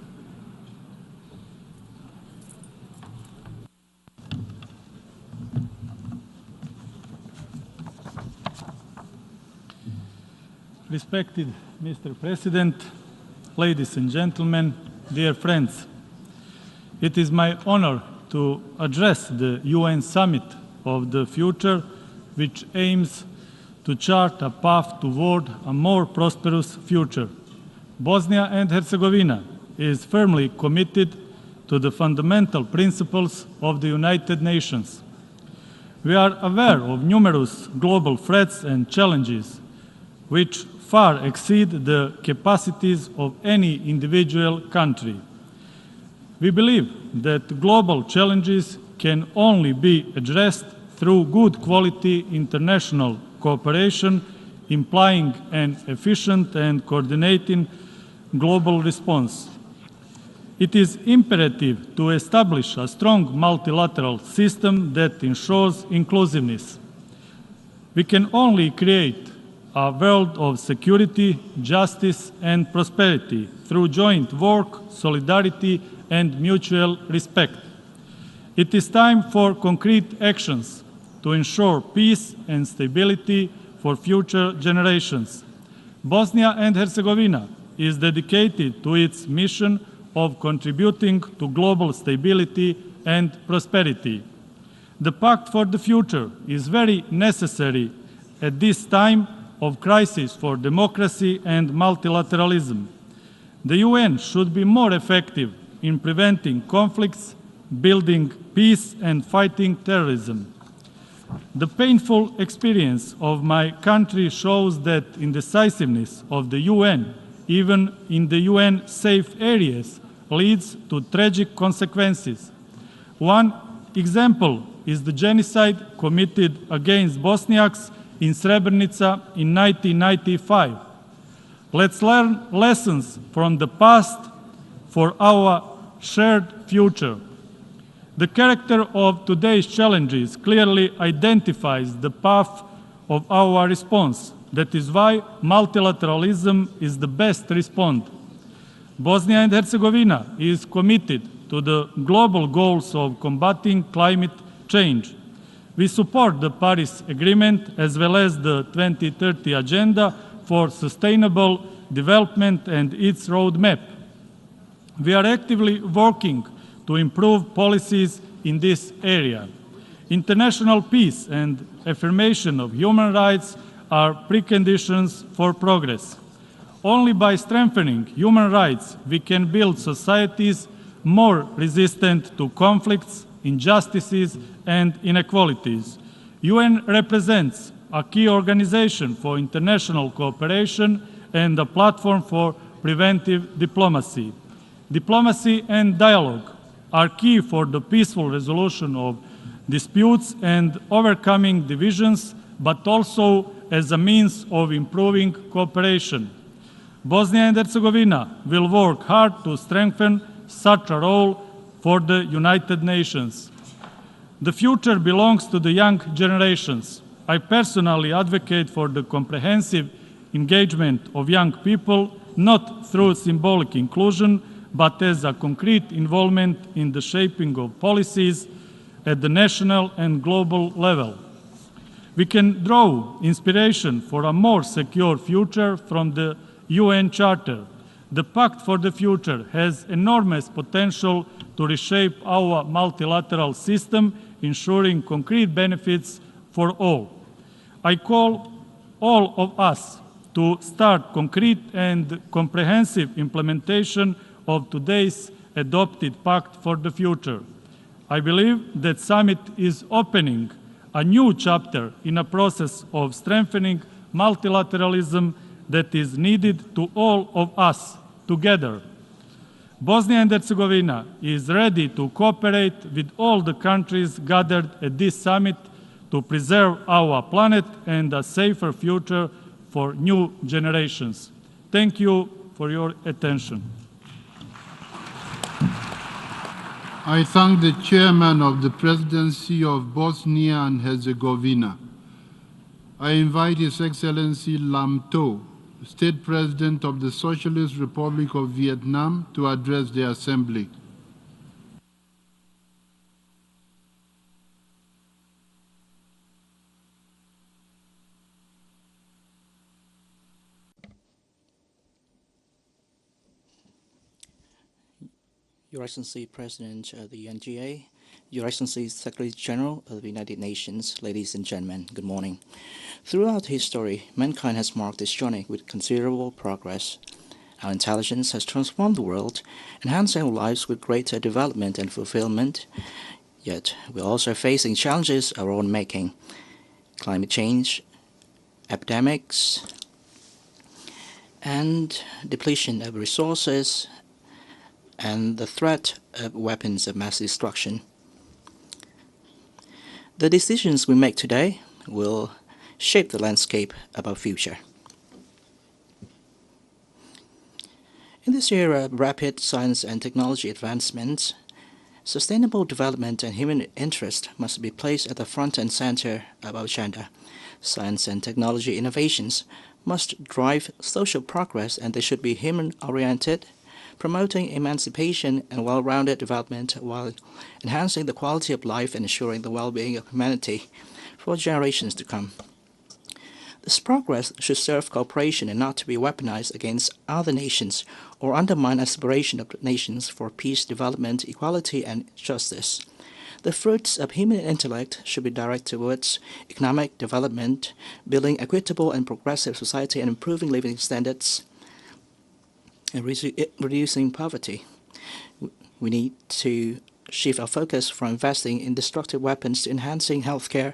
Respected Mr. President, ladies and gentlemen, dear friends, it is my honor to address the UN Summit of the Future, which aims to chart a path toward a more prosperous future. Bosnia and Herzegovina is firmly committed to the fundamental principles of the United Nations. We are aware of numerous global threats and challenges which far exceed the capacities of any individual country. We believe that global challenges can only be addressed through good quality international cooperation, implying an efficient and coordinating global response. It is imperative to establish a strong multilateral system that ensures inclusiveness. We can only create a world of security, justice, and prosperity through joint work, solidarity, and mutual respect. It is time for concrete actions to ensure peace and stability for future generations. Bosnia and Herzegovina is dedicated to its mission of contributing to global stability and prosperity. The Pact for the Future is very necessary at this time of crisis for democracy and multilateralism. The UN should be more effective in preventing conflicts, building peace, and fighting terrorism. The painful experience of my country shows that indecisiveness of the UN, even in the UN safe areas, leads to tragic consequences. One example is the genocide committed against Bosniaks in Srebrenica in 1995. Let's learn lessons from the past for our shared future. The character of today's challenges clearly identifies the path of our response. That is why multilateralism is the best response. Bosnia and Herzegovina is committed to the global goals of combating climate change. We support the Paris Agreement as well as the 2030 Agenda for Sustainable Development and its roadmap. We are actively working to improve policies in this area. International peace and affirmation of human rights are preconditions for progress. Only by strengthening human rights we can build societies more resistant to conflicts, injustices, and inequalities. UN represents a key organization for international cooperation and a platform for preventive diplomacy. Diplomacy and dialogue are key for the peaceful resolution of disputes and overcoming divisions, but also as a means of improving cooperation. Bosnia and Herzegovina will work hard to strengthen such a role for the United Nations. The future belongs to the young generations. I personally advocate for the comprehensive engagement of young people, not through symbolic inclusion, but as a concrete involvement in the shaping of policies at the national and global level. We can draw inspiration for a more secure future from the UN Charter. The Pact for the Future has enormous potential to reshape our multilateral system, ensuring concrete benefits for all. I call all of us to start concrete and comprehensive implementation of today's adopted Pact for the Future. I believe that summit is opening a new chapter in a process of strengthening multilateralism that is needed to all of us together. Bosnia and Herzegovina is ready to cooperate with all the countries gathered at this summit to preserve our planet and a safer future for new generations. Thank you for your attention. I thank the chairman of the presidency of Bosnia and Herzegovina. I invite His Excellency Lam To, State President of the Socialist Republic of Vietnam, to address the Assembly. Your Excellency President of the UNGA, Your Excellency Secretary General of the United Nations, ladies and gentlemen, good morning. Throughout history, mankind has marked this journey with considerable progress. Our intelligence has transformed the world, enhanced our lives with greater development and fulfillment. Yet, we're also facing challenges of our own making: climate change, epidemics, and depletion of resources, and the threat of weapons of mass destruction. The decisions we make today will shape the landscape of our future. In this era of rapid science and technology advancements, sustainable development and human interest must be placed at the front and center of our agenda. Science and technology innovations must drive social progress, and they should be human-oriented, promoting emancipation and well-rounded development while enhancing the quality of life and ensuring the well-being of humanity for generations to come. This progress should serve cooperation and not to be weaponized against other nations or undermine aspiration of nations for peace, development, equality, and justice. The fruits of human intellect should be directed towards economic development, building equitable and progressive society, and improving living standards, and reducing poverty. We need to shift our focus from investing in destructive weapons to enhancing healthcare,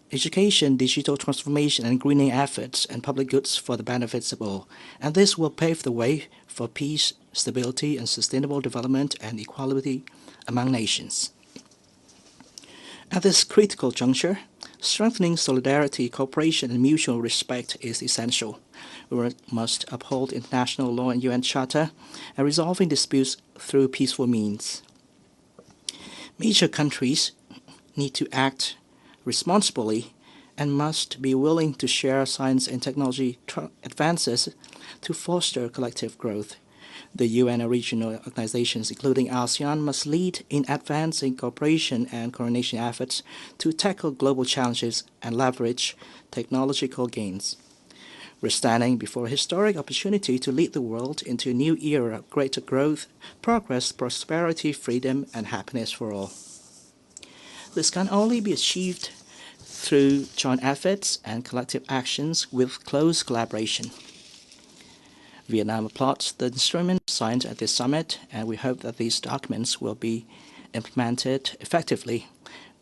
education, digital transformation, and greening efforts and public goods for the benefits of all. And this will pave the way for peace, stability, and sustainable development and equality among nations. At this critical juncture, strengthening solidarity, cooperation, and mutual respect is essential. We must uphold international law and UN Charter and resolving disputes through peaceful means. Major countries need to act responsibly and must be willing to share science and technology advances to foster collective growth. The UN and regional organizations, including ASEAN, must lead in advancing cooperation and coordination efforts to tackle global challenges and leverage technological gains. We're standing before a historic opportunity to lead the world into a new era of greater growth, progress, prosperity, freedom, and happiness for all. This can only be achieved through joint efforts and collective actions with close collaboration. Vietnam applauds the instruments signed at this summit, and we hope that these documents will be implemented effectively.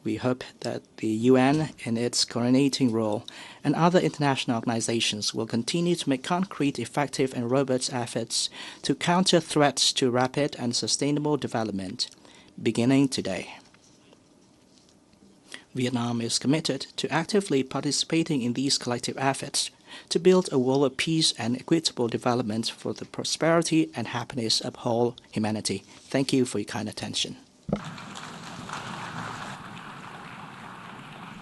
We hope that the UN, in its coordinating role, and other international organizations will continue to make concrete, effective, and robust efforts to counter threats to rapid and sustainable development, beginning today. Vietnam is committed to actively participating in these collective efforts to build a world of peace and equitable development for the prosperity and happiness of whole humanity. Thank you for your kind attention.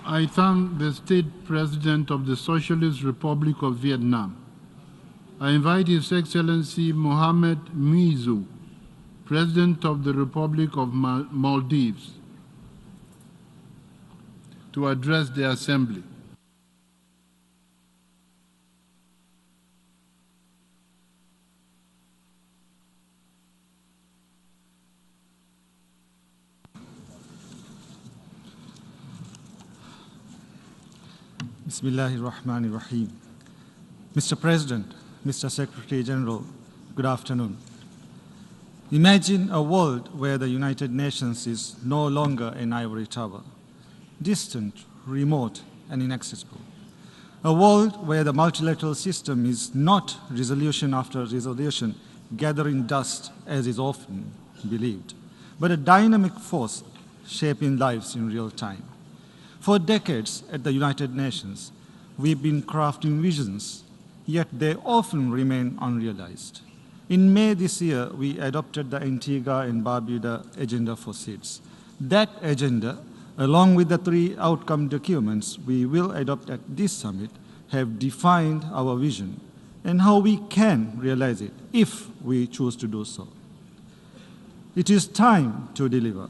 I thank the State President of the Socialist Republic of Vietnam. I invite His Excellency Mohamed Muizzu, President of the Republic of Maldives, to address the Assembly. Bismillahirrahmanirrahim. Mr. President, Mr. Secretary General, good afternoon. Imagine a world where the United Nations is no longer an ivory tower, distant, remote, and inaccessible. A world where the multilateral system is not resolution after resolution gathering dust, as is often believed, but a dynamic force shaping lives in real time. For decades at the United Nations, we've been crafting visions, yet they often remain unrealized. In May this year, we adopted the Antigua and Barbuda Agenda for Seeds. That agenda, along with the 3 outcome documents we will adopt at this summit, have defined our vision and how we can realize it if we choose to do so. It is time to deliver.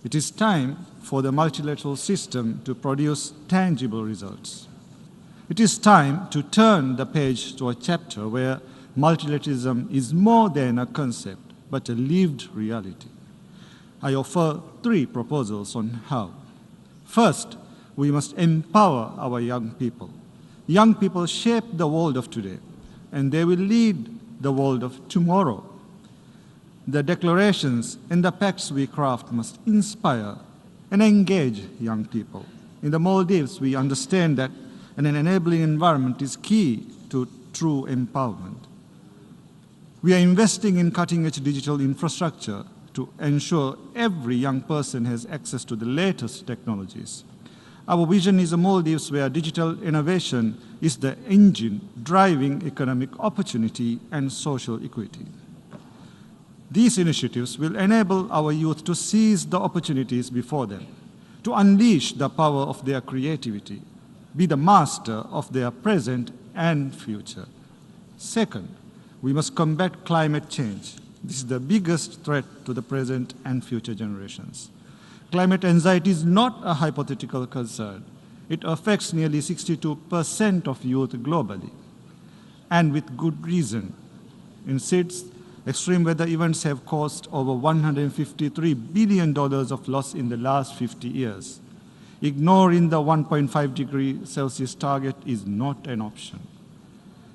It is time for the multilateral system to produce tangible results. It is time to turn the page to a chapter where multilateralism is more than a concept, but a lived reality. I offer 3 proposals on how. First, we must empower our young people. Young people shape the world of today, and they will lead the world of tomorrow. The declarations and the pacts we craft must inspire and engage young people. In the Maldives, we understand that an enabling environment is key to true empowerment. We are investing in cutting-edge digital infrastructure to ensure every young person has access to the latest technologies. Our vision is a Maldives where digital innovation is the engine driving economic opportunity and social equity. These initiatives will enable our youth to seize the opportunities before them, to unleash the power of their creativity, be the master of their present and future. Second, we must combat climate change. This is the biggest threat to the present and future generations. Climate anxiety is not a hypothetical concern. It affects nearly 62% of youth globally, and with good reason. In SIDS, extreme weather events have caused over $153 billion of loss in the last 50 years. Ignoring the 1.5 degree Celsius target is not an option.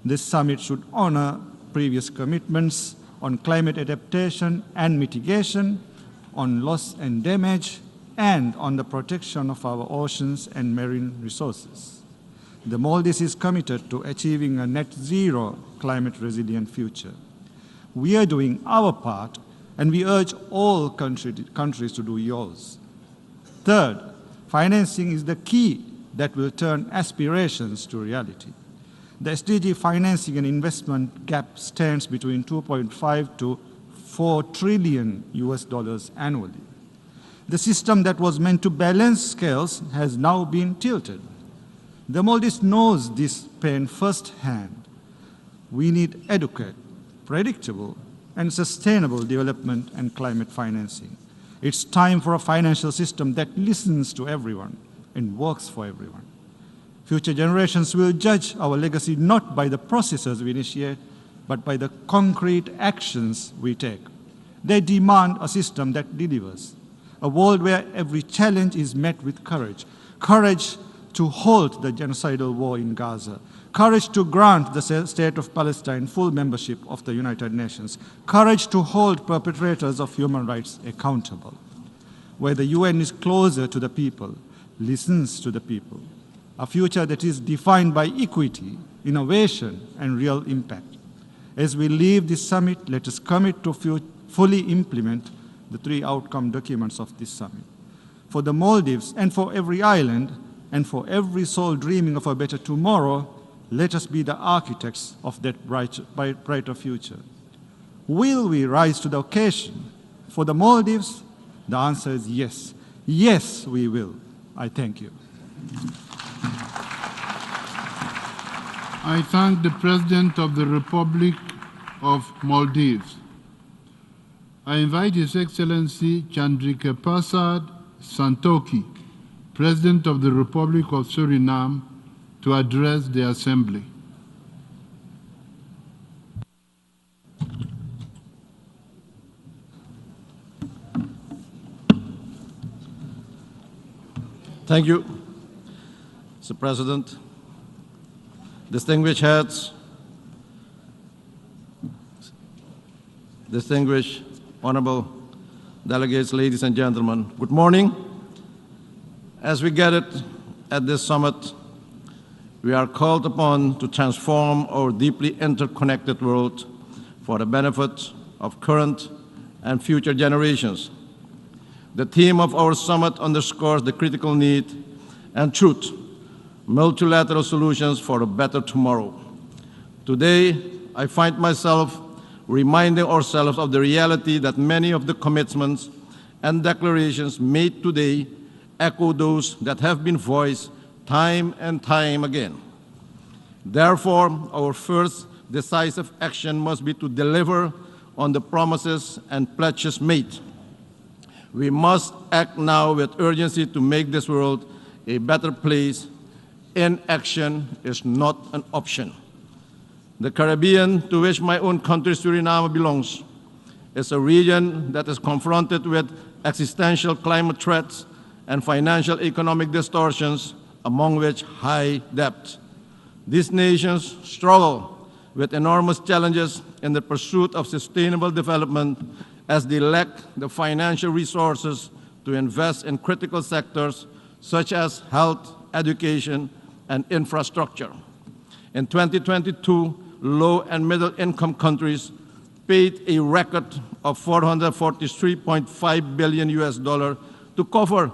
This summit should honor previous commitments on climate adaptation and mitigation, on loss and damage, and on the protection of our oceans and marine resources. The Maldives is committed to achieving a net zero climate resilient future. We are doing our part, and we urge all countries to do yours. Third, financing is the key that will turn aspirations to reality. The SDG financing and investment gap stands between 2.5 to 4 trillion US dollars annually. The system that was meant to balance scales has now been tilted. The Maldives knows this pain firsthand. We need adequate, predictable, and sustainable development and climate financing. It's time for a financial system that listens to everyone and works for everyone. Future generations will judge our legacy not by the processes we initiate, but by the concrete actions we take. They demand a system that delivers, a world where every challenge is met with courage, courage to halt the genocidal war in Gaza, courage to grant the State of Palestine full membership of the United Nations, courage to hold perpetrators of human rights accountable, where the UN is closer to the people, listens to the people, a future that is defined by equity, innovation, and real impact. As we leave this summit, let us commit to fully implement the 3 outcome documents of this summit. For the Maldives and for every island and for every soul dreaming of a better tomorrow, let us be the architects of that brighter future. Will we rise to the occasion? For the Maldives, the answer is yes. Yes, we will. I thank you. I thank the President of the Republic of Maldives. I invite His Excellency Chandrika Prasad Santokhi, President of the Republic of Suriname, to address the Assembly. Thank you, Mr. President. Distinguished heads, distinguished honorable delegates, ladies and gentlemen, good morning. As we get it at this summit, we are called upon to transform our deeply interconnected world for the benefit of current and future generations. The theme of our summit underscores the critical need and truth, multilateral solutions for a better tomorrow. Today, I find myself reminding ourselves of the reality that many of the commitments and declarations made today echo those that have been voiced time and time again. Therefore, our first decisive action must be to deliver on the promises and pledges made. We must act now with urgency to make this world a better place. Inaction is not an option. The Caribbean, to which my own country, Suriname, belongs, is a region that is confronted with existential climate threats and financial economic distortions, among which high debt. These nations struggle with enormous challenges in the pursuit of sustainable development as they lack the financial resources to invest in critical sectors such as health, education, and infrastructure. In 2022, low and middle income countries paid a record of $443.5 billion to cover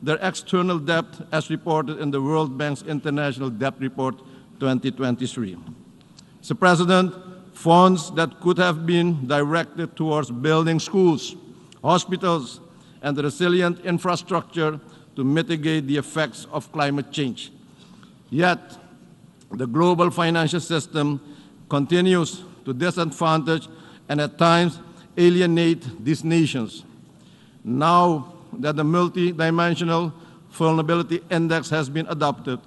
their external debt as reported in the World Bank's International Debt Report 2023. Mr. President, funds that could have been directed towards building schools, hospitals, and resilient infrastructure to mitigate the effects of climate change. Yet, the global financial system continues to disadvantage and at times alienate these nations. Now that the multidimensional vulnerability index has been adopted,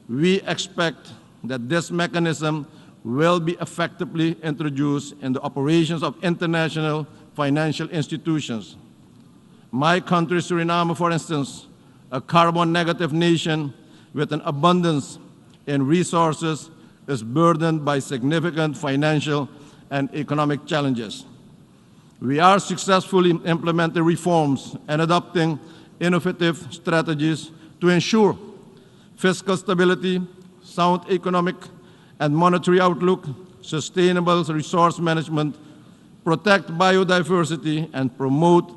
we expect that this mechanism will be effectively introduced in the operations of international financial institutions. My country, Suriname, for instance, a carbon-negative nation with an abundance in resources, is burdened by significant financial and economic challenges. We are successfully implementing reforms and adopting innovative strategies to ensure fiscal stability, sound economic and monetary outlook, sustainable resource management, protect biodiversity, and promote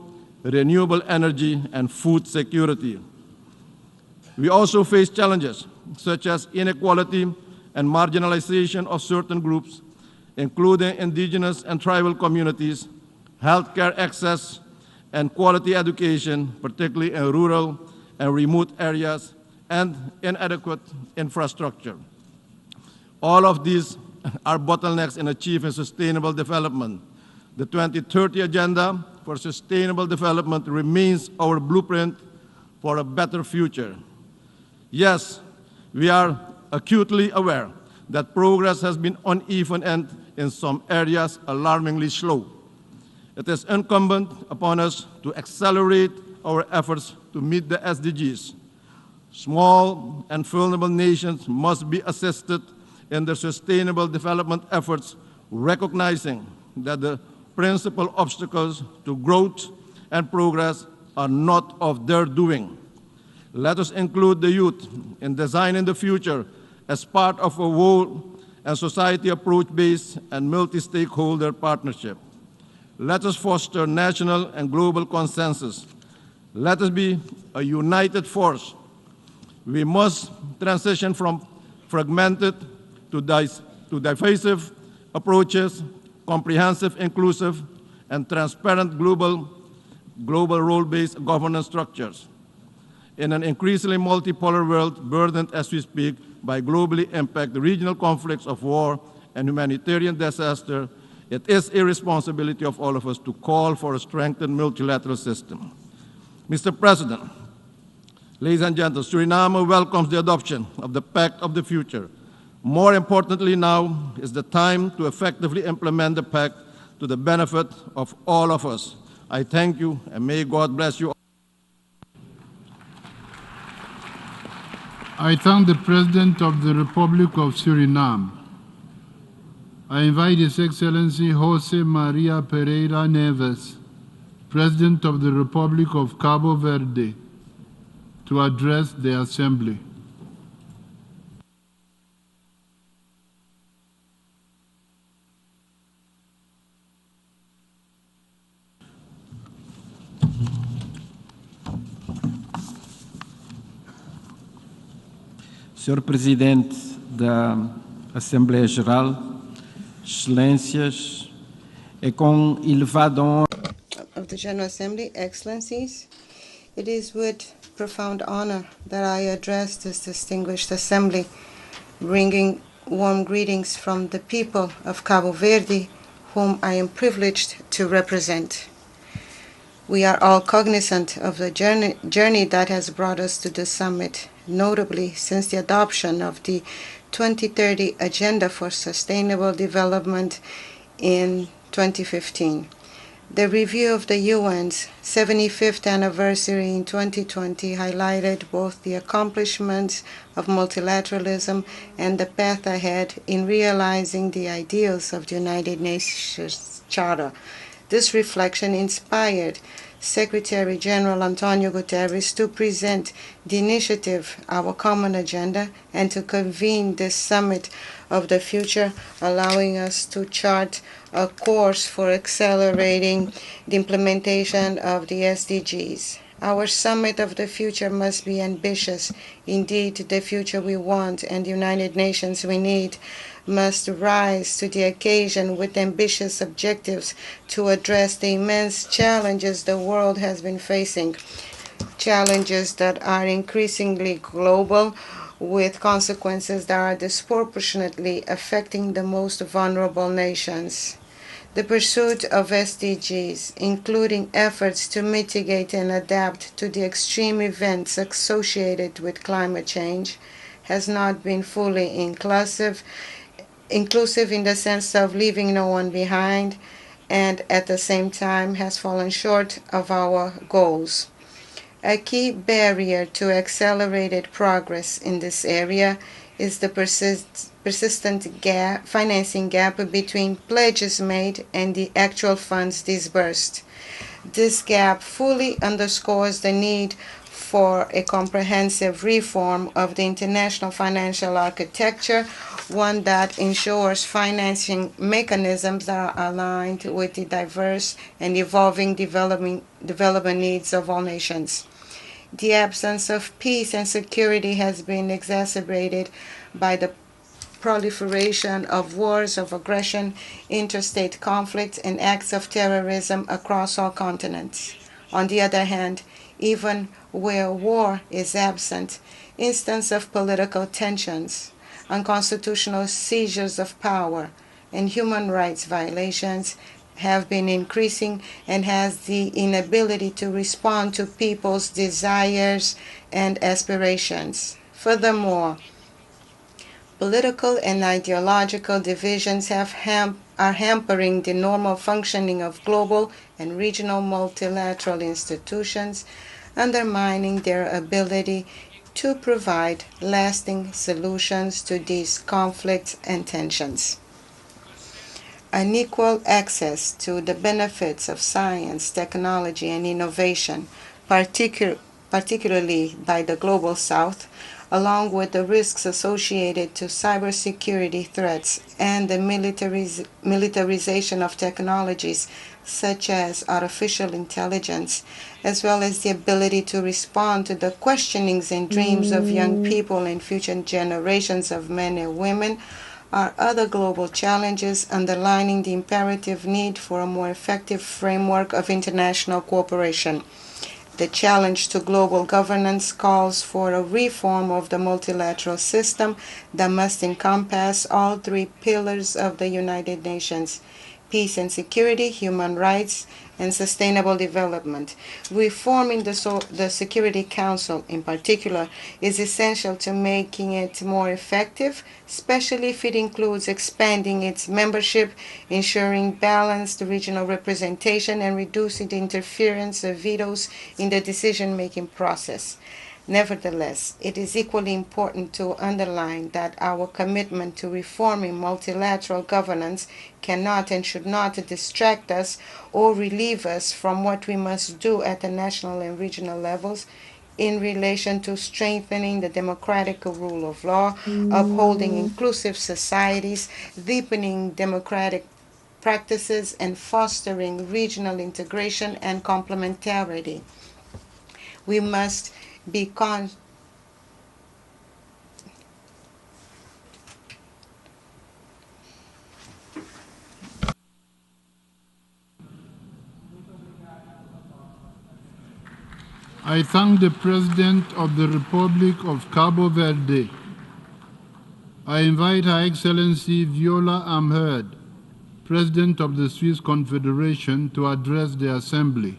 renewable energy and food security. We also face challenges such as inequality and marginalization of certain groups, including indigenous and tribal communities, healthcare access, and quality education, particularly in rural and remote areas, and inadequate infrastructure. All of these are bottlenecks in achieving sustainable development. The 2030 Agenda for Sustainable Development remains our blueprint for a better future. Yes, we are acutely aware that progress has been uneven and in some areas alarmingly slow. It is incumbent upon us to accelerate our efforts to meet the SDGs. Small and vulnerable nations must be assisted in their sustainable development efforts, recognizing that the principal obstacles to growth and progress are not of their doing. Let us include the youth in designing the future as part of a whole and society approach-based and multi-stakeholder partnership. Let us foster national and global consensus. Let us be a united force. We must transition from fragmented to divisive approaches, comprehensive, inclusive, and transparent global role-based governance structures. In an increasingly multipolar world burdened as we speak by globally impacted regional conflicts of war and humanitarian disaster, it is a responsibility of all of us to call for a strengthened multilateral system. Mr. President, ladies and gentlemen, Suriname welcomes the adoption of the Pact of the Future. More importantly now is the time to effectively implement the Pact to the benefit of all of us. I thank you, and may God bless you all. I thank the President of the Republic of Suriname. I invite His Excellency Jose Maria Pereira Neves, President of the Republic of Cabo Verde, to address the Assembly. Senhor Presidente da Assembleia Geral, Excelências, é com elevada honra of the General Assembly, Excellencies, it is with profound honor that I address this distinguished assembly, bringing warm greetings from the people of Cabo Verde, whom I am privileged to represent. We are all cognizant of the journey that has brought us to the summit, notably since the adoption of the 2030 Agenda for Sustainable Development in 2015. The review of the UN's 75th anniversary in 2020 highlighted both the accomplishments of multilateralism and the path ahead in realizing the ideals of the United Nations Charter. This reflection inspired Secretary General Antonio Guterres to present the initiative, Our Common Agenda, and to convene this Summit of the Future, allowing us to chart a course for accelerating the implementation of the SDGs. Our Summit of the Future must be ambitious, indeed the future we want and the United Nations we need, must rise to the occasion with ambitious objectives to address the immense challenges the world has been facing, challenges that are increasingly global, with consequences that are disproportionately affecting the most vulnerable nations. The pursuit of SDGs, including efforts to mitigate and adapt to the extreme events associated with climate change, has not been fully inclusive in the sense of leaving no one behind, and at the same time has fallen short of our goals. A key barrier to accelerated progress in this area is the persistent financing gap between pledges made and the actual funds disbursed. This gap fully underscores the need for a comprehensive reform of the international financial architecture, one that ensures financing mechanisms that are aligned with the diverse and evolving development needs of all nations. The absence of peace and security has been exacerbated by the proliferation of wars of aggression, interstate conflicts, and acts of terrorism across all continents. On the other hand, even where war is absent, instances of political tensions, unconstitutional seizures of power, and human rights violations have been increasing and has the inability to respond to people's desires and aspirations. Furthermore, political and ideological divisions are hampering the normal functioning of global and regional multilateral institutions, undermining their ability to provide lasting solutions to these conflicts and tensions. Unequal access to the benefits of science, technology, and innovation, particularly by the Global South, along with the risks associated to cybersecurity threats and the militarization of technologies such as artificial intelligence, as well as the ability to respond to the questionings and dreams of young people and future generations of men and women, are other global challenges underlining the imperative need for a more effective framework of international cooperation. The challenge to global governance calls for a reform of the multilateral system that must encompass all three pillars of the United Nations: peace and security, human rights, and sustainable development. Reforming the Security Council, in particular, is essential to making it more effective, especially if it includes expanding its membership, ensuring balanced regional representation, and reducing the interference of vetoes in the decision-making process. Nevertheless, it is equally important to underline that our commitment to reforming multilateral governance cannot and should not distract us or relieve us from what we must do at the national and regional levels in relation to strengthening the democratic rule of law, upholding inclusive societies, deepening democratic practices, and fostering regional integration and complementarity. We must be I thank the President of the Republic of Cabo Verde. I invite Her Excellency Viola Amherd, President of the Swiss Confederation, to address the Assembly.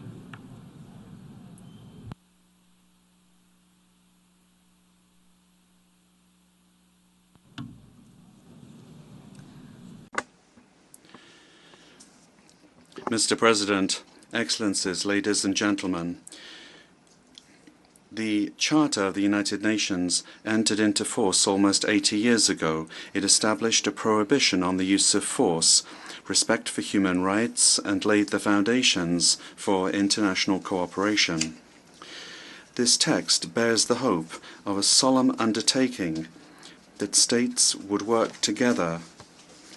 Mr. President, Excellencies, ladies and gentlemen, the Charter of the United Nations entered into force almost 80 years ago. It established a prohibition on the use of force, respect for human rights, and laid the foundations for international cooperation. This text bears the hope of a solemn undertaking that states would work together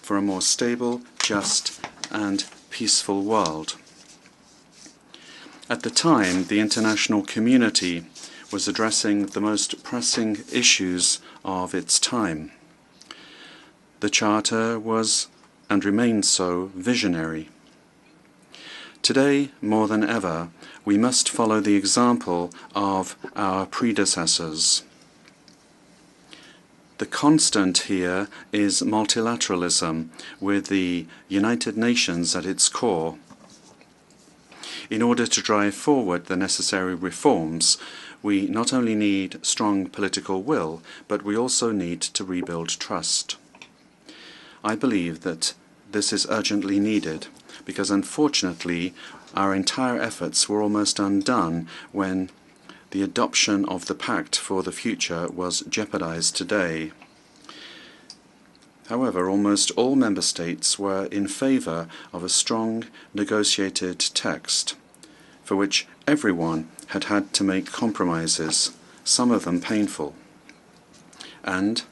for a more stable, just, and peaceful world. At the time, the international community was addressing the most pressing issues of its time. The Charter was and remains so visionary. Today, more than ever, we must follow the example of our predecessors. The constant here is multilateralism, with the United Nations at its core. In order to drive forward the necessary reforms, we not only need strong political will, but we also need to rebuild trust. I believe that this is urgently needed, because unfortunately our entire efforts were almost undone when the adoption of the Pact for the Future was jeopardized today. However, almost all member states were in favor of a strong negotiated text, for which everyone had had to make compromises, some of them painful. And,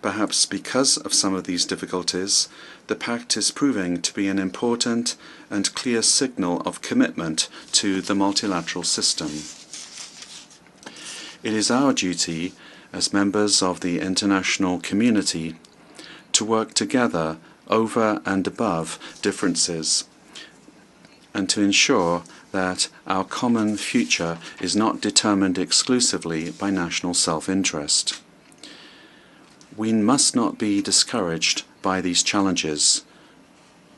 perhaps because of some of these difficulties, the Pact is proving to be an important and clear signal of commitment to the multilateral system. It is our duty, as members of the international community, to work together over and above differences, and to ensure that our common future is not determined exclusively by national self-interest. We must not be discouraged by these challenges.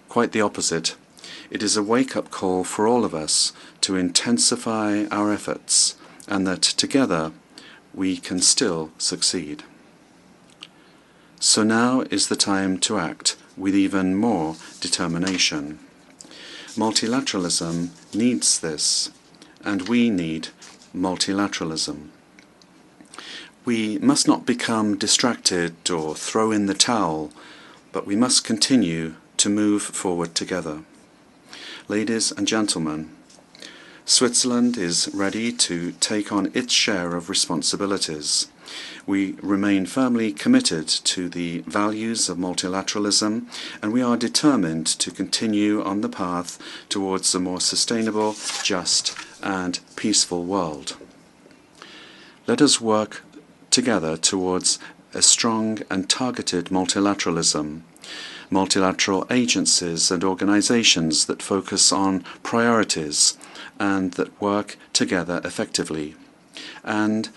Quite the opposite. It is a wake-up call for all of us to intensify our efforts, and that together we can still succeed. So now is the time to act with even more determination. Multilateralism needs this, and we need multilateralism. We must not become distracted or throw in the towel, but we must continue to move forward together. Ladies and gentlemen, Switzerland is ready to take on its share of responsibilities. We remain firmly committed to the values of multilateralism, and we are determined to continue on the path towards a more sustainable, just, and peaceful world. Let us work together towards a strong and targeted multilateralism, multilateral agencies and organizations that focus on priorities and that work together effectively, and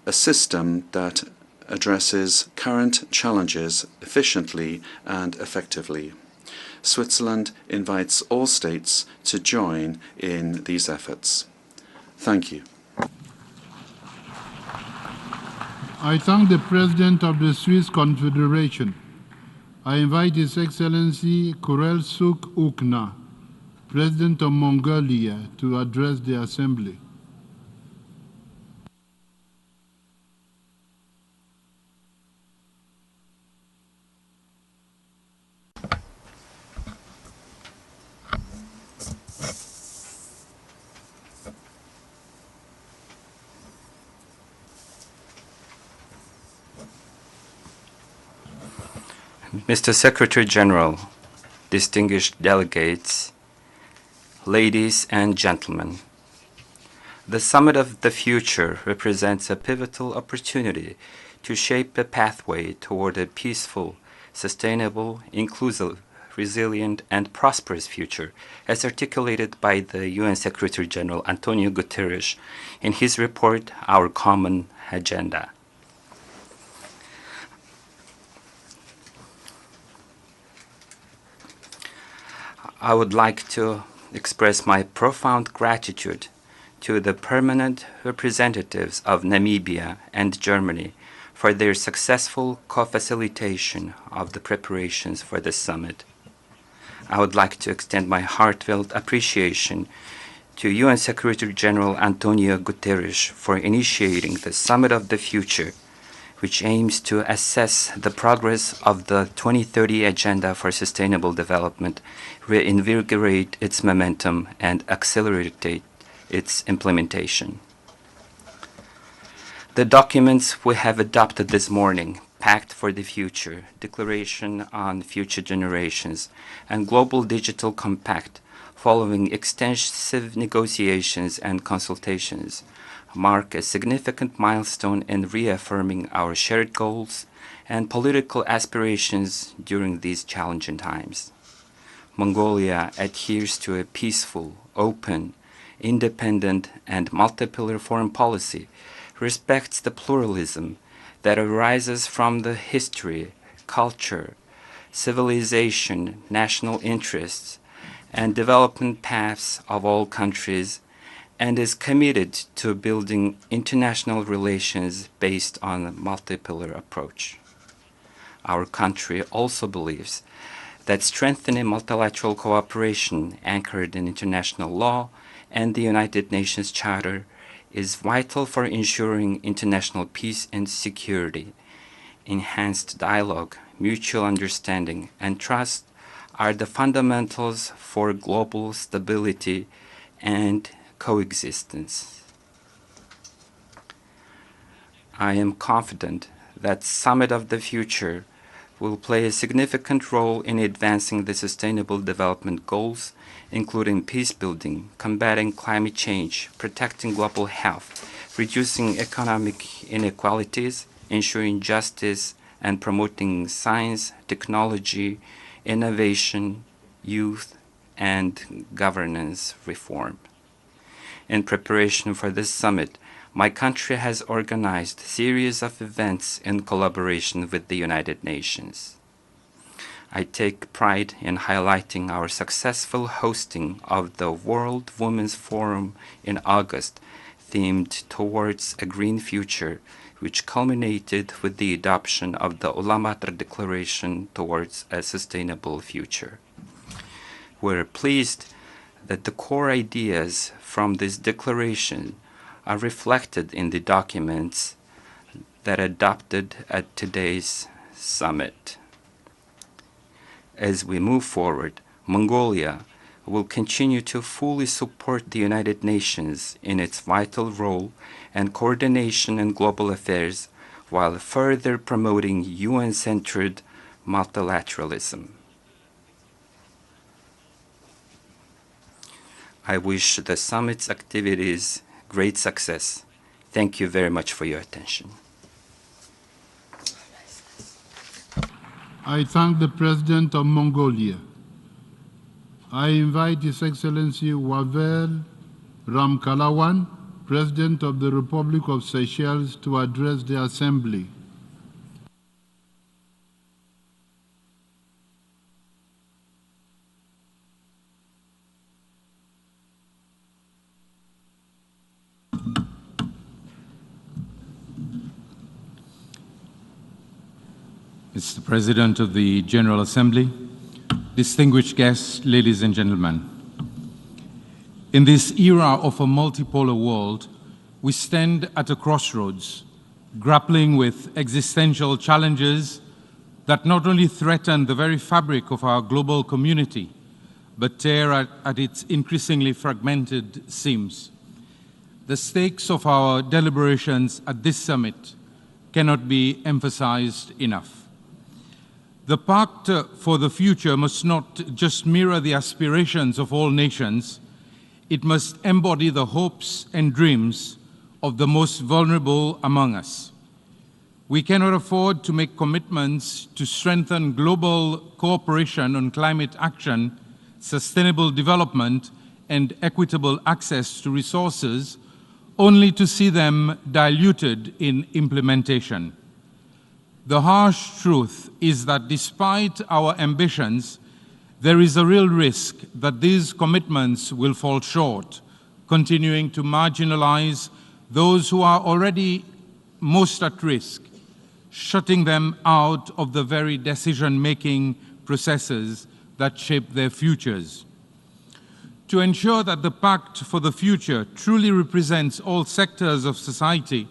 a system that addresses current challenges efficiently and effectively. Switzerland invites all states to join in these efforts. Thank you. I thank the President of the Swiss Confederation. I invite His Excellency Kurel Suk Ukna, President of Mongolia, to address the Assembly. Mr. Secretary General, distinguished delegates, ladies and gentlemen, the Summit of the Future represents a pivotal opportunity to shape a pathway toward a peaceful, sustainable, inclusive, resilient, and prosperous future, as articulated by the UN Secretary General Antonio Guterres in his report, Our Common Agenda. I would like to express my profound gratitude to the permanent representatives of Namibia and Germany for their successful co-facilitation of the preparations for the summit. I would like to extend my heartfelt appreciation to UN Secretary General Antonio Guterres for initiating the Summit of the Future, which aims to assess the progress of the 2030 Agenda for Sustainable Development, reinvigorate its momentum, and accelerate its implementation. The documents we have adopted this morning, Pact for the Future, Declaration on Future Generations, and Global Digital Compact, following extensive negotiations and consultations, mark a significant milestone in reaffirming our shared goals and political aspirations during these challenging times. Mongolia adheres to a peaceful, open, independent, and multipolar foreign policy, respects the pluralism that arises from the history, culture, civilization, national interests, and development paths of all countries, and is committed to building international relations based on a multipolar approach. Our country also believes that strengthening multilateral cooperation anchored in international law and the United Nations Charter is vital for ensuring international peace and security. Enhanced dialogue, mutual understanding, and trust are the fundamentals for global stability and coexistence. I am confident that Summit of the Future will play a significant role in advancing the Sustainable Development Goals, including peace building, combating climate change, protecting global health, reducing economic inequalities, ensuring justice, and promoting science, technology, innovation, youth, and governance reform. In preparation for this summit, my country has organized a series of events in collaboration with the United Nations. I take pride in highlighting our successful hosting of the World Women's Forum in August, themed towards a green future, which culminated with the adoption of the Ulaanbaatar Declaration towards a sustainable future. We're pleased that the core ideas from this declaration are reflected in the documents that adopted at today's summit. As we move forward, Mongolia will continue to fully support the United Nations in its vital role and coordination in global affairs while further promoting UN-centered multilateralism. I wish the summit's activities great success. Thank you very much for your attention. I thank the President of Mongolia. I invite His Excellency Wavel Ramkalawan, President of the Republic of Seychelles, to address the Assembly. Mr. President of the General Assembly, distinguished guests, ladies and gentlemen. In this era of a multipolar world, we stand at a crossroads, grappling with existential challenges that not only threaten the very fabric of our global community, but tear at its increasingly fragmented seams. The stakes of our deliberations at this summit cannot be emphasized enough. The Pact for the Future must not just mirror the aspirations of all nations, it must embody the hopes and dreams of the most vulnerable among us. We cannot afford to make commitments to strengthen global cooperation on climate action, sustainable development, and equitable access to resources, only to see them diluted in implementation. The harsh truth is that despite our ambitions, there is a real risk that these commitments will fall short, continuing to marginalize those who are already most at risk, shutting them out of the very decision-making processes that shape their futures. To ensure that the Pact for the Future truly represents all sectors of society,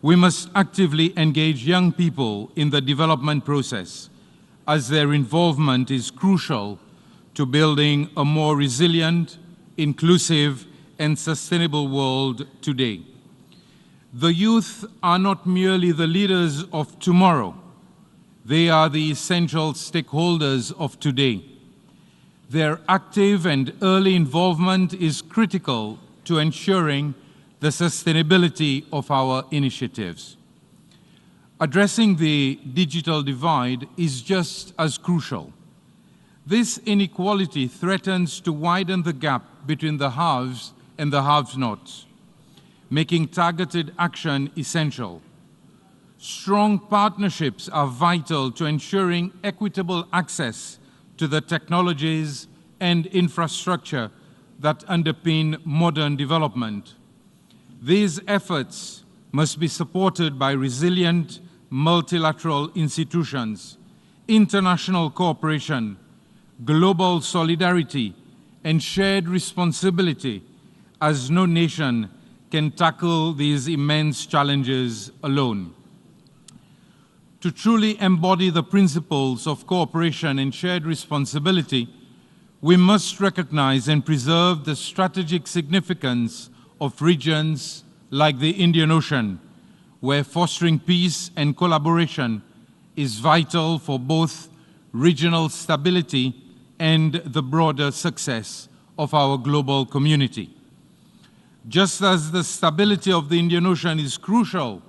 we must actively engage young people in the development process, as their involvement is crucial to building a more resilient, inclusive, and sustainable world today. The youth are not merely the leaders of tomorrow, they are the essential stakeholders of today. Their active and early involvement is critical to ensuring the sustainability of our initiatives. Addressing the digital divide is just as crucial. This inequality threatens to widen the gap between the haves and the have-nots, making targeted action essential. Strong partnerships are vital to ensuring equitable access to the technologies and infrastructure that underpin modern development. These efforts must be supported by resilient multilateral institutions, international cooperation, global solidarity, and shared responsibility, as no nation can tackle these immense challenges alone. To truly embody the principles of cooperation and shared responsibility, we must recognize and preserve the strategic significance of regions like the Indian Ocean, where fostering peace and collaboration is vital for both regional stability and the broader success of our global community. Just as the stability of the Indian Ocean is crucial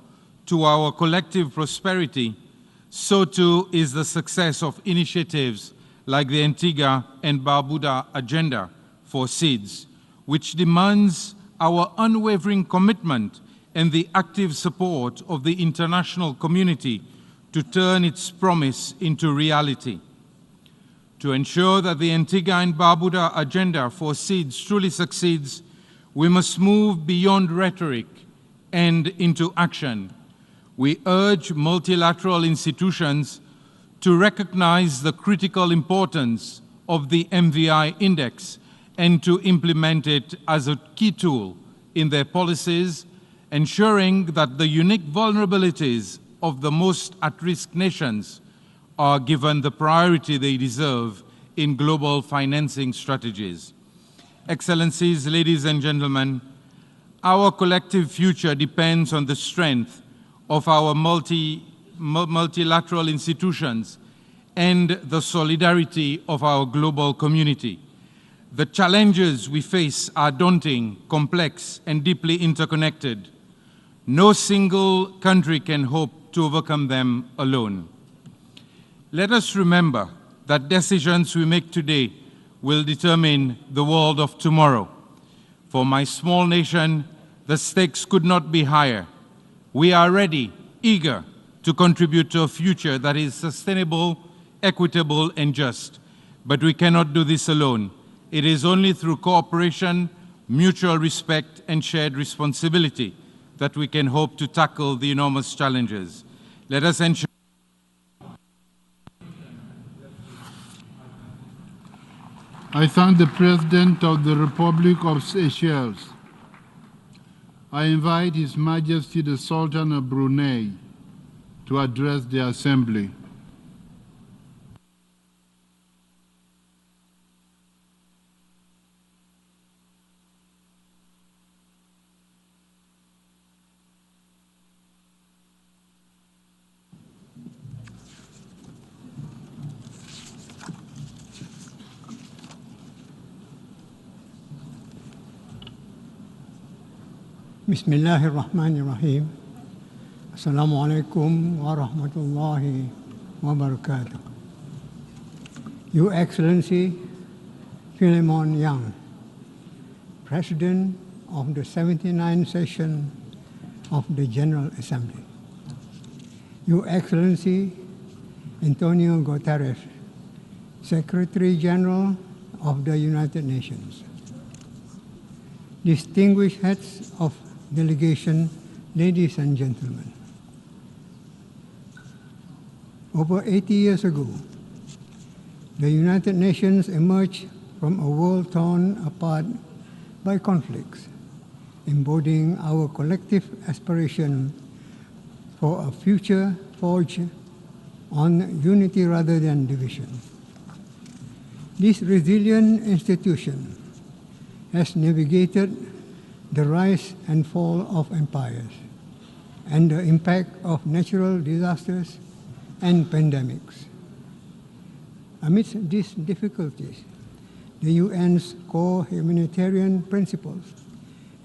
to our collective prosperity, so too is the success of initiatives like the Antigua and Barbuda Agenda for Seeds, which demands our unwavering commitment and the active support of the international community to turn its promise into reality. To ensure that the Antigua and Barbuda Agenda for Seeds truly succeeds, we must move beyond rhetoric and into action. We urge multilateral institutions to recognize the critical importance of the MVI Index and to implement it as a key tool in their policies, ensuring that the unique vulnerabilities of the most at-risk nations are given the priority they deserve in global financing strategies. Excellencies, ladies and gentlemen, our collective future depends on the strength of our multilateral institutions and the solidarity of our global community. The challenges we face are daunting, complex, and deeply interconnected. No single country can hope to overcome them alone. Let us remember that decisions we make today will determine the world of tomorrow. For my small nation, the stakes could not be higher. We are ready, eager to contribute to a future that is sustainable, equitable, and just. But we cannot do this alone. It is only through cooperation, mutual respect, and shared responsibility that we can hope to tackle the enormous challenges. Let us ensure I thank the President of the Republic of Seychelles. I invite His Majesty the Sultan of Brunei to address the Assembly. Bismillahirrahmanirrahim. Assalamu alaikum wa rahmatullahi wa barakatuh. Your Excellency Philemon Yang, President of the 79th session of the General Assembly. Your Excellency Antonio Guterres, Secretary General of the United Nations. Distinguished heads of delegation, ladies and gentlemen. Over 80 years ago, the United Nations emerged from a world torn apart by conflicts, embodying our collective aspiration for a future forged on unity rather than division. This resilient institution has navigated the rise and fall of empires and the impact of natural disasters and pandemics. Amidst these difficulties, the UN's core humanitarian principles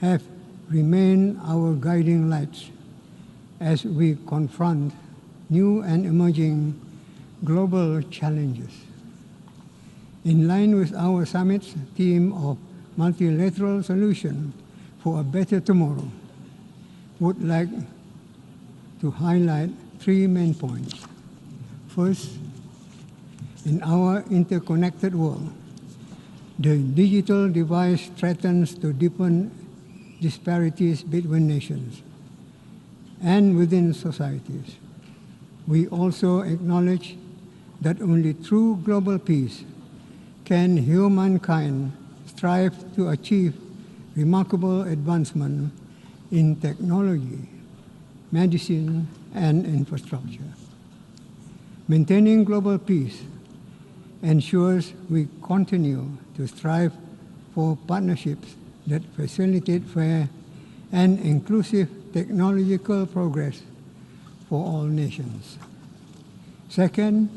have remained our guiding lights as we confront new and emerging global challenges. In line with our summit's theme of multilateral solution for a better tomorrow, would like to highlight three main points. First, in our interconnected world, the digital divide threatens to deepen disparities between nations and within societies. We also acknowledge that only through global peace can humankind strive to achieve remarkable advancement in technology, medicine, and infrastructure. Maintaining global peace ensures we continue to strive for partnerships that facilitate fair and inclusive technological progress for all nations. Second,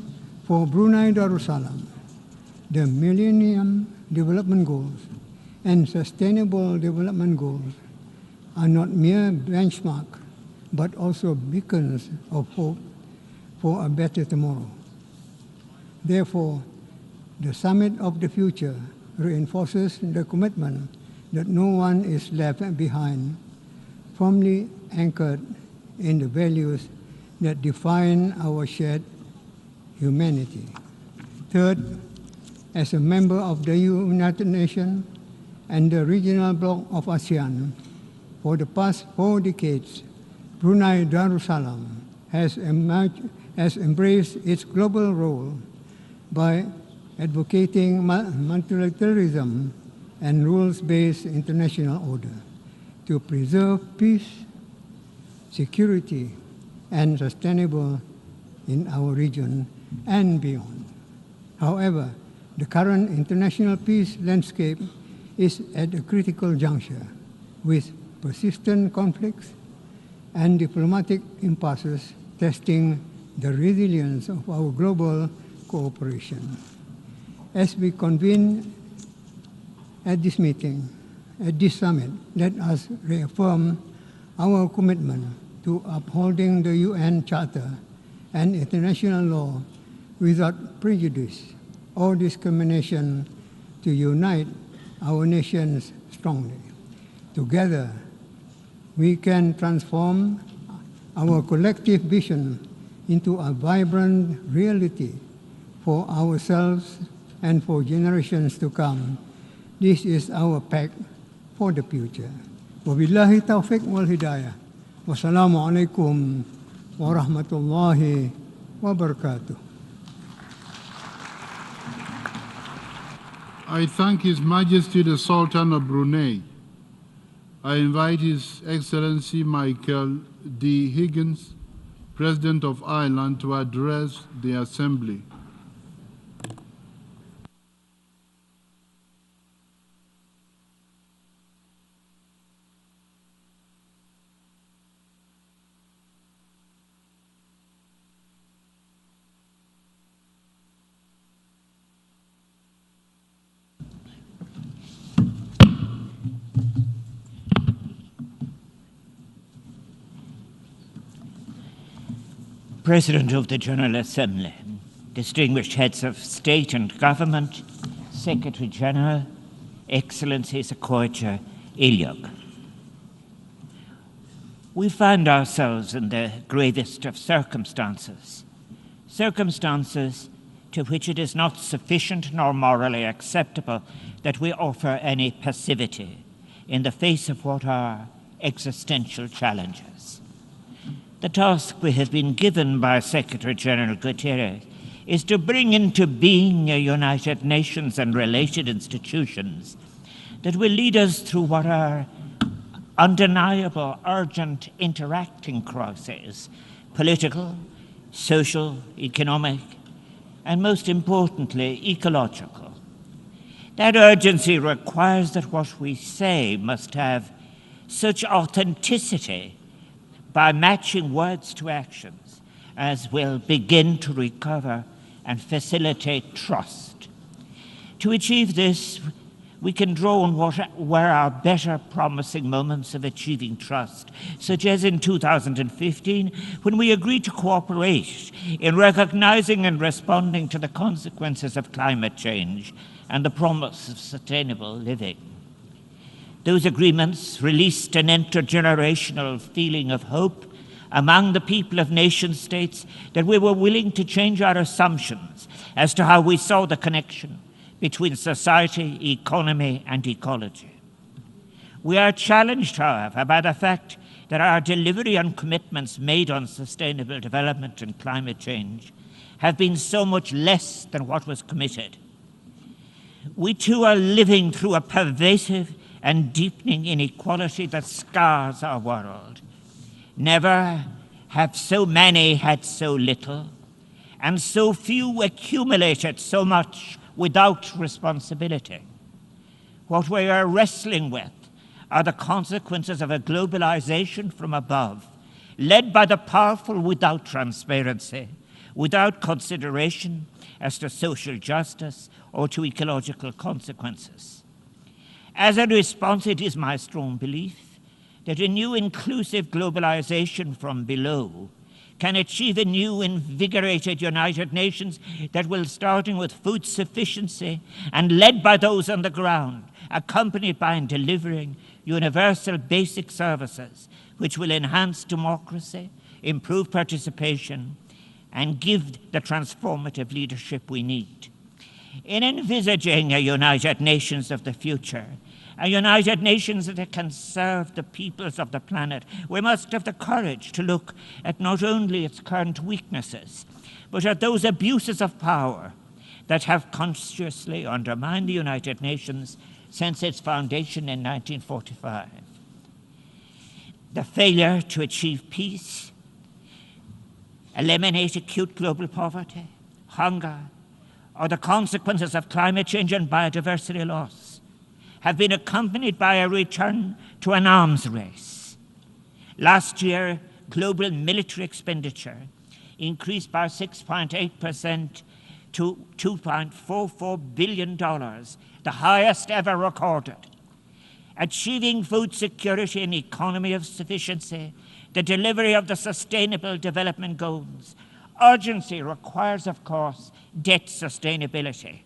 for Brunei Darussalam, the Millennium Development Goals and Sustainable Development Goals are not mere benchmarks, but also beacons of hope for a better tomorrow. Therefore, the Summit of the Future reinforces the commitment that no one is left behind, firmly anchored in the values that define our shared humanity. Third, as a member of the United Nations and the regional bloc of ASEAN, for the past 4 decades, Brunei Darussalam has embraced its global role by advocating multilateralism and rules-based international order to preserve peace, security, and sustainable in our region and beyond. However, the current international peace landscape is at a critical juncture with persistent conflicts and diplomatic impasses testing the resilience of our global cooperation. As we convene at this summit, let us reaffirm our commitment to upholding the UN Charter and international law without prejudice or discrimination to unite our nations strongly. Together, we can transform our collective vision into a vibrant reality for ourselves and for generations to come. This is our pact for the future. Wabillahi taufiq wal hidayah. Wassalamu alaikum wa rahmatullahi wa barakatuh. I thank His Majesty the Sultan of Brunei. I invite His Excellency Michael D. Higgins, President of Ireland, to address the Assembly. President of the General Assembly, distinguished heads of state and government, Secretary General, Excellencies Akoija Ilyok. We find ourselves in the gravest of circumstances, circumstances to which it is not sufficient nor morally acceptable that we offer any passivity in the face of what are existential challenges. The task we have been given by Secretary General Guterres is to bring into being a United Nations and related institutions that will lead us through what are undeniable, urgent, interacting crises, political, social, economic, and most importantly, ecological. That urgency requires that what we say must have such authenticity by matching words to actions as will begin to recover and facilitate trust. To achieve this, we can draw on what were our better promising moments of achieving trust, such as in 2015, when we agreed to cooperate in recognizing and responding to the consequences of climate change and the promise of sustainable living. Those agreements released an intergenerational feeling of hope among the people of nation states that we were willing to change our assumptions as to how we saw the connection between society, economy, and ecology. We are challenged, however, by the fact that our delivery on commitments made on sustainable development and climate change have been so much less than what was committed. We too are living through a pervasive and deepening inequality that scars our world. Never have so many had so little, and so few accumulated so much without responsibility. What we are wrestling with are the consequences of a globalization from above, led by the powerful without transparency, without consideration as to social justice or to ecological consequences. As a response, it is my strong belief that a new inclusive globalization from below can achieve a new invigorated United Nations that will, starting with food sufficiency and led by those on the ground, accompanied by delivering universal basic services which will enhance democracy, improve participation, and give the transformative leadership we need. In envisaging a United Nations of the future, a United Nations that can serve the peoples of the planet, we must have the courage to look at not only its current weaknesses, but at those abuses of power that have consciously undermined the United Nations since its foundation in 1945. The failure to achieve peace, eliminate acute global poverty, hunger, or the consequences of climate change and biodiversity loss have been accompanied by a return to an arms race. Last year, global military expenditure increased by 6.8% to $2.44 billion, the highest ever recorded. Achieving food security and economy of sufficiency, the delivery of the Sustainable Development Goals, urgency requires, of course, debt sustainability.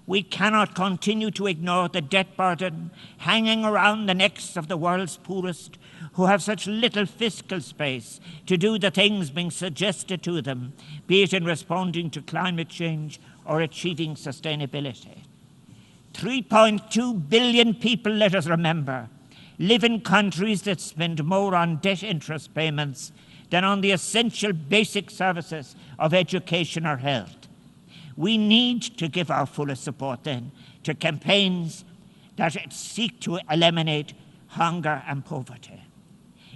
We cannot continue to ignore the debt burden hanging around the necks of the world's poorest, who have such little fiscal space to do the things being suggested to them, be it in responding to climate change or achieving sustainability. 3.2 billion people, let us remember, live in countries that spend more on debt interest payments than on the essential basic services of education or health. We need to give our fullest support then to campaigns that seek to eliminate hunger and poverty.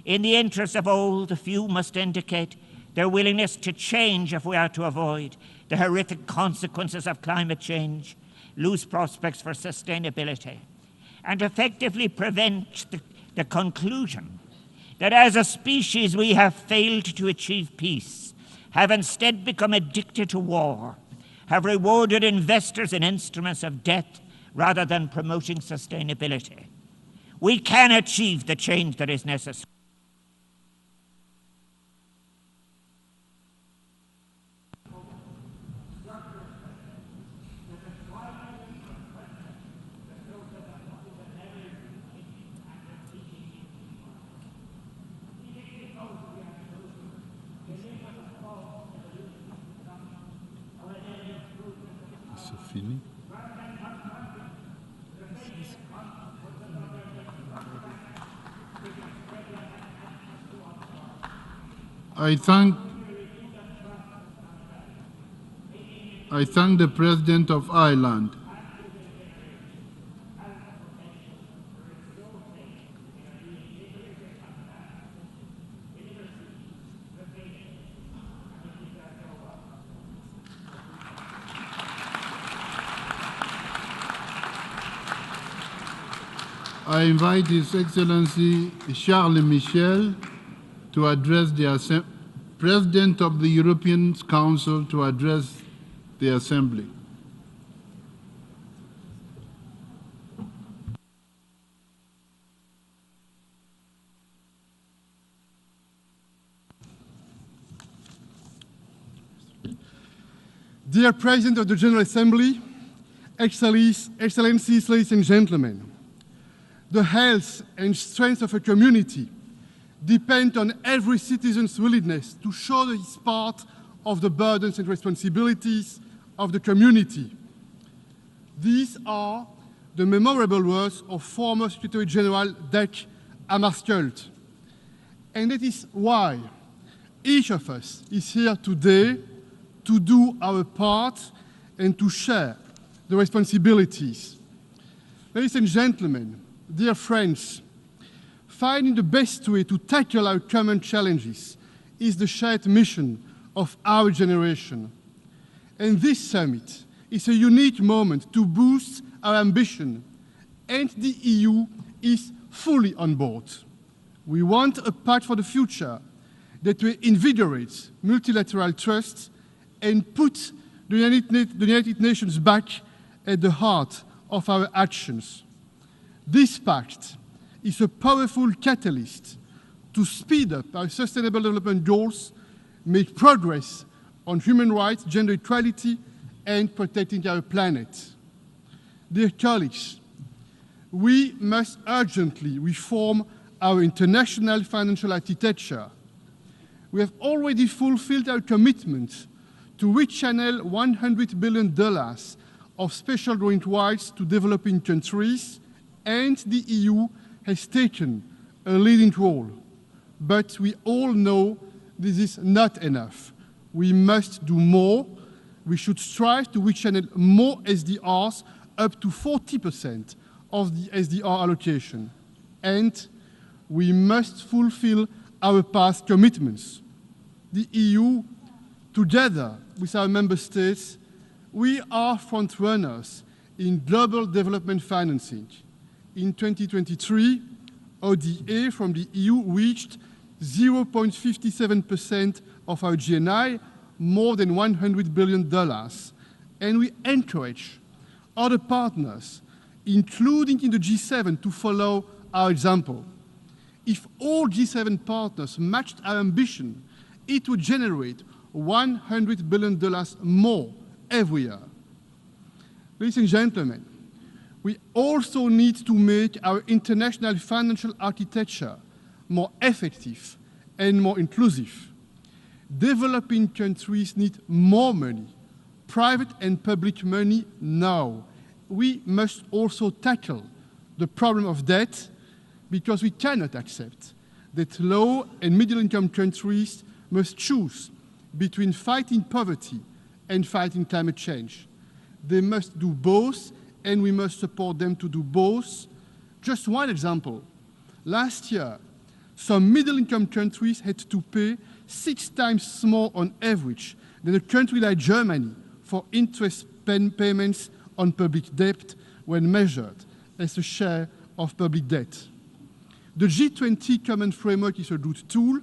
In the interest of all, the few must indicate their willingness to change if we are to avoid the horrific consequences of climate change, lose prospects for sustainability, and effectively prevent the conclusion that as a species we have failed to achieve peace, have instead become addicted to war, have rewarded investors in instruments of debt rather than promoting sustainability. We can achieve the change that is necessary. I thank the President of Ireland. I invite His Excellency Charles Michel to address the President of the European Council to address the Assembly. Dear President of the General Assembly, Excellencies, ladies and gentlemen, the health and strength of a community depend on every citizen's willingness to shoulder his part of the burdens and responsibilities of the community. These are the memorable words of former Secretary General Dag Hammarskjöld. And that is why each of us is here today to do our part and to share the responsibilities. Ladies and gentlemen, dear friends, finding the best way to tackle our common challenges is the shared mission of our generation. And this summit is a unique moment to boost our ambition, and the EU is fully on board. We want a pact for the future that will invigorate multilateral trust and put the United Nations back at the heart of our actions. This pact is a powerful catalyst to speed up our sustainable development goals, make progress on human rights, gender equality, and protecting our planet. Dear colleagues, we must urgently reform our international financial architecture. We have already fulfilled our commitment to rechannel $100 billion of special grant rights to developing countries, and the EU has taken a leading role. But we all know this is not enough. We must do more. We should strive to rechannel more SDRs, up to 40% of the SDR allocation. And we must fulfill our past commitments. The EU, together with our member states, we are front runners in global development financing. In 2023, ODA from the EU reached 0.57% of our GNI, more than $100 billion. And we encourage other partners, including in the G7, to follow our example. If all G7 partners matched our ambition, it would generate $100 billion more every year. Ladies and gentlemen, we also need to make our international financial architecture more effective and more inclusive. Developing countries need more money, private and public money now. We must also tackle the problem of debt, because we cannot accept that low and middle-income countries must choose between fighting poverty and fighting climate change. They must do both, and we must support them to do both. Just one example. Last year, some middle-income countries had to pay 6 times more on average than a country like Germany for interest payments on public debt when measured as a share of public debt. The G20 Common Framework is a good tool,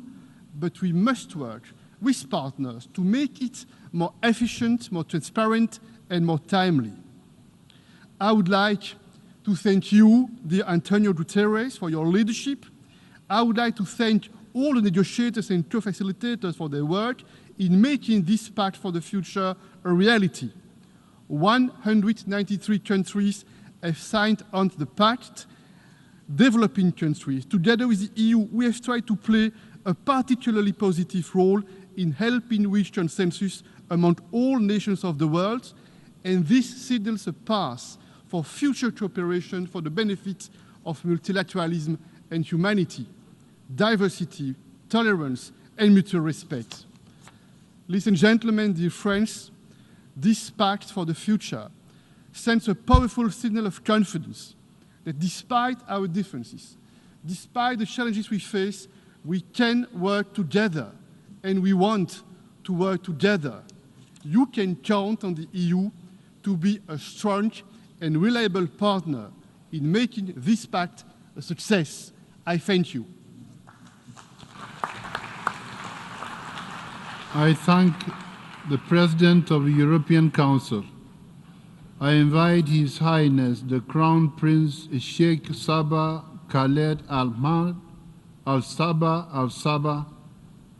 but we must work with partners to make it more efficient, more transparent, and more timely. I would like to thank you, dear Antonio Guterres, for your leadership. I would like to thank all the negotiators and co-facilitators for their work in making this pact for the future a reality. 193 countries have signed on to the pact. Developing countries, together with the EU, we have tried to play a particularly positive role in helping reach consensus among all nations of the world, and this signals a path for future cooperation for the benefit of multilateralism and humanity, diversity, tolerance, and mutual respect. Ladies and gentlemen, dear friends, this pact for the future sends a powerful signal of confidence that despite our differences, despite the challenges we face, we can work together, and we want to work together. You can count on the EU to be a strong and reliable partner in making this pact a success. I thank you. I thank the President of the European Council. I invite His Highness the Crown Prince Sheikh Sabah Khaled Al-Mahd Al-Sabah Al-Sabah,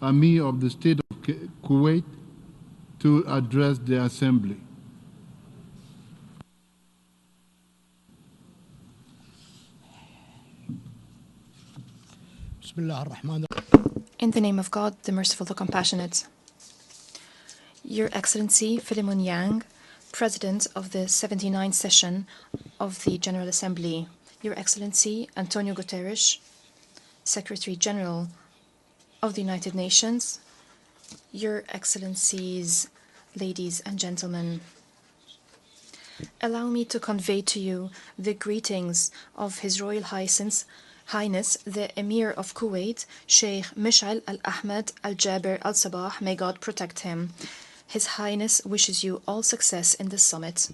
Amir of the State of Kuwait, to address the Assembly. In the name of God, the merciful, the compassionate. Your Excellency Philemon Yang, President of the 79th session of the General Assembly. Your Excellency Antonio Guterres, Secretary General of the United Nations. Your Excellencies, ladies and gentlemen. Allow me to convey to you the greetings of His Royal Highness, the Emir of Kuwait, Sheikh Mishal Al-Ahmed Al-Jaber Al-Sabah. May God protect him. His Highness wishes you all success in this summit.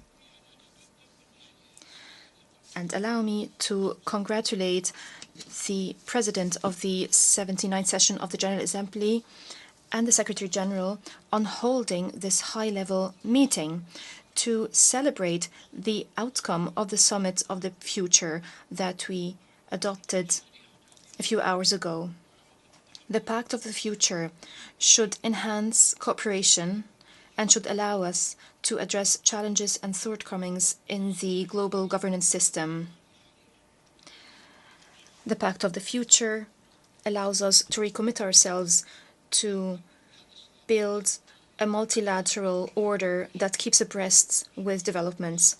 And allow me to congratulate the President of the 79th session of the General Assembly and the Secretary General on holding this high-level meeting to celebrate the outcome of the Summit of the Future that we adopted a few hours ago. The Pact of the Future should enhance cooperation and should allow us to address challenges and shortcomings in the global governance system. The Pact of the Future allows us to recommit ourselves to build a multilateral order that keeps abreast with developments.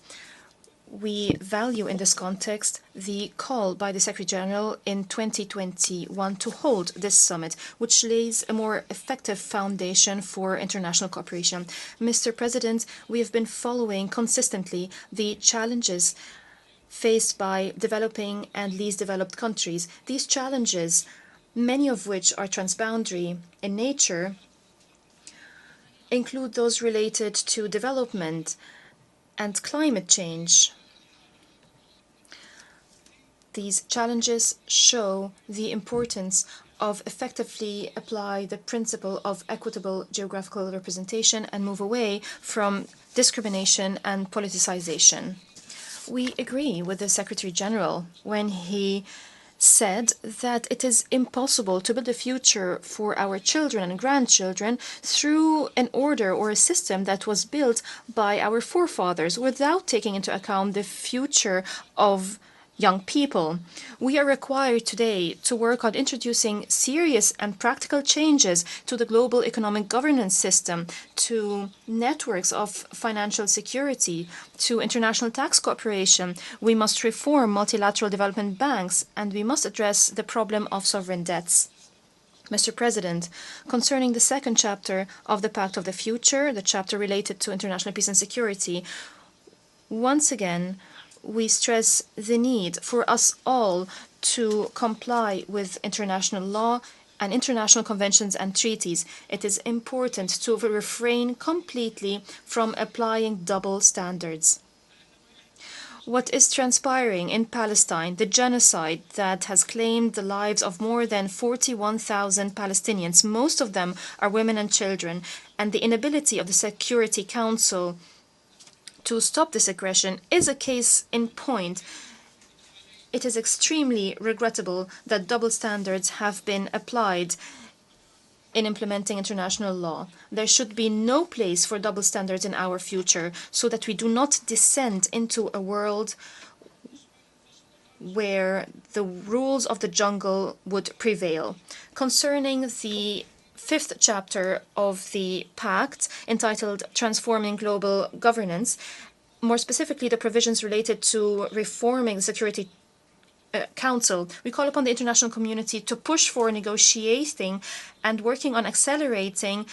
We value in this context the call by the Secretary General in 2021 to hold this summit, which lays a more effective foundation for international cooperation. Mr. President, we have been following consistently the challenges faced by developing and least developed countries. These challenges, many of which are transboundary in nature, include those related to development and climate change. These challenges show the importance of effectively apply the principle of equitable geographical representation and move away from discrimination and politicization. We agree with the Secretary General when he said that it is impossible to build a future for our children and grandchildren through an order or a system that was built by our forefathers without taking into account the future of young people. We are required today to work on introducing serious and practical changes to the global economic governance system, to networks of financial security, to international tax cooperation. We must reform multilateral development banks, and we must address the problem of sovereign debts. Mr. President, concerning the second chapter of the Pact of the Future, the chapter related to international peace and security, once again, we stress the need for us all to comply with international law and international conventions and treaties. It is important to refrain completely from applying double standards. What is transpiring in Palestine, the genocide that has claimed the lives of more than 41,000 Palestinians, most of them are women and children, and the inability of the Security Council to stop this aggression is a case in point. It is extremely regrettable that double standards have been applied in implementing international law. There should be no place for double standards in our future so that we do not descend into a world where the rules of the jungle would prevail. Concerning the fifth chapter of the Pact, entitled Transforming Global Governance, more specifically the provisions related to reforming the Security Council, we call upon the international community to push for negotiating and working on accelerating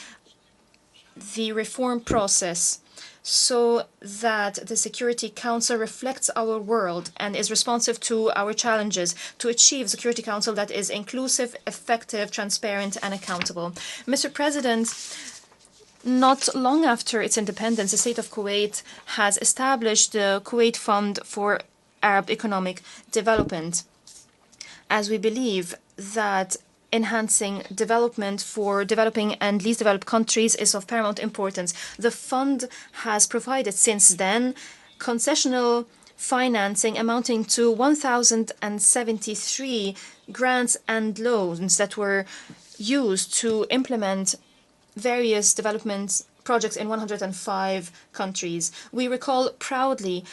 the reform process so that the Security Council reflects our world and is responsive to our challenges to achieve a Security Council that is inclusive, effective, transparent, and accountable. Mr. President, not long after its independence, the state of Kuwait has established the Kuwait Fund for Arab Economic Development, as we believe that enhancing development for developing and least developed countries is of paramount importance. The fund has provided since then concessional financing amounting to 1,073 grants and loans that were used to implement various development projects in 105 countries. We recall proudly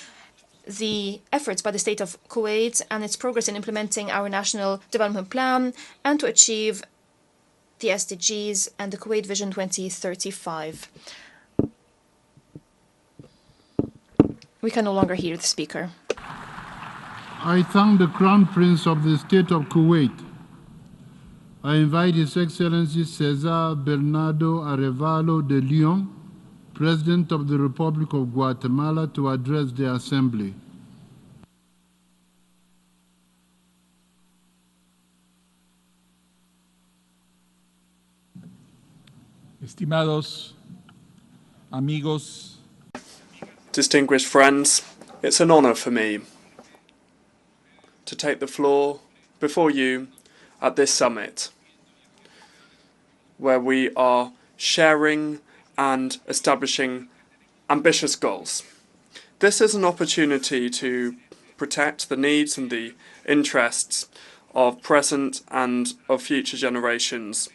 the efforts by the state of Kuwait and its progress in implementing our national development plan and to achieve the SDGs and the Kuwait Vision 2035. We can no longer hear the speaker. I thank the Crown Prince of the State of Kuwait. I invite His Excellency Cesar Bernardo Arevalo de Leon, President of the Republic of Guatemala, to address the Assembly. Estimados amigos, distinguished friends, it's an honor for me to take the floor before you at this summit, where we are sharing and establishing ambitious goals. This is an opportunity to protect the needs and the interests of present and of future generations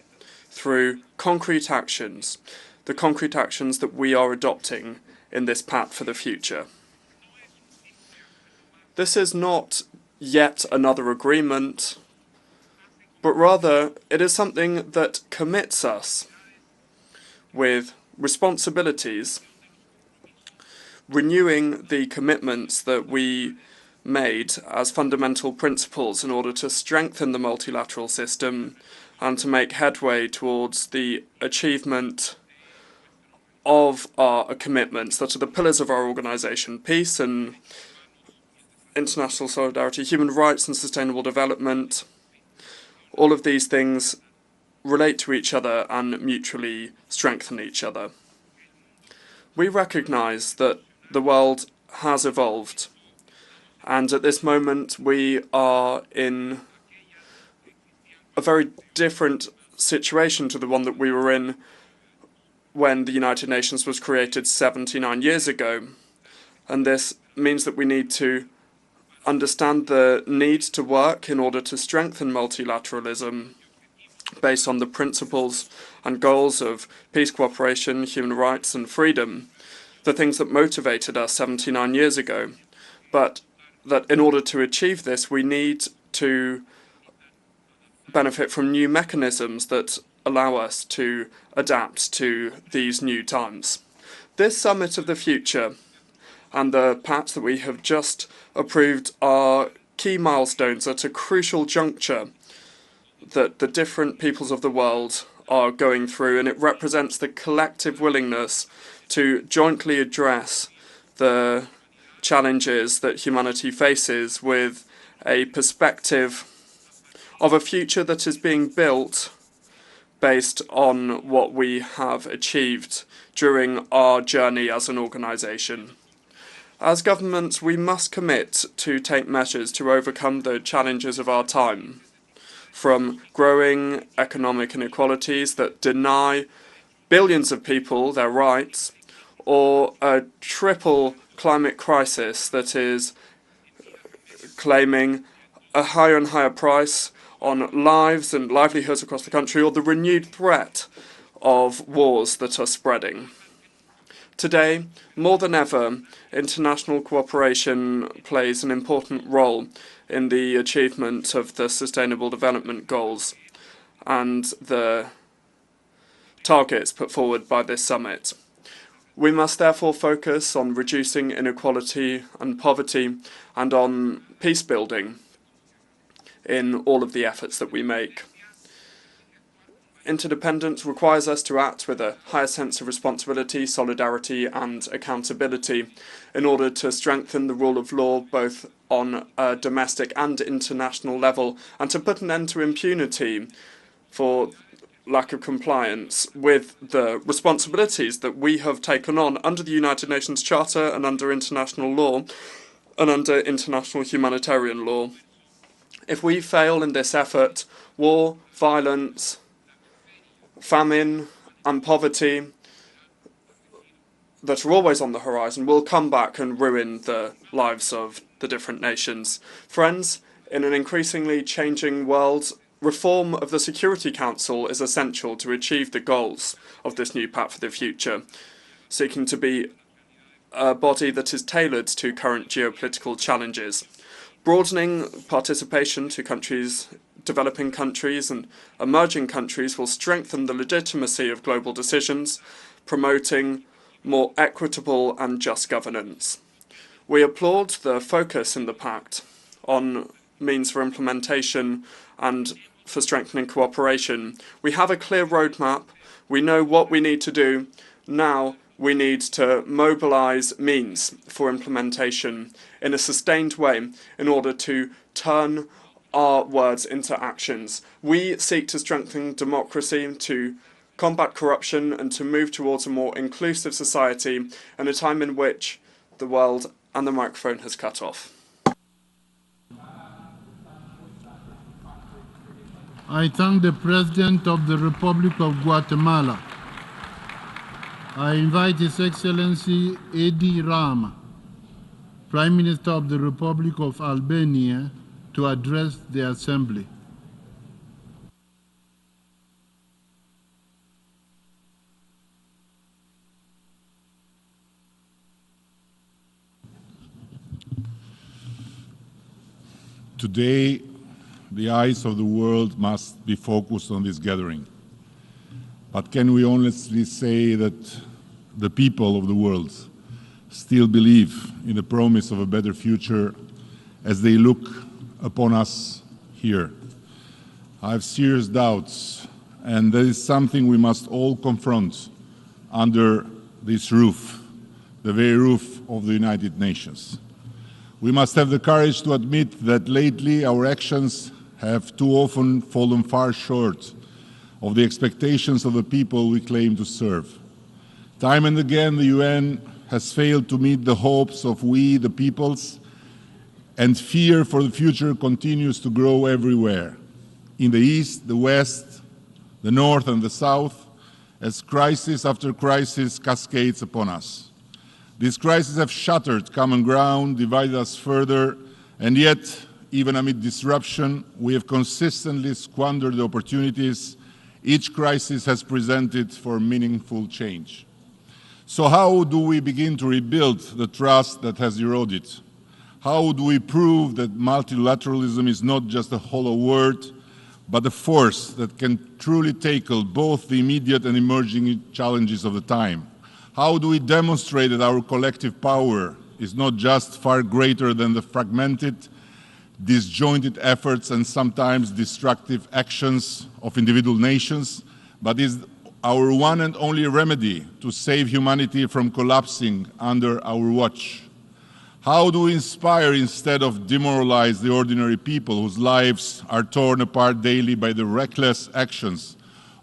through concrete actions, the concrete actions that we are adopting in this pact for the future. This is not yet another agreement, but rather it is something that commits us with responsibilities, renewing the commitments that we made as fundamental principles in order to strengthen the multilateral system and to make headway towards the achievement of our commitments that are the pillars of our organisation: peace and international solidarity, human rights and sustainable development. All of these things relate to each other and mutually strengthen each other. We recognise that the world has evolved, and at this moment we are in a very different situation to the one that we were in when the United Nations was created 79 years ago. And this means that we need to understand the need to work in order to strengthen multilateralism based on the principles and goals of peace, cooperation, human rights and freedom, the things that motivated us 79 years ago. But that in order to achieve this, we need to benefit from new mechanisms that allow us to adapt to these new times. This Summit of the Future and the pact that we have just approved are key milestones at a crucial juncture that the different peoples of the world are going through, and it represents the collective willingness to jointly address the challenges that humanity faces with a perspective of a future that is being built based on what we have achieved during our journey as an organisation. As governments, we must commit to take measures to overcome the challenges of our time, from growing economic inequalities that deny billions of people their rights, or a triple climate crisis that is claiming a higher and higher price on lives and livelihoods across the country, or the renewed threat of wars that are spreading. Today, more than ever, international cooperation plays an important role in the achievement of the Sustainable Development Goals and the targets put forward by this summit. We must therefore focus on reducing inequality and poverty and on peace building in all of the efforts that we make. Interdependence requires us to act with a higher sense of responsibility, solidarity and accountability in order to strengthen the rule of law both on a domestic and international level, and to put an end to impunity for lack of compliance with the responsibilities that we have taken on under the United Nations Charter and under international law and under international humanitarian law. If we fail in this effort, war, violence, famine and poverty that are always on the horizon will come back and ruin the lives of the different nations. Friends, in an increasingly changing world, reform of the Security Council is essential to achieve the goals of this new pact for the future, seeking to be a body that is tailored to current geopolitical challenges. Broadening participation to countries, developing countries and emerging countries will strengthen the legitimacy of global decisions, promoting more equitable and just governance. We applaud the focus in the pact on means for implementation and for strengthening cooperation. We have a clear roadmap. We know what we need to do. Now we need to mobilise means for implementation in a sustained way in order to turn our words into actions. We seek to strengthen democracy, to combat corruption and to move towards a more inclusive society in a time in which the world and the microphone has cut off. I thank the President of the Republic of Guatemala. I invite His Excellency Edi Rama, Prime Minister of the Republic of Albania, to address the Assembly. Today, the eyes of the world must be focused on this gathering. But can we honestly say that the people of the world still believe in the promise of a better future as they look upon us here? I have serious doubts, and that is something we must all confront under this roof, the very roof of the United Nations. We must have the courage to admit that lately our actions have too often fallen far short of the expectations of the people we claim to serve. Time and again, the UN has failed to meet the hopes of we, the peoples, and fear for the future continues to grow everywhere, in the East, the West, the North and the South, as crisis after crisis cascades upon us. These crises have shattered common ground, divided us further, and yet, even amid disruption, we have consistently squandered the opportunities each crisis has presented for meaningful change. So how do we begin to rebuild the trust that has eroded? How do we prove that multilateralism is not just a hollow word, but a force that can truly tackle both the immediate and emerging challenges of the time? How do we demonstrate that our collective power is not just far greater than the fragmented, disjointed efforts and sometimes destructive actions of individual nations, but is our one and only remedy to save humanity from collapsing under our watch? How do we inspire instead of demoralize the ordinary people whose lives are torn apart daily by the reckless actions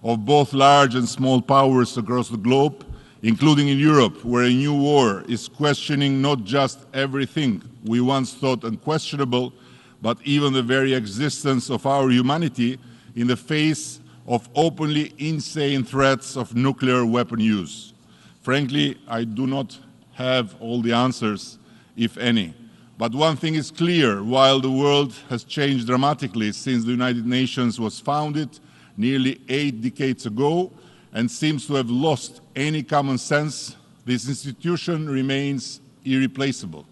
of both large and small powers across the globe, including in Europe, where a new war is questioning not just everything we once thought unquestionable, but even the very existence of our humanity in the face of openly insane threats of nuclear weapon use? Frankly, I do not have all the answers, if any. But one thing is clear: while the world has changed dramatically since the United Nations was founded nearly 8 decades ago and seems to have lost any common sense, this institution remains irreplaceable.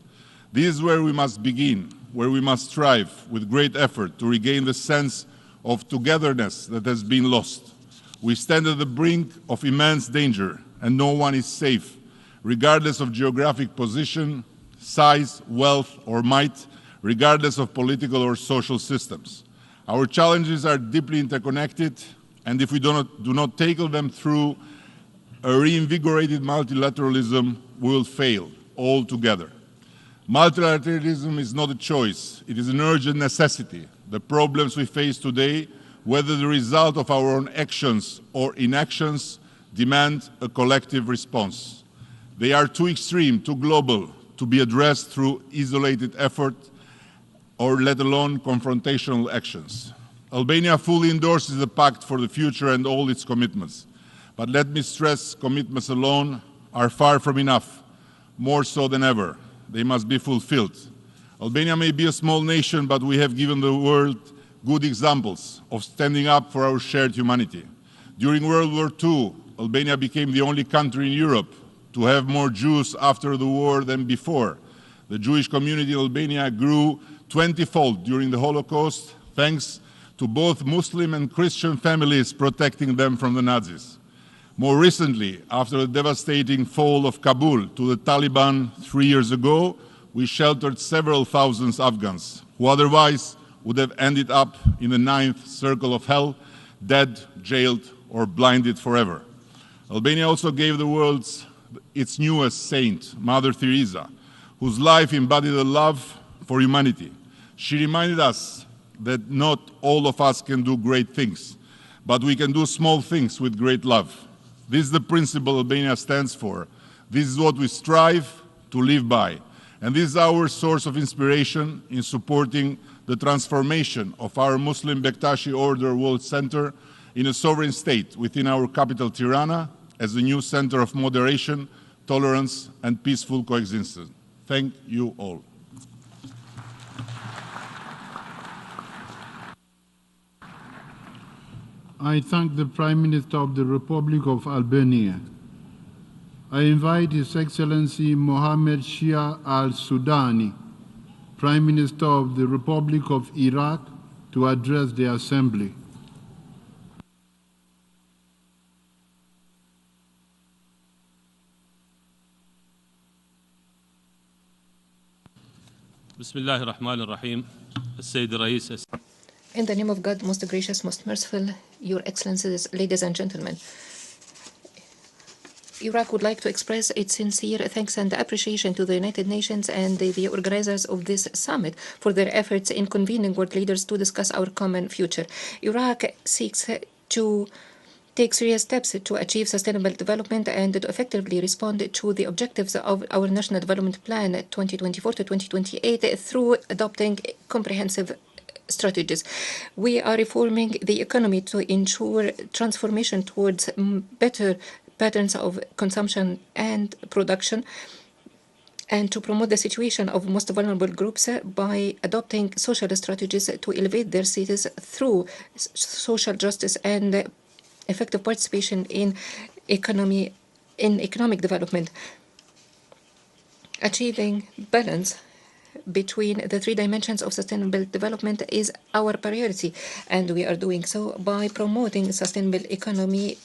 This is where we must begin, where we must strive with great effort to regain the sense of togetherness that has been lost. We stand at the brink of immense danger, and no one is safe, regardless of geographic position, size, wealth, or might, regardless of political or social systems. Our challenges are deeply interconnected, and if we do not tackle them through a reinvigorated multilateralism, we will fail altogether. Multilateralism is not a choice, it is an urgent necessity. The problems we face today, whether the result of our own actions or inactions, demand a collective response. They are too extreme, too global, to be addressed through isolated effort or let alone confrontational actions. Albania fully endorses the Pact for the Future and all its commitments. But let me stress, commitments alone are far from enough, more so than ever. They must be fulfilled. Albania may be a small nation, but we have given the world good examples of standing up for our shared humanity. During World War II, Albania became the only country in Europe to have more Jews after the war than before. The Jewish community in Albania grew 20-fold during the Holocaust, thanks to both Muslim and Christian families protecting them from the Nazis. More recently, after the devastating fall of Kabul to the Taliban 3 years ago, we sheltered several thousand Afghans who otherwise would have ended up in the 9th circle of hell, dead, jailed, or blinded forever. Albania also gave the world its newest saint, Mother Teresa, whose life embodied a love for humanity. She reminded us that not all of us can do great things, but we can do small things with great love. This is the principle Albania stands for. This is what we strive to live by. And this is our source of inspiration in supporting the transformation of our Muslim Bektashi Order World Center in a sovereign state within our capital, Tirana, as a new center of moderation, tolerance, and peaceful coexistence. Thank you all. I thank the Prime Minister of the Republic of Albania. I invite His Excellency Mohammed Shia al-Sudani, Prime Minister of the Republic of Iraq, to address the Assembly. Bismillah ar-Rahman ar-Rahim. In the name of God, most gracious, most merciful, Your Excellencies, ladies and gentlemen, Iraq would like to express its sincere thanks and appreciation to the United Nations and the organizers of this summit for their efforts in convening world leaders to discuss our common future. Iraq seeks to take serious steps to achieve sustainable development and to effectively respond to the objectives of our National Development Plan 2024 to 2028 through adopting comprehensive strategies. We are reforming the economy to ensure transformation towards better patterns of consumption and production, and to promote the situation of most vulnerable groups by adopting social strategies to elevate their status through social justice and effective participation in economic development. Achieving balance between the three dimensions of sustainable development is our priority, and we are doing so by promoting sustainable economy,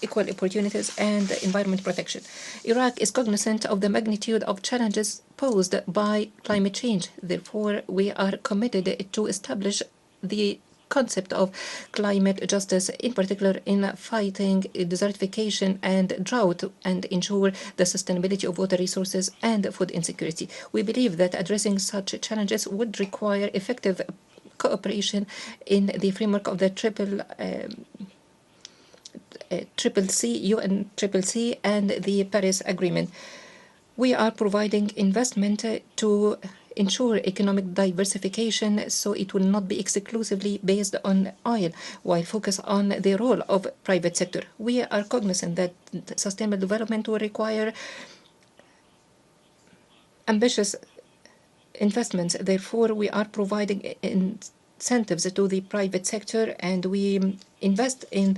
equal opportunities, and environment protection. Iraq is cognizant of the magnitude of challenges posed by climate change. Therefore, we are committed to establish the concept of climate justice, in particular in fighting desertification and drought, and ensure the sustainability of water resources and food insecurity. We believe that addressing such challenges would require effective cooperation in the framework of the UNCCC and the Paris Agreement. We are providing investment to ensure economic diversification so it will not be exclusively based on oil, while focus on the role of private sector. We are cognizant that sustainable development will require ambitious investments. Therefore, we are providing incentives to the private sector, and we invest in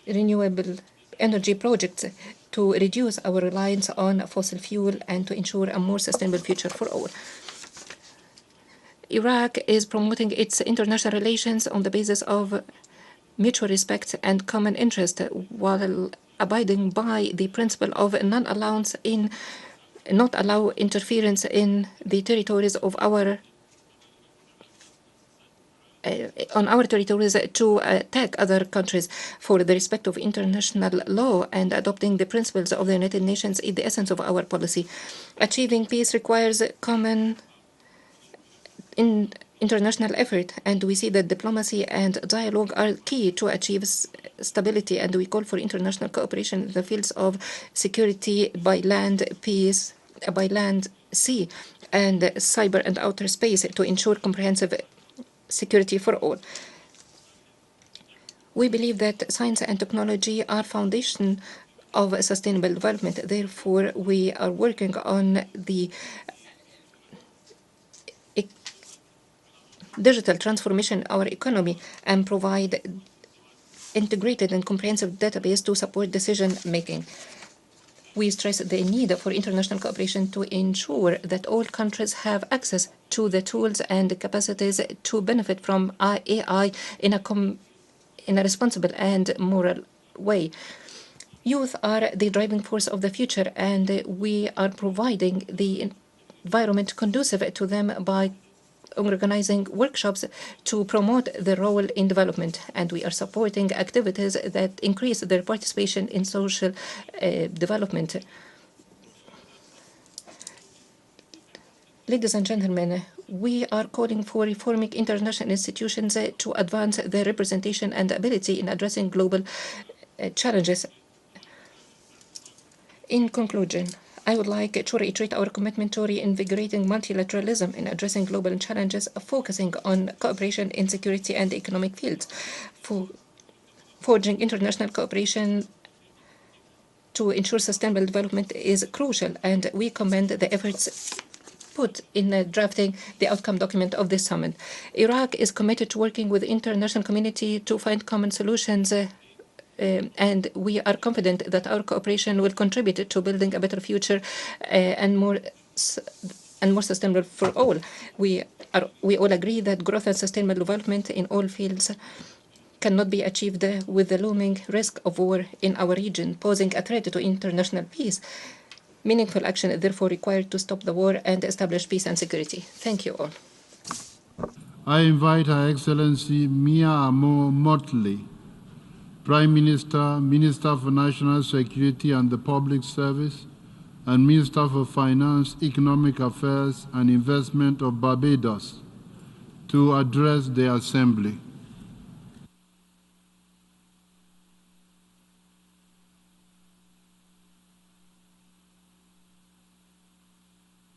renewable energy projects to reduce our reliance on fossil fuel and to ensure a more sustainable future for all. Iraq is promoting its international relations on the basis of mutual respect and common interest, while abiding by the principle of not allow interference in the territories of on our territories to attack other countries. For the respect of international law and adopting the principles of the United Nations is the essence of our policy. Achieving peace requires common international effort, and we see that diplomacy and dialogue are key to achieve stability, and we call for international cooperation in the fields of security by land, peace by land, sea, and cyber and outer space to ensure comprehensive security for all. We believe that science and technology are foundation of sustainable development. Therefore, we are working on the digital transformation our economy and provide integrated and comprehensive database to support decision-making. We stress the need for international cooperation to ensure that all countries have access to the tools and capacities to benefit from AI in a responsible and moral way. Youth are the driving force of the future, and we are providing the environment conducive to them by organizing workshops to promote their role in development, and we are supporting activities that increase their participation in social development. Ladies and gentlemen, we are calling for reforming international institutions to advance their representation and ability in addressing global challenges. In conclusion, I would like to reiterate our commitment to reinvigorating multilateralism in addressing global challenges, focusing on cooperation in security and economic fields, forging international cooperation to ensure sustainable development is crucial, and we commend the efforts put in drafting the outcome document of this summit. Iraq is committed to working with the international community to find common solutions, and we are confident that our cooperation will contribute to building a better future and more sustainable for all. We all agree that growth and sustainable development in all fields cannot be achieved with the looming risk of war in our region, posing a threat to international peace. Meaningful action is therefore required to stop the war and establish peace and security. Thank you all. I invite Her Excellency Mia Amo Motley, Prime Minister, Minister for National Security and the Public Service, and Minister for Finance, Economic Affairs and Investment of Barbados, to address the Assembly.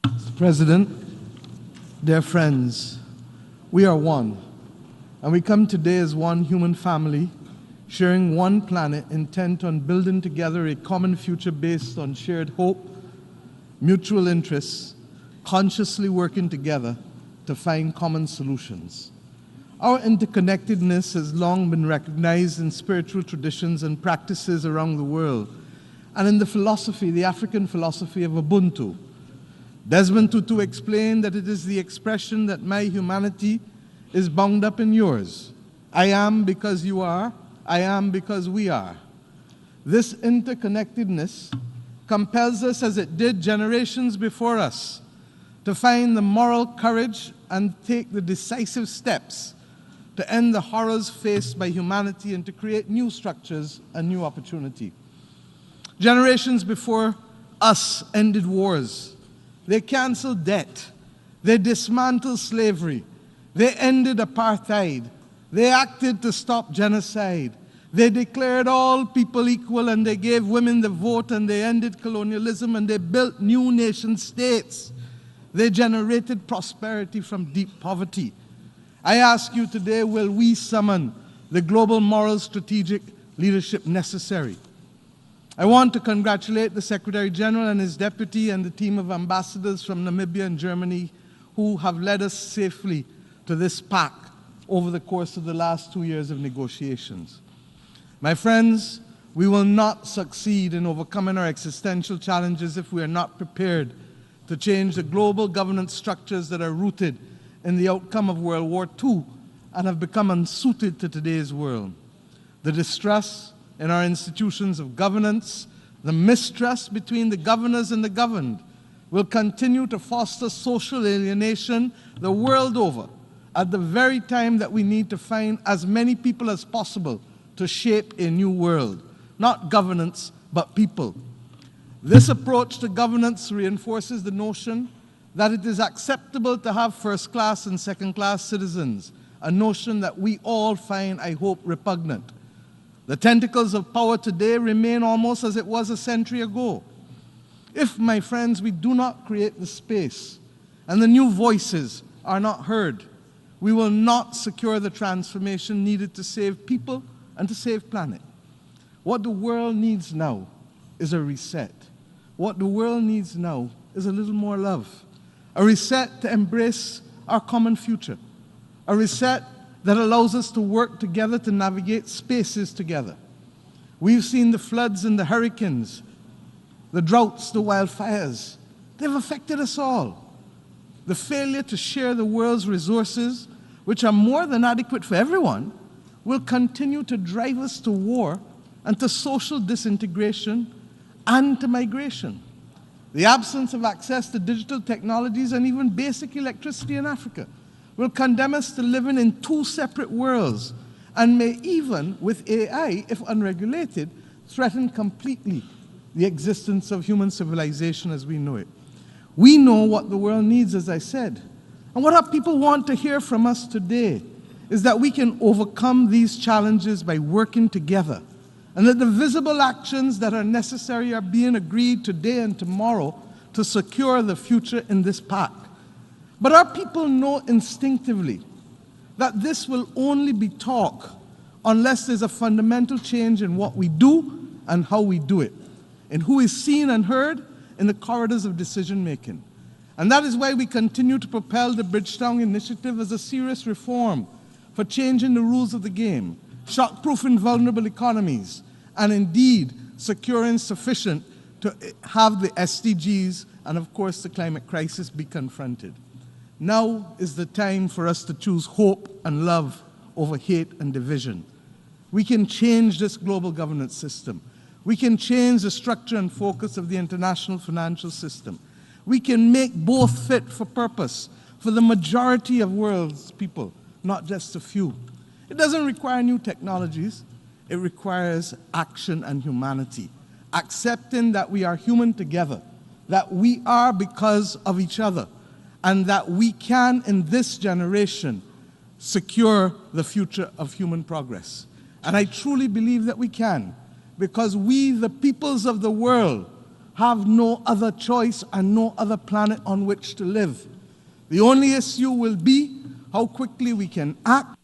Mr. President, dear friends, we are one, and we come today as one human family, sharing one planet, intent on building together a common future based on shared hope, mutual interests, consciously working together to find common solutions. Our interconnectedness has long been recognized in spiritual traditions and practices around the world, and in the philosophy, the African philosophy of Ubuntu. Desmond Tutu explained that it is the expression that my humanity is bound up in yours. I am because you are, I am because we are. This interconnectedness compels us, as it did generations before us, to find the moral courage and take the decisive steps to end the horrors faced by humanity and to create new structures and new opportunity. Generations before us ended wars. They canceled debt. They dismantled slavery. They ended apartheid. They acted to stop genocide. They declared all people equal, and they gave women the vote, and they ended colonialism, and they built new nation states. They generated prosperity from deep poverty. I ask you today, will we summon the global moral strategic leadership necessary? I want to congratulate the Secretary General and his deputy and the team of ambassadors from Namibia and Germany who have led us safely to this pact over the course of the last 2 years of negotiations. My friends, we will not succeed in overcoming our existential challenges if we are not prepared to change the global governance structures that are rooted in the outcome of World War II and have become unsuited to today's world. The distrust in our institutions of governance, the mistrust between the governors and the governed will continue to foster social alienation the world over at the very time that we need to find as many people as possible to shape a new world, not governance, but people. This approach to governance reinforces the notion that it is acceptable to have first-class and second-class citizens, a notion that we all find, I hope, repugnant. The tentacles of power today remain almost as it was a century ago. If, my friends, we do not create the space and the new voices are not heard, we will not secure the transformation needed to save people and to save planet. What the world needs now is a reset. What the world needs now is a little more love. A reset to embrace our common future. a reset that allows us to work together to navigate spaces together. We've seen the floods and the hurricanes, the droughts, the wildfires. They've affected us all. The failure to share the world's resources, which are more than adequate for everyone, will continue to drive us to war and to social disintegration and to migration. The absence of access to digital technologies and even basic electricity in Africa will condemn us to living in two separate worlds and may even, with AI, if unregulated, threaten completely the existence of human civilization as we know it. We know what the world needs, as I said. And what our people want to hear from us today is that we can overcome these challenges by working together, and that the visible actions that are necessary are being agreed today and tomorrow to secure the future in this pact. But our people know instinctively that this will only be talk unless there's a fundamental change in what we do and how we do it, in who is seen and heard in the corridors of decision-making. And that is why we continue to propel the Bridgetown Initiative as a serious reform for changing the rules of the game, shock-proofing vulnerable economies, and indeed securing sufficient to have the SDGs and, of course, the climate crisis be confronted. Now is the time for us to choose hope and love over hate and division. We can change this global governance system. We can change the structure and focus of the international financial system. We can make both fit for purpose for the majority of world's people, not just a few. It doesn't require new technologies. It requires action and humanity, accepting that we are human together, that we are because of each other, and that we can, in this generation, secure the future of human progress. And I truly believe that we can, because we, the peoples of the world, have no other choice and no other planet on which to live. The only issue will be how quickly we can act.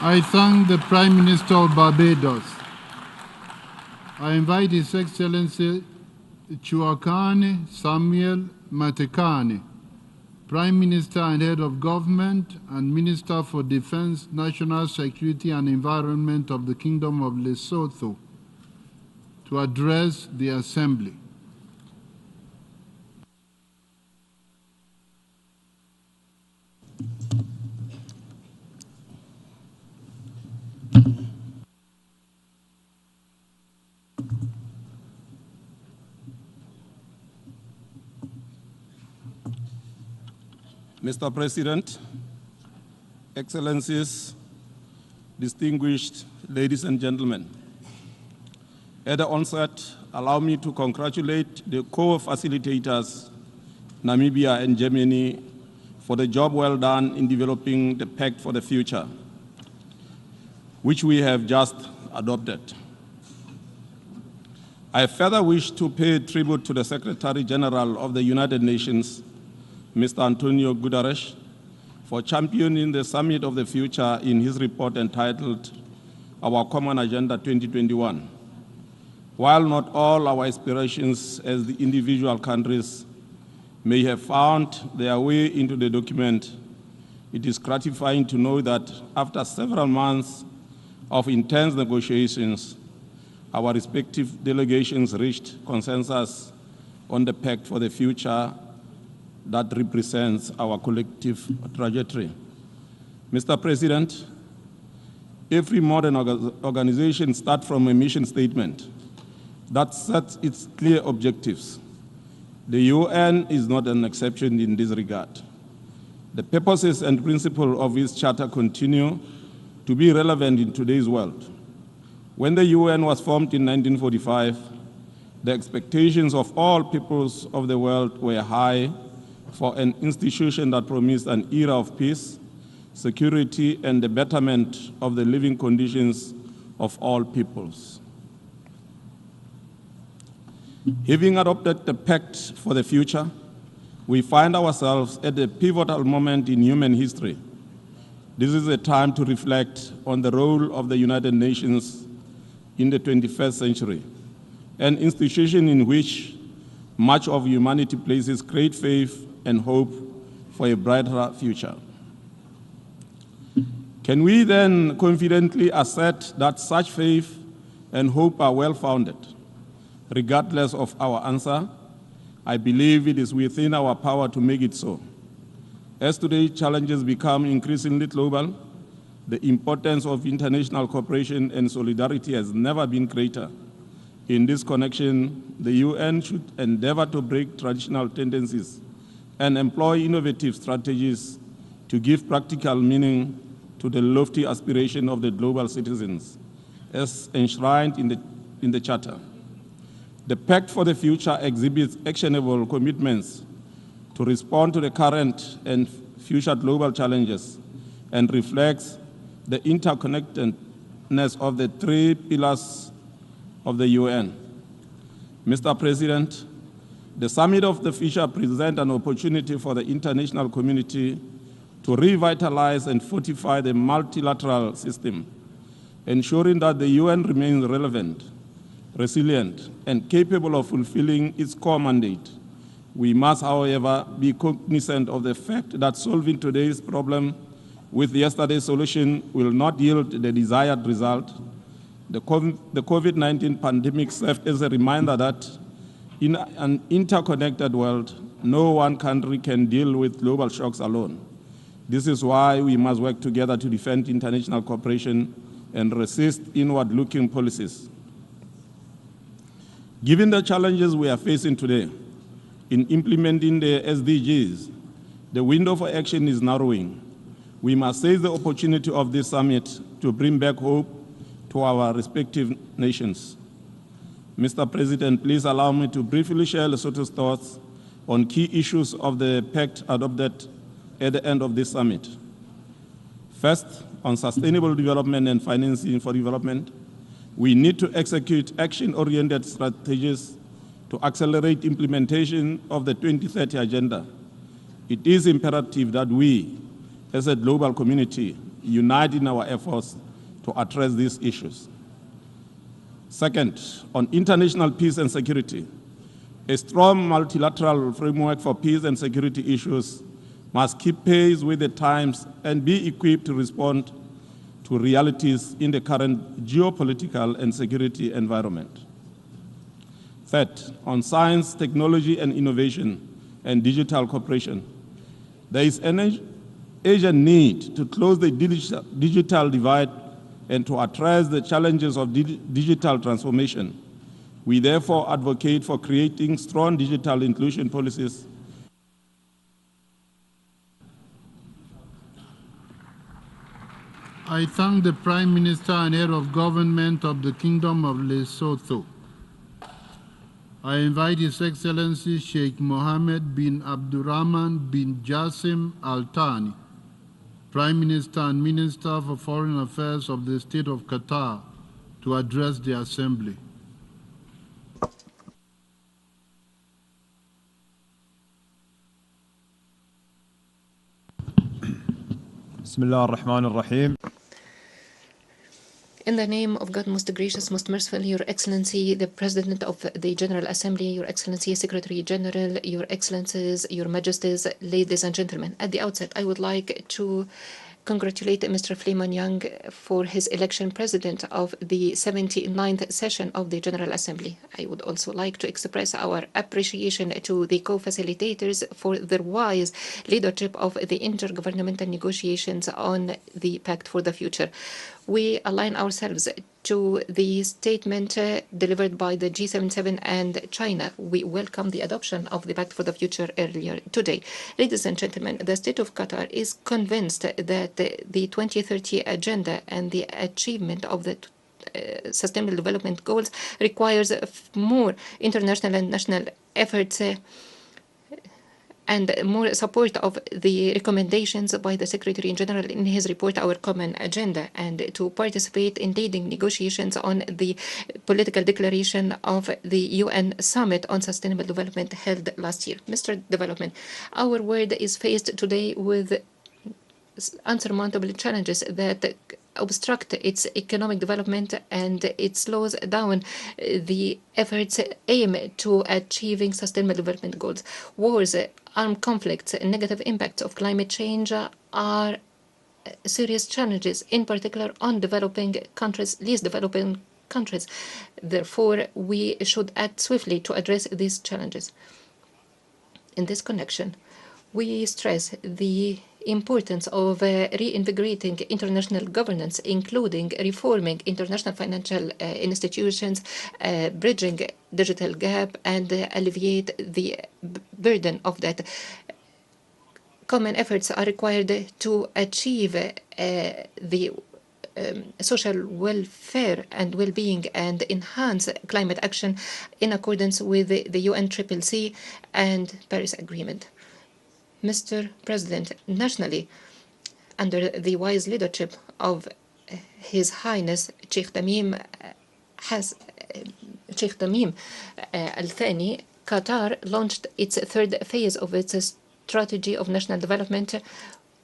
I thank the Prime Minister of Barbados. I invite His Excellency Chuakane Samuel Matekane, Prime Minister and Head of Government and Minister for Defense, National Security and Environment of the Kingdom of Lesotho, to address the Assembly. Mr. President, Excellencies, distinguished ladies and gentlemen, at the onset, allow me to congratulate the co-facilitators, Namibia and Yemeni, for the job well done in developing the Pact for the Future, which we have just adopted. I further wish to pay tribute to the Secretary General of the United Nations, Mr. Antonio Guterres, for championing the Summit of the Future in his report entitled Our Common Agenda 2021. While not all our aspirations as the individual countries may have found their way into the document, it is gratifying to know that after several months of intense negotiations, our respective delegations reached consensus on the Pact for the Future that represents our collective trajectory. Mr. President, every modern organization starts from a mission statement that sets its clear objectives. The UN is not an exception in this regard. The purposes and principles of its charter continue to be relevant in today's world. When the UN was formed in 1945, the expectations of all peoples of the world were high for an institution that promised an era of peace, security, and the betterment of the living conditions of all peoples. Having adopted the Pact for the Future, we find ourselves at a pivotal moment in human history. This is a time to reflect on the role of the United Nations in the 21st century, an institution in which much of humanity places great faith and hope for a brighter future. Can we then confidently assert that such faith and hope are well-founded? Regardless of our answer, I believe it is within our power to make it so. As today's challenges become increasingly global, the importance of international cooperation and solidarity has never been greater. In this connection, the UN should endeavor to break traditional tendencies and employ innovative strategies to give practical meaning to the lofty aspiration of the global citizens, as enshrined in the Charter. The Pact for the Future exhibits actionable commitments to respond to the current and future global challenges and reflects the interconnectedness of the three pillars of the UN. Mr. President, the Summit of the Future presents an opportunity for the international community to revitalize and fortify the multilateral system, ensuring that the UN remains relevant, resilient, and capable of fulfilling its core mandate. We must, however, be cognizant of the fact that solving today's problem with yesterday's solution will not yield the desired result. The COVID-19 pandemic served as a reminder that in an interconnected world, no one country can deal with global shocks alone. This is why we must work together to defend international cooperation and resist inward-looking policies. Given the challenges we are facing today in implementing the SDGs, the window for action is narrowing. We must seize the opportunity of this summit to bring back hope to our respective nations. Mr. President, please allow me to briefly share Lesotho's thoughts on key issues of the pact adopted at the end of this summit. First, on sustainable development and financing for development, we need to execute action-oriented strategies to accelerate implementation of the 2030 Agenda. It is imperative that we, as a global community, unite in our efforts to address these issues. Second, on international peace and security, a strong multilateral framework for peace and security issues must keep pace with the times and be equipped to respond to realities in the current geopolitical and security environment. Third, on science, technology, and innovation and digital cooperation, there is an urgent need to close the digital divide and to address the challenges of digital transformation. We therefore advocate for creating strong digital inclusion policies. I thank the Prime Minister and Head of Government of the Kingdom of Lesotho. I invite His Excellency Sheikh Mohammed bin Abdurrahman bin Jassim Al Thani, Prime Minister and Minister for Foreign Affairs of the State of Qatar, to address the Assembly. Bismillah ar-Rahman ar-Rahim. In the name of God, most gracious, most merciful, Your Excellency, the President of the General Assembly, Your Excellency, Secretary General, Your Excellencies, Your Majesties, ladies and gentlemen. At the outset, I would like to congratulate Mr. Freeman Young for his election president of the 79th session of the General Assembly. I would also like to express our appreciation to the co-facilitators for their wise leadership of the intergovernmental negotiations on the Pact for the Future. We align ourselves to the statement delivered by the G77 and China. We welcome the adoption of the Pact for the Future earlier today. Ladies and gentlemen, the State of Qatar is convinced that the 2030 Agenda and the achievement of the Sustainable Development Goals requires more international and national efforts and more support of the recommendations by the Secretary General in his report, Our Common Agenda, and to participate in leading negotiations on the political declaration of the UN Summit on Sustainable Development held last year. Mr. Development, our world is faced today with unsurmountable challenges that obstruct its economic development, and it slows down the efforts aimed to achieving sustainable development goals. Wars, armed conflicts, and negative impacts of climate change are serious challenges, in particular on developing countries, least developing countries. Therefore, we should act swiftly to address these challenges. In this connection, we stress the importance of reinvigorating international governance, including reforming international financial institutions, bridging digital gap, and alleviate the burden of that. Common efforts are required to achieve the social welfare and well-being and enhance climate action in accordance with the UNCCC and Paris Agreement. Mr. President, nationally, under the wise leadership of His Highness Sheikh Tamim Al Thani, Qatar launched its third phase of its strategy of national development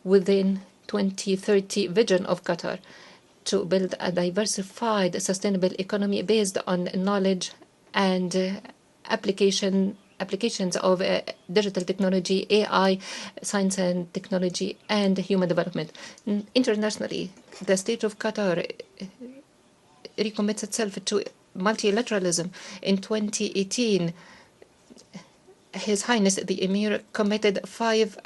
within 2030 vision of Qatar to build a diversified, sustainable economy based on knowledge and applications of digital technology, AI, science and technology, and human development. Internationally, the state of Qatar recommits itself to multilateralism. In 2018, His Highness the Emir committed $5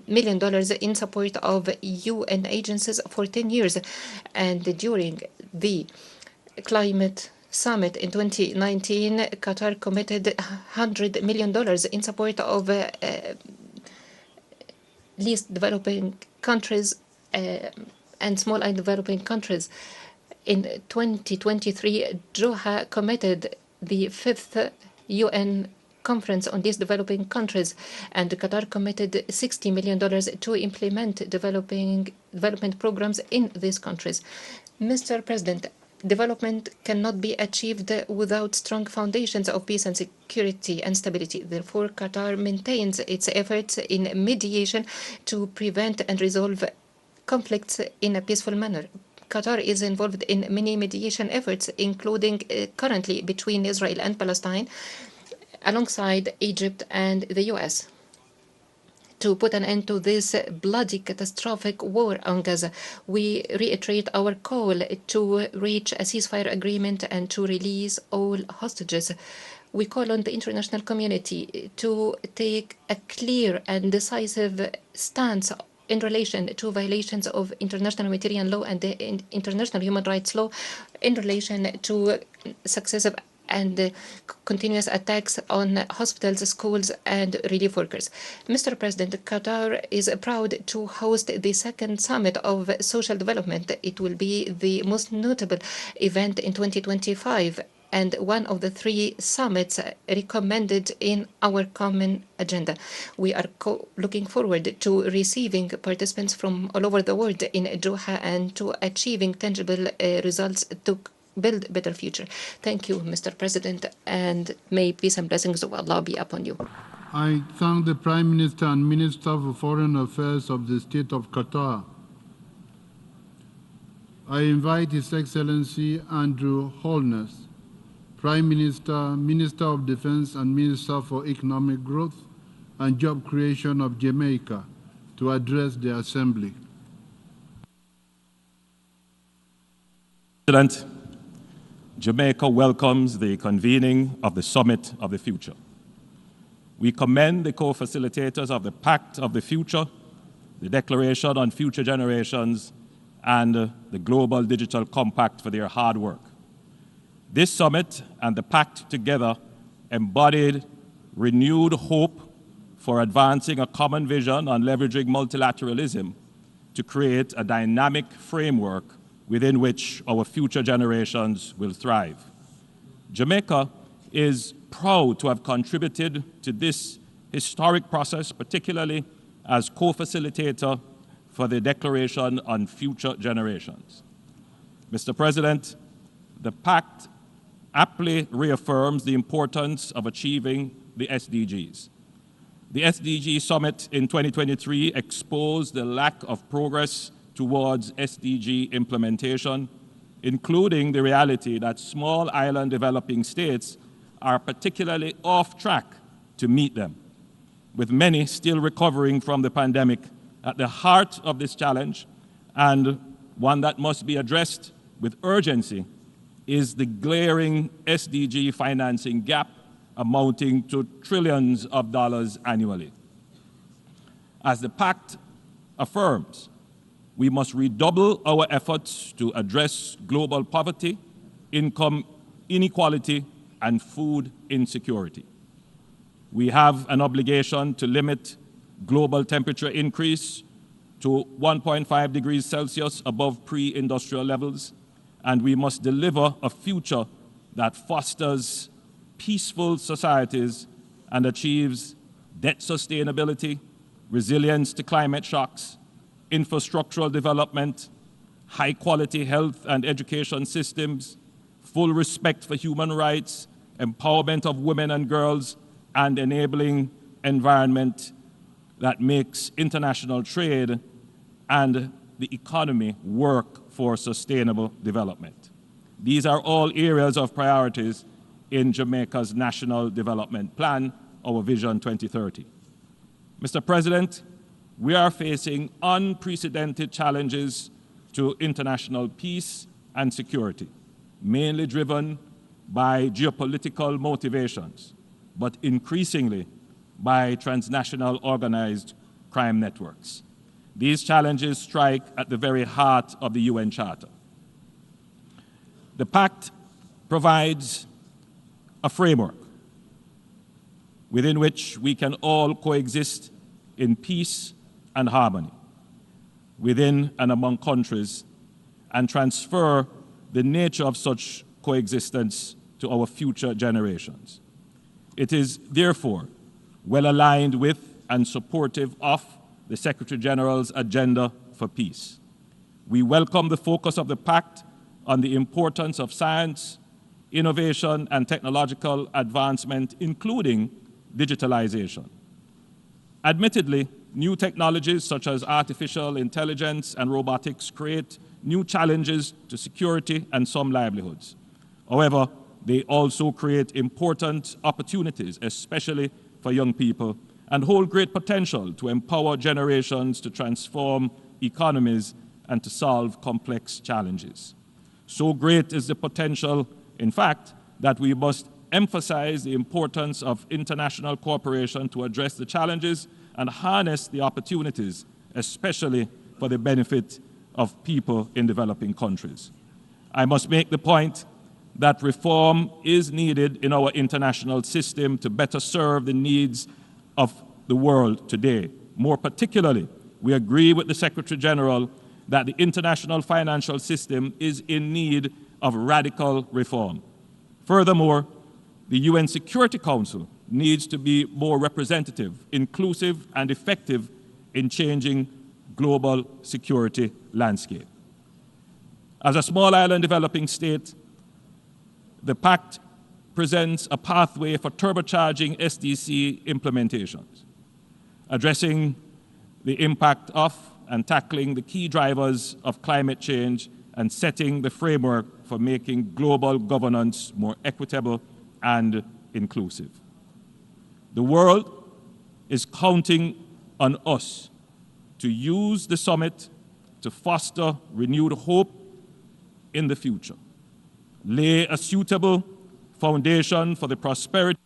million in support of UN agencies for 10 years. And during the climate summit in 2019, Qatar committed $100 million in support of least developing countries and small and developing countries. In 2023, Doha committed the 5th UN Conference on these developing countries, and Qatar committed $60 million to implement development programs in these countries. Mr. President, development cannot be achieved without strong foundations of peace and security and stability. Therefore, Qatar maintains its efforts in mediation to prevent and resolve conflicts in a peaceful manner. Qatar is involved in many mediation efforts, including currently between Israel and Palestine, alongside Egypt and the US. To put an end to this bloody, catastrophic war on Gaza, we reiterate our call to reach a ceasefire agreement and to release all hostages. We call on the international community to take a clear and decisive stance in relation to violations of international humanitarian law and international human rights law, in relation to successive and continuous attacks on hospitals, schools, and relief workers. Mr. President, Qatar is proud to host the second summit of social development. It will be the most notable event in 2025 and one of the 3 summits recommended in our common agenda. We are looking forward to receiving participants from all over the world in Doha and to achieving tangible results to build a better future. Thank you, Mr. President, and may peace and blessings of Allah be upon you. I thank the Prime Minister and Minister for Foreign Affairs of the State of Qatar. I invite His Excellency Andrew Holness, Prime Minister, Minister of Defense and Minister for Economic Growth and Job Creation of Jamaica, to address the Assembly. President, Jamaica welcomes the convening of the Summit of the Future. We commend the co-facilitators of the Pact of the Future, the Declaration on Future Generations, and the Global Digital Compact for their hard work. This summit and the Pact together embodied renewed hope for advancing a common vision on leveraging multilateralism to create a dynamic framework within which our future generations will thrive. Jamaica is proud to have contributed to this historic process, particularly as co-facilitator for the Declaration on Future Generations. Mr. President, the Pact aptly reaffirms the importance of achieving the SDGs. The SDG Summit in 2023 exposed the lack of progress towards SDG implementation, including the reality that small island developing states are particularly off track to meet them, with many still recovering from the pandemic. At the heart of this challenge, and one that must be addressed with urgency, is the glaring SDG financing gap amounting to trillions of dollars annually. As the pact affirms, we must redouble our efforts to address global poverty, income inequality, and food insecurity. We have an obligation to limit global temperature increase to 1.5 degrees Celsius above pre-industrial levels, and we must deliver a future that fosters peaceful societies and achieves debt sustainability, resilience to climate shocks, infrastructural development, high-quality health and education systems, full respect for human rights, empowerment of women and girls, and enabling environment that makes international trade and the economy work for sustainable development. These are all areas of priorities in Jamaica's National Development Plan, our Vision 2030. Mr. President, we are facing unprecedented challenges to international peace and security, mainly driven by geopolitical motivations, but increasingly by transnational organized crime networks. These challenges strike at the very heart of the UN Charter. The pact provides a framework within which we can all coexist in peace and harmony within and among countries and transfer the nature of such coexistence to our future generations. It is therefore well aligned with and supportive of the Secretary General's agenda for peace. We welcome the focus of the pact on the importance of science, innovation, and technological advancement, including digitalization. Admittedly, new technologies such as artificial intelligence and robotics create new challenges to security and some livelihoods. However, they also create important opportunities, especially for young people, and hold great potential to empower generations to transform economies and to solve complex challenges. So great is the potential, in fact, that we must emphasize the importance of international cooperation to address the challenges and harness the opportunities, especially for the benefit of people in developing countries. I must make the point that reform is needed in our international system to better serve the needs of the world today. More particularly, we agree with the Secretary General that the international financial system is in need of radical reform. Furthermore, the UN Security Council needs to be more representative, inclusive, and effective in changing global security landscape. As a small island developing state, the pact presents a pathway for turbocharging SDC implementations, addressing the impact of and tackling the key drivers of climate change and setting the framework for making global governance more equitable and inclusive. The world is counting on us to use the summit to foster renewed hope in the future, lay a suitable foundation for the prosperity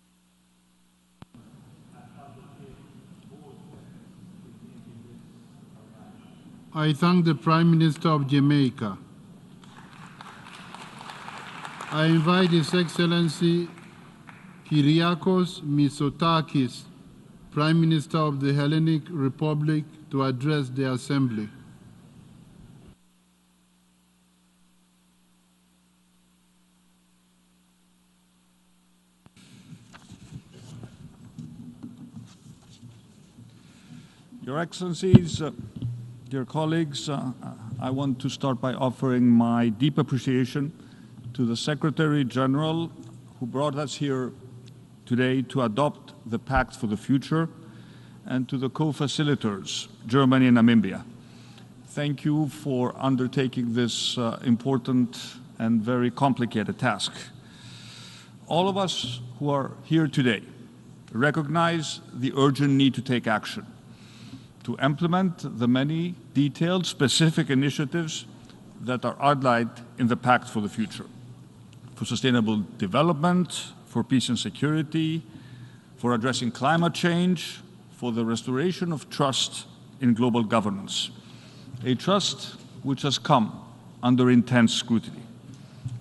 I thank the Prime Minister of Jamaica. I invite His Excellency Kyriakos Mitsotakis, Prime Minister of the Hellenic Republic, to address the Assembly. Your Excellencies, dear colleagues, I want to start by offering my deep appreciation to the Secretary General who brought us here today to adopt the Pact for the Future, and to the co-facilitators, Germany and Namibia. thank you for undertaking this important and very complicated task. All of us who are here today recognize the urgent need to take action, to implement the many detailed, specific initiatives that are outlined in the Pact for the Future, for sustainable development, for peace and security, for addressing climate change, for the restoration of trust in global governance, a trust which has come under intense scrutiny,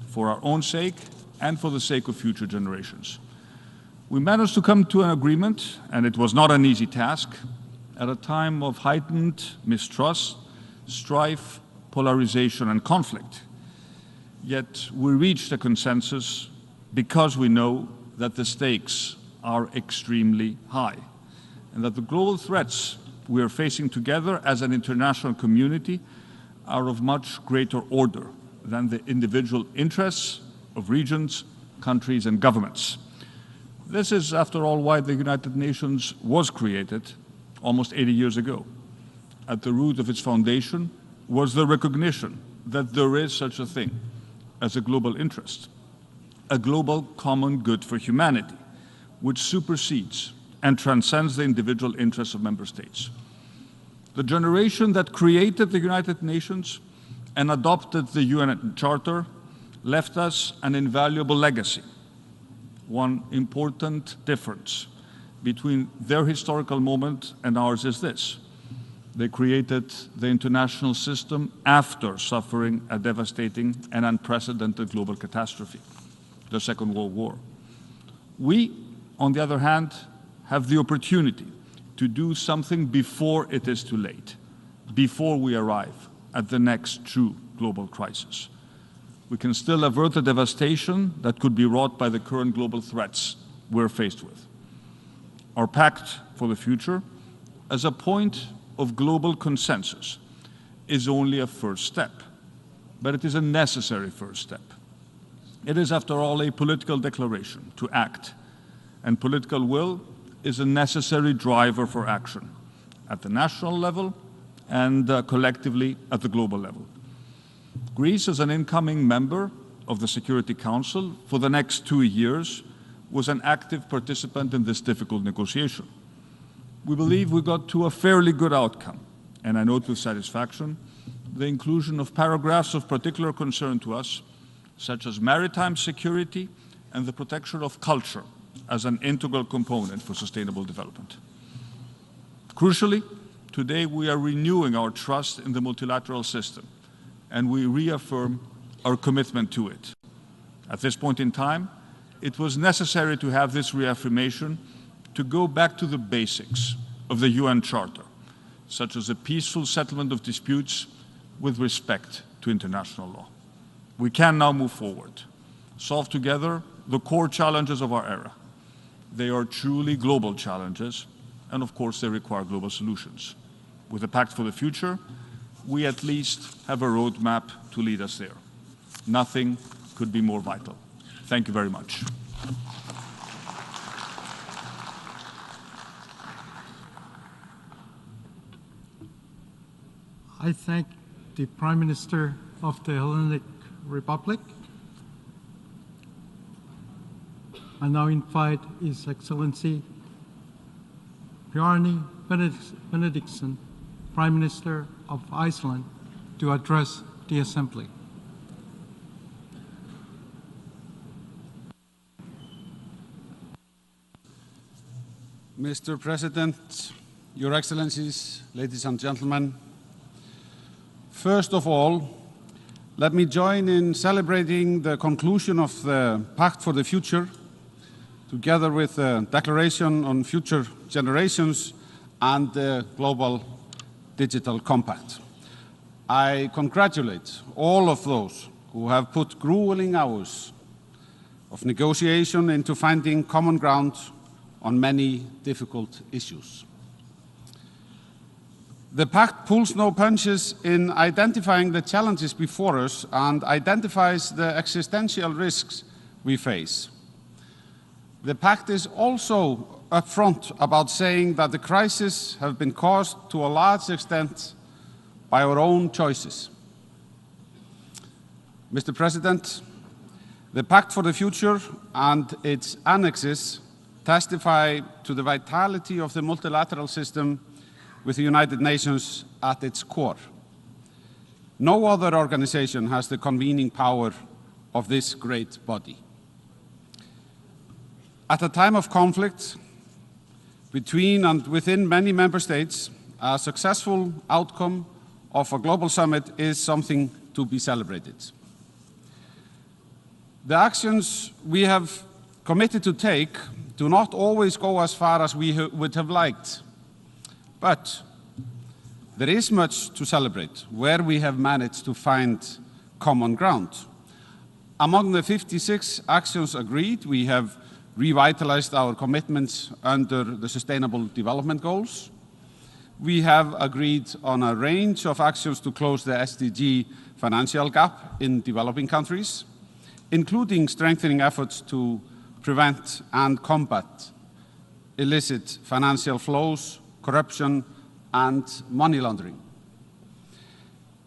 for our own sake and for the sake of future generations. We managed to come to an agreement, and it was not an easy task, at a time of heightened mistrust, strife, polarization, and conflict. Yet we reached a consensus because we know that the stakes are extremely high, and that the global threats we are facing together as an international community are of much greater order than the individual interests of regions, countries, and governments. This is, after all, why the United Nations was created almost 80 years ago. At the root of its foundation was the recognition that there is such a thing as a global interest, a global common good for humanity, which supersedes and transcends the individual interests of member states. The generation that created the United Nations and adopted the UN Charter left us an invaluable legacy. One important difference between their historical moment and ours is this: they created the international system after suffering a devastating and unprecedented global catastrophe, the Second World War. We, on the other hand, have the opportunity to do something before it is too late, before we arrive at the next true global crisis. We can still avert the devastation that could be wrought by the current global threats we're faced with. Our Pact for the Future, as a point of global consensus, is only a first step, but it is a necessary first step. It is, after all, a political declaration to act, and political will is a necessary driver for action at the national level and collectively at the global level. Greece, as an incoming member of the Security Council for the next 2 years, was an active participant in this difficult negotiation. We believe we got to a fairly good outcome, and I note with satisfaction the inclusion of paragraphs of particular concern to us, such as maritime security and the protection of culture as an integral component for sustainable development. Crucially, today we are renewing our trust in the multilateral system, and we reaffirm our commitment to it. At this point in time, it was necessary to have this reaffirmation to go back to the basics of the UN Charter, such as the peaceful settlement of disputes with respect to international law. We can now move forward, solve together the core challenges of our era. They are truly global challenges, and of course they require global solutions. With the Pact for the Future, we at least have a roadmap to lead us there. Nothing could be more vital. Thank you very much. I thank the Prime Minister of the Hellenic Republic. I now invite His Excellency Bjarni Benediktsson, Prime Minister of Iceland, to address the Assembly. Mr. President, Your Excellencies, ladies and gentlemen, first of all, let me join in celebrating the conclusion of the Pact for the Future, together with the Declaration on Future Generations and the Global Digital Compact. I congratulate all of those who have put grueling hours of negotiation into finding common ground on many difficult issues. The Pact pulls no punches in identifying the challenges before us and identifies the existential risks we face. The Pact is also upfront about saying that the crises have been caused to a large extent by our own choices. Mr. President, the Pact for the Future and its annexes testify to the vitality of the multilateral system with the United Nations at its core. No other organization has the convening power of this great body. At a time of conflict between and within many member states, a successful outcome of a global summit is something to be celebrated. The actions we have committed to take do not always go as far as we would have liked, but there is much to celebrate where we have managed to find common ground. Among the 56 actions agreed, we have revitalized our commitments under the Sustainable Development Goals. We have agreed on a range of actions to close the SDG financial gap in developing countries, including strengthening efforts to prevent and combat illicit financial flows, corruption, and money laundering.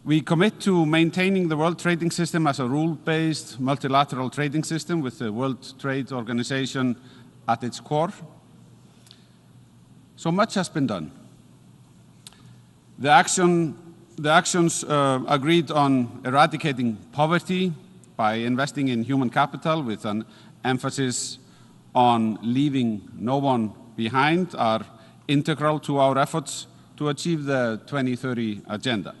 We commit to maintaining the World Trading System as a rule-based multilateral trading system with the World Trade Organization at its core. So much has been done. The actions agreed on eradicating poverty by investing in human capital with an emphasis on leaving no one behind are integral to our efforts to achieve the 2030 agenda.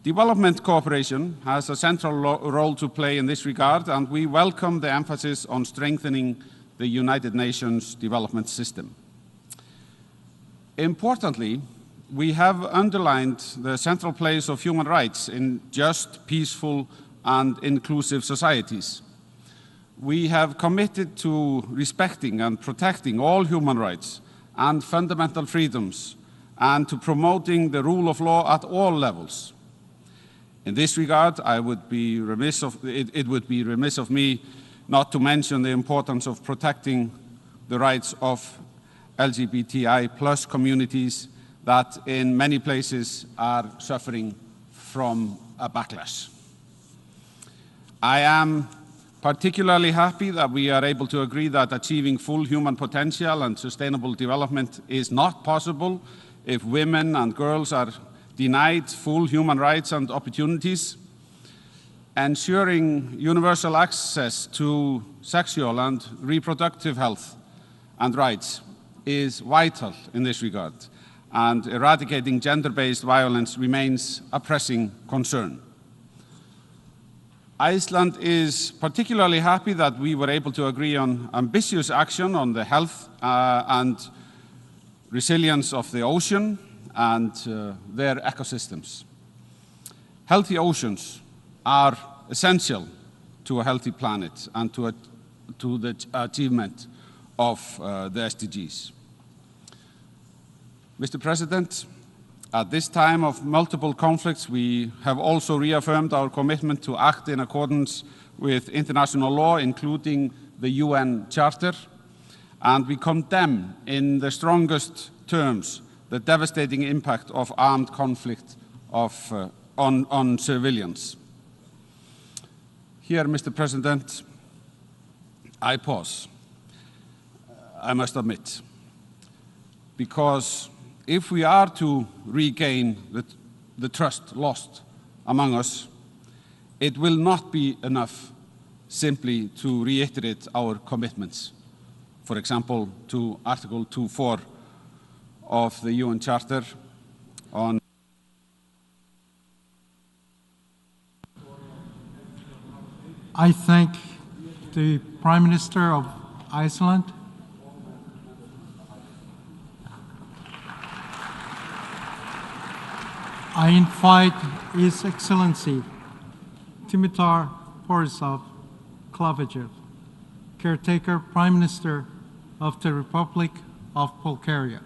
Development cooperation has a central role to play in this regard, and we welcome the emphasis on strengthening the United Nations development system. Importantly, we have underlined the central place of human rights in just, peaceful, and inclusive societies. We have committed to respecting and protecting all human rights and fundamental freedoms, and to promoting the rule of law at all levels. In this regard, it would be remiss of me not to mention the importance of protecting the rights of LGBTI+ communities that in many places are suffering from a backlash. I am particularly happy that we are able to agree that achieving full human potential and sustainable development is not possible if women and girls are denied full human rights and opportunities. Ensuring universal access to sexual and reproductive health and rights is vital in this regard, and eradicating gender-based violence remains a pressing concern. Iceland is particularly happy that we were able to agree on ambitious action on the health and resilience of the ocean and their ecosystems. Healthy oceans are essential to a healthy planet and to the achievement of the SDGs. Mr. President, at this time of multiple conflicts, we have also reaffirmed our commitment to act in accordance with international law, including the UN Charter, and we condemn in the strongest terms the devastating impact of armed conflict on civilians. Here, Mr. President, I pause, I must admit, because if we are to regain the trust lost among us, it will not be enough simply to reiterate our commitments, for example, to Article 2.4 of the UN Charter on I thank the Prime Minister of Iceland. I invite His Excellency Dimitar Borisov Klavejev, Caretaker Prime Minister of the Republic of Bulgaria.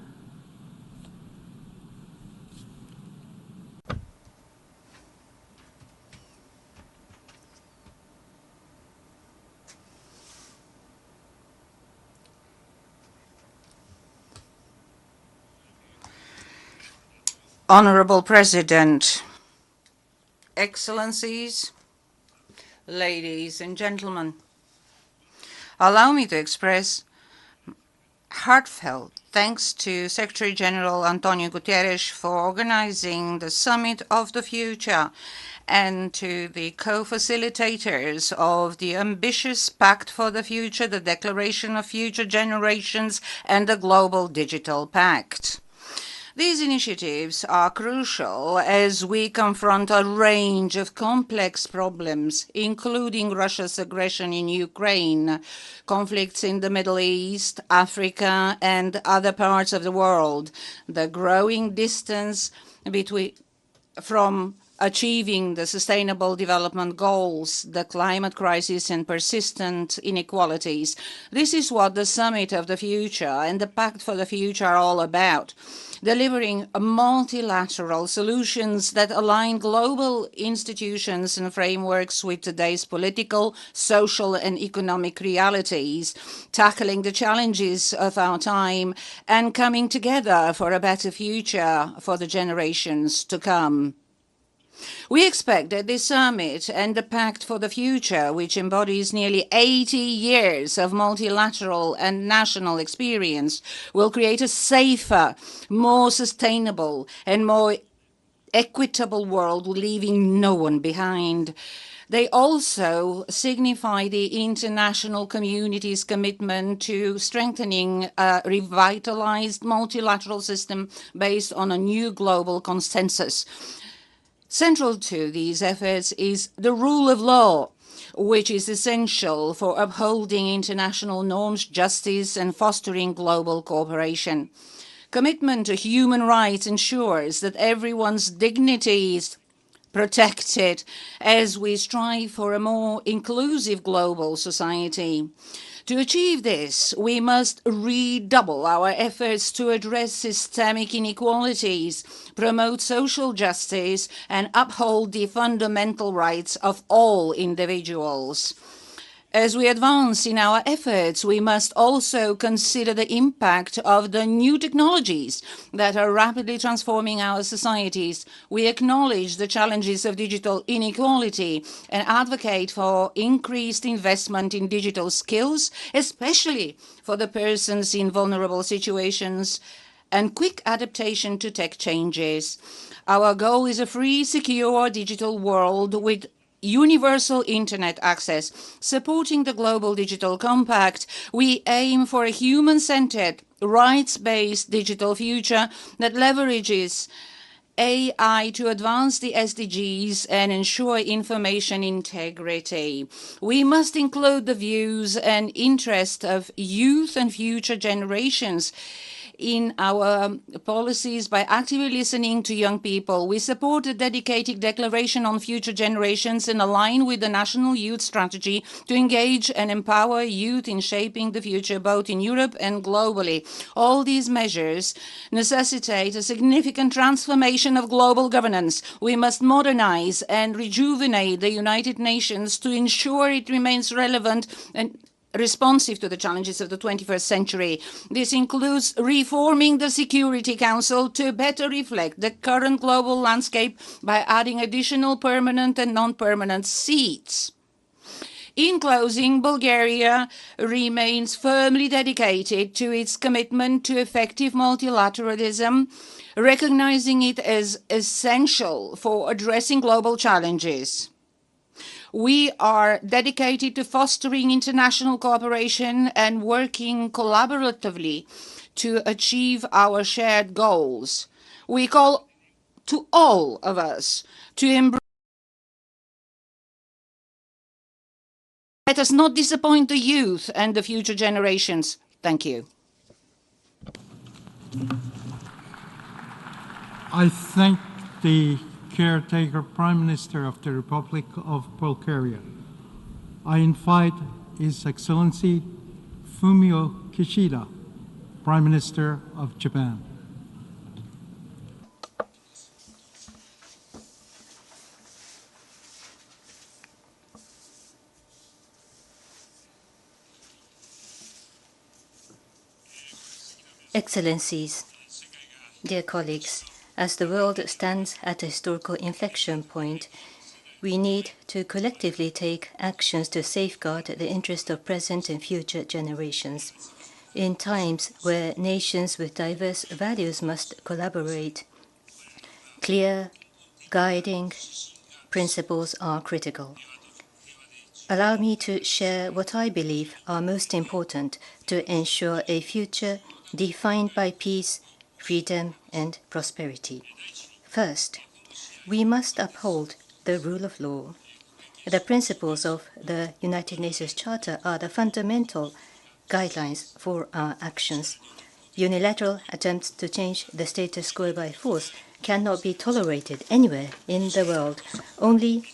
Honorable President, Excellencies, ladies and gentlemen, allow me to express heartfelt thanks to Secretary General Antonio Guterres for organizing the Summit of the Future and to the co-facilitators of the ambitious Pact for the Future, the Declaration of Future Generations, and the Global Digital Pact. These initiatives are crucial as we confront a range of complex problems, including Russia's aggression in Ukraine, conflicts in the Middle East, Africa, and other parts of the world, the growing distance from achieving the Sustainable Development Goals, the climate crisis, and persistent inequalities. This is what the Summit of the Future and the Pact for the Future are all about. Delivering multilateral solutions that align global institutions and frameworks with today's political, social, and economic realities, tackling the challenges of our time, and coming together for a better future for the generations to come. We expect that this summit and the Pact for the Future, which embodies nearly 80 years of multilateral and national experience, will create a safer, more sustainable, and more equitable world, leaving no one behind. They also signify the international community's commitment to strengthening a revitalized multilateral system based on a new global consensus. Central to these efforts is the rule of law, which is essential for upholding international norms, justice, and fostering global cooperation. Commitment to human rights ensures that everyone's dignity is protected as we strive for a more inclusive global society. To achieve this, we must redouble our efforts to address systemic inequalities, promote social justice, and uphold the fundamental rights of all individuals. As we advance in our efforts, we must also consider the impact of the new technologies that are rapidly transforming our societies. We acknowledge the challenges of digital inequality and advocate for increased investment in digital skills, especially for the persons in vulnerable situations, and quick adaptation to tech changes. Our goal is a free, secure digital world with universal internet access. Supporting the Global Digital Compact, we aim for a human-centered, rights-based digital future that leverages AI to advance the SDGs and ensure information integrity. We must include the views and interests of youth and future generations in our policies by actively listening to young people. We support a dedicated declaration on future generations and align with the National Youth Strategy to engage and empower youth in shaping the future, both in Europe and globally. All these measures necessitate a significant transformation of global governance. We must modernize and rejuvenate the United Nations to ensure it remains relevant and responsive to the challenges of the 21st century. This includes reforming the Security Council to better reflect the current global landscape by adding additional permanent and non-permanent seats. In closing, Bulgaria remains firmly dedicated to its commitment to effective multilateralism, recognizing it as essential for addressing global challenges. We are dedicated to fostering international cooperation and working collaboratively to achieve our shared goals. We call to all of us to embrace. Let us not disappoint the youth and the future generations. Thank you. I thank the Caretaker Prime Minister of the Republic of Bulgaria. I invite His Excellency Fumio Kishida, Prime Minister of Japan. Excellencies, dear colleagues, As the world stands at a historical inflection point, we need to collectively take actions to safeguard the interest of present and future generations. In times where nations with diverse values must collaborate, clear, guiding principles are critical. Allow me to share what I believe are most important to ensure a future defined by peace, freedom, and prosperity. First, we must uphold the rule of law. The principles of the United Nations Charter are the fundamental guidelines for our actions. Unilateral attempts to change the status quo by force cannot be tolerated anywhere in the world. Only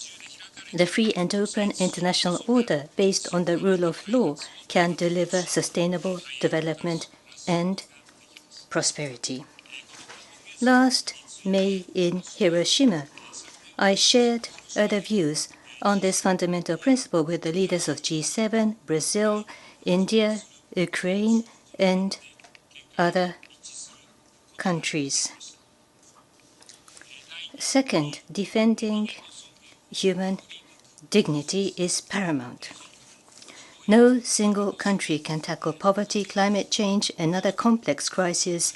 the free and open international order based on the rule of law can deliver sustainable development and prosperity. Last May in Hiroshima, I shared the views on this fundamental principle with the leaders of G7, Brazil, India, Ukraine, and other countries. Second, defending human dignity is paramount. No single country can tackle poverty, climate change, and other complex crises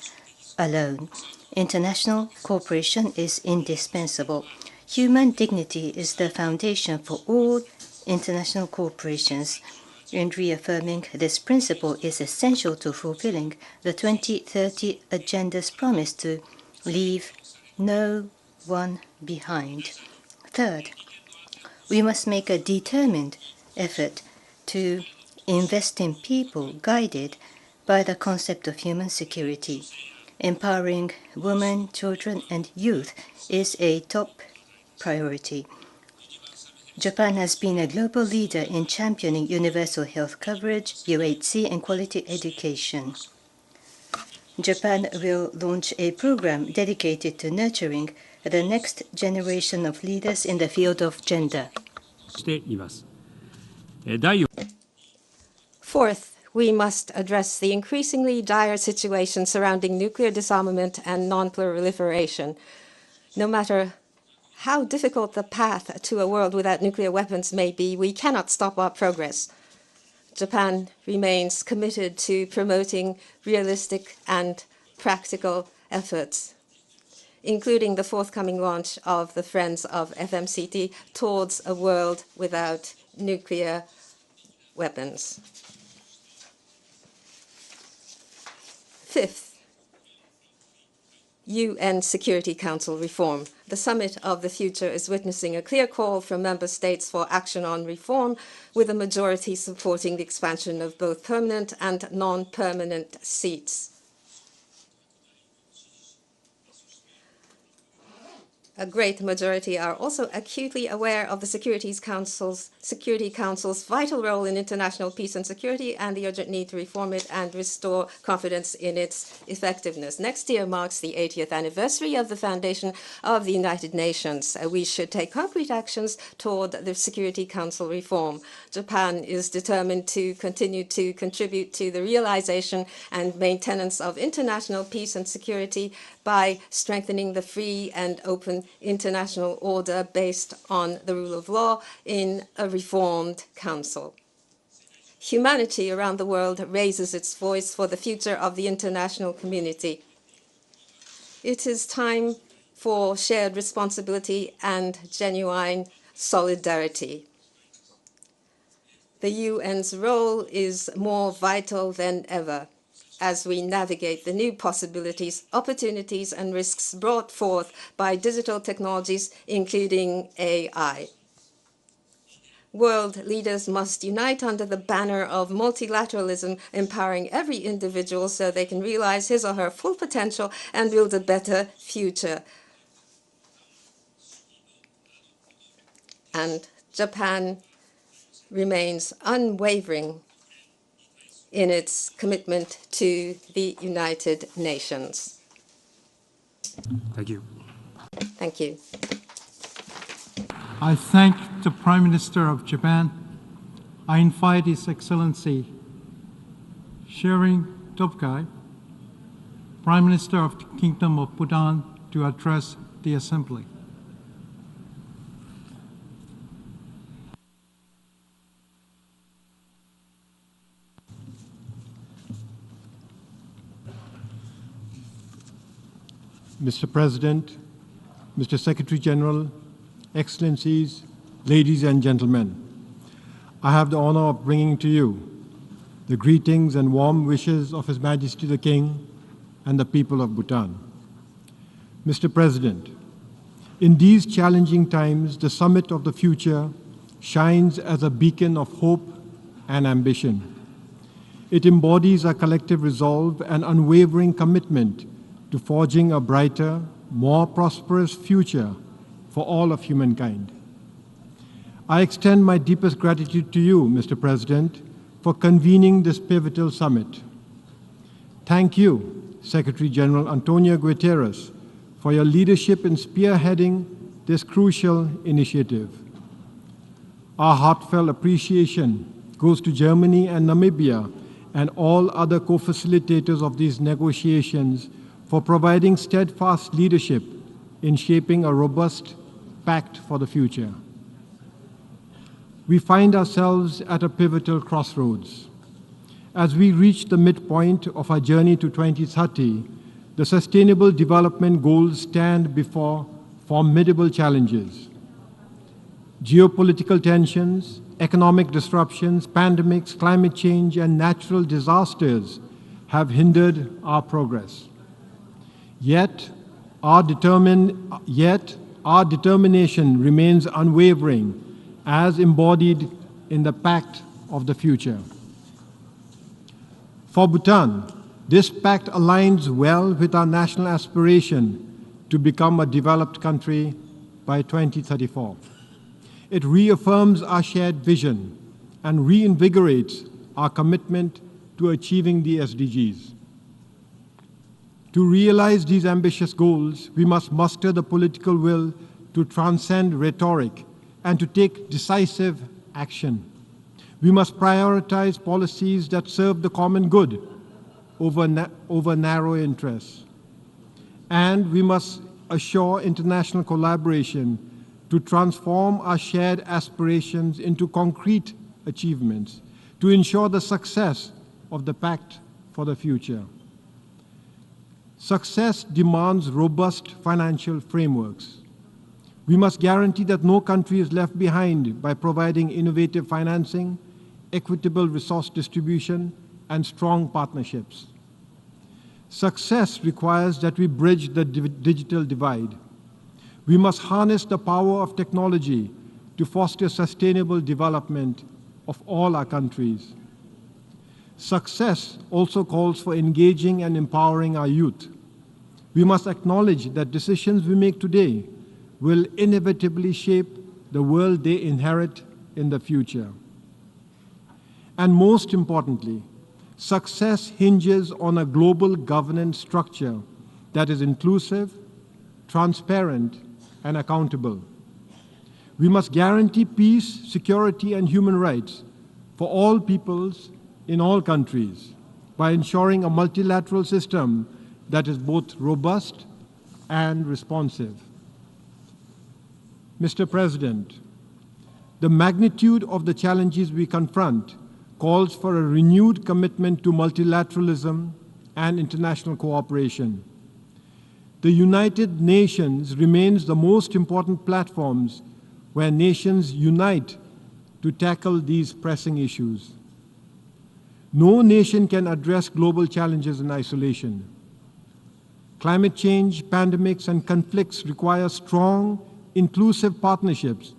alone. International cooperation is indispensable. Human dignity is the foundation for all international corporations, and reaffirming this principle is essential to fulfilling the 2030 Agenda's promise to leave no one behind. Third, we must make a determined effort to invest in people guided by the concept of human security. Empowering women, children, and youth is a top priority. Japan has been a global leader in championing universal health coverage, UHC, and quality education. Japan will launch a program dedicated to nurturing the next generation of leaders in the field of gender. Fourth, we must address the increasingly dire situation surrounding nuclear disarmament and non-proliferation. No matter how difficult the path to a world without nuclear weapons may be, we cannot stop our progress. Japan remains committed to promoting realistic and practical efforts, including the forthcoming launch of the Friends of FMCT towards a world without nuclear weapons. Fifth, UN Security Council reform. The Summit of the Future is witnessing a clear call from member states for action on reform, with a majority supporting the expansion of both permanent and non-permanent seats. A great majority are also acutely aware of the Security Council's vital role in international peace and security and the urgent need to reform it and restore confidence in its effectiveness. Next year marks the 80th anniversary of the foundation of the United Nations. We should take concrete actions toward the Security Council reform. Japan is determined to continue to contribute to the realization and maintenance of international peace and security by strengthening the free and open international order based on the rule of law in a reformed council. Humanity around the world raises its voice for the future of the international community. It is time for shared responsibility and genuine solidarity. The UN's role is more vital than ever as we navigate the new possibilities, opportunities, and risks brought forth by digital technologies, including AI. World leaders must unite under the banner of multilateralism, empowering every individual so they can realize his or her full potential and build a better future. And Japan remains unwavering in its commitment to the United Nations. Thank you. Thank you. I thank the Prime Minister of Japan. I invite His Excellency Tshering Tobgay, Prime Minister of the Kingdom of Bhutan, to address the Assembly. Mr. President, Mr. Secretary General, Excellencies, ladies and gentlemen, I have the honor of bringing to you the greetings and warm wishes of His Majesty the King and the people of Bhutan. Mr. President, in these challenging times, the Summit of the Future shines as a beacon of hope and ambition. It embodies a collective resolve and unwavering commitment to forging a brighter, more prosperous future for all of humankind. I extend my deepest gratitude to you, Mr. President, for convening this pivotal summit. Thank you, Secretary General Antonio Guterres, for your leadership in spearheading this crucial initiative. Our heartfelt appreciation goes to Germany and Namibia and all other co-facilitators of these negotiations for providing steadfast leadership in shaping a robust pact for the future. We find ourselves at a pivotal crossroads. As we reach the midpoint of our journey to 2030, the Sustainable Development Goals stand before formidable challenges. Geopolitical tensions, economic disruptions, pandemics, climate change, and natural disasters have hindered our progress. Yet our determination remains unwavering as embodied in the Pact of the Future. For Bhutan, this pact aligns well with our national aspiration to become a developed country by 2034. It reaffirms our shared vision and reinvigorates our commitment to achieving the SDGs. To realize these ambitious goals, we must muster the political will to transcend rhetoric and to take decisive action. We must prioritize policies that serve the common good over narrow interests. And we must assure international collaboration to transform our shared aspirations into concrete achievements to ensure the success of the Pact for the Future. Success demands robust financial frameworks. We must guarantee that no country is left behind by providing innovative financing, equitable resource distribution, and strong partnerships. Success requires that we bridge the digital divide. We must harness the power of technology to foster sustainable development of all our countries. Success also calls for engaging and empowering our youth. We must acknowledge that decisions we make today will inevitably shape the world they inherit in the future. And most importantly, success hinges on a global governance structure that is inclusive, transparent, and accountable. We must guarantee peace, security, and human rights for all peoples in all countries by ensuring a multilateral system that is both robust and responsive. Mr. President, the magnitude of the challenges we confront calls for a renewed commitment to multilateralism and international cooperation. The United Nations remains the most important platforms where nations unite to tackle these pressing issues. No nation can address global challenges in isolation. Climate change, pandemics, and conflicts require strong, inclusive partnerships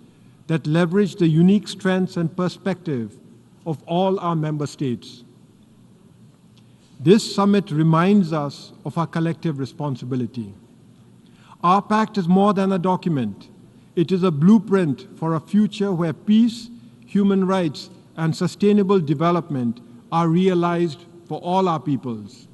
that leverage the unique strengths and perspective of all our member states. This summit reminds us of our collective responsibility. Our pact is more than a document. It is a blueprint for a future where peace, human rights, and sustainable development are realized for all our peoples.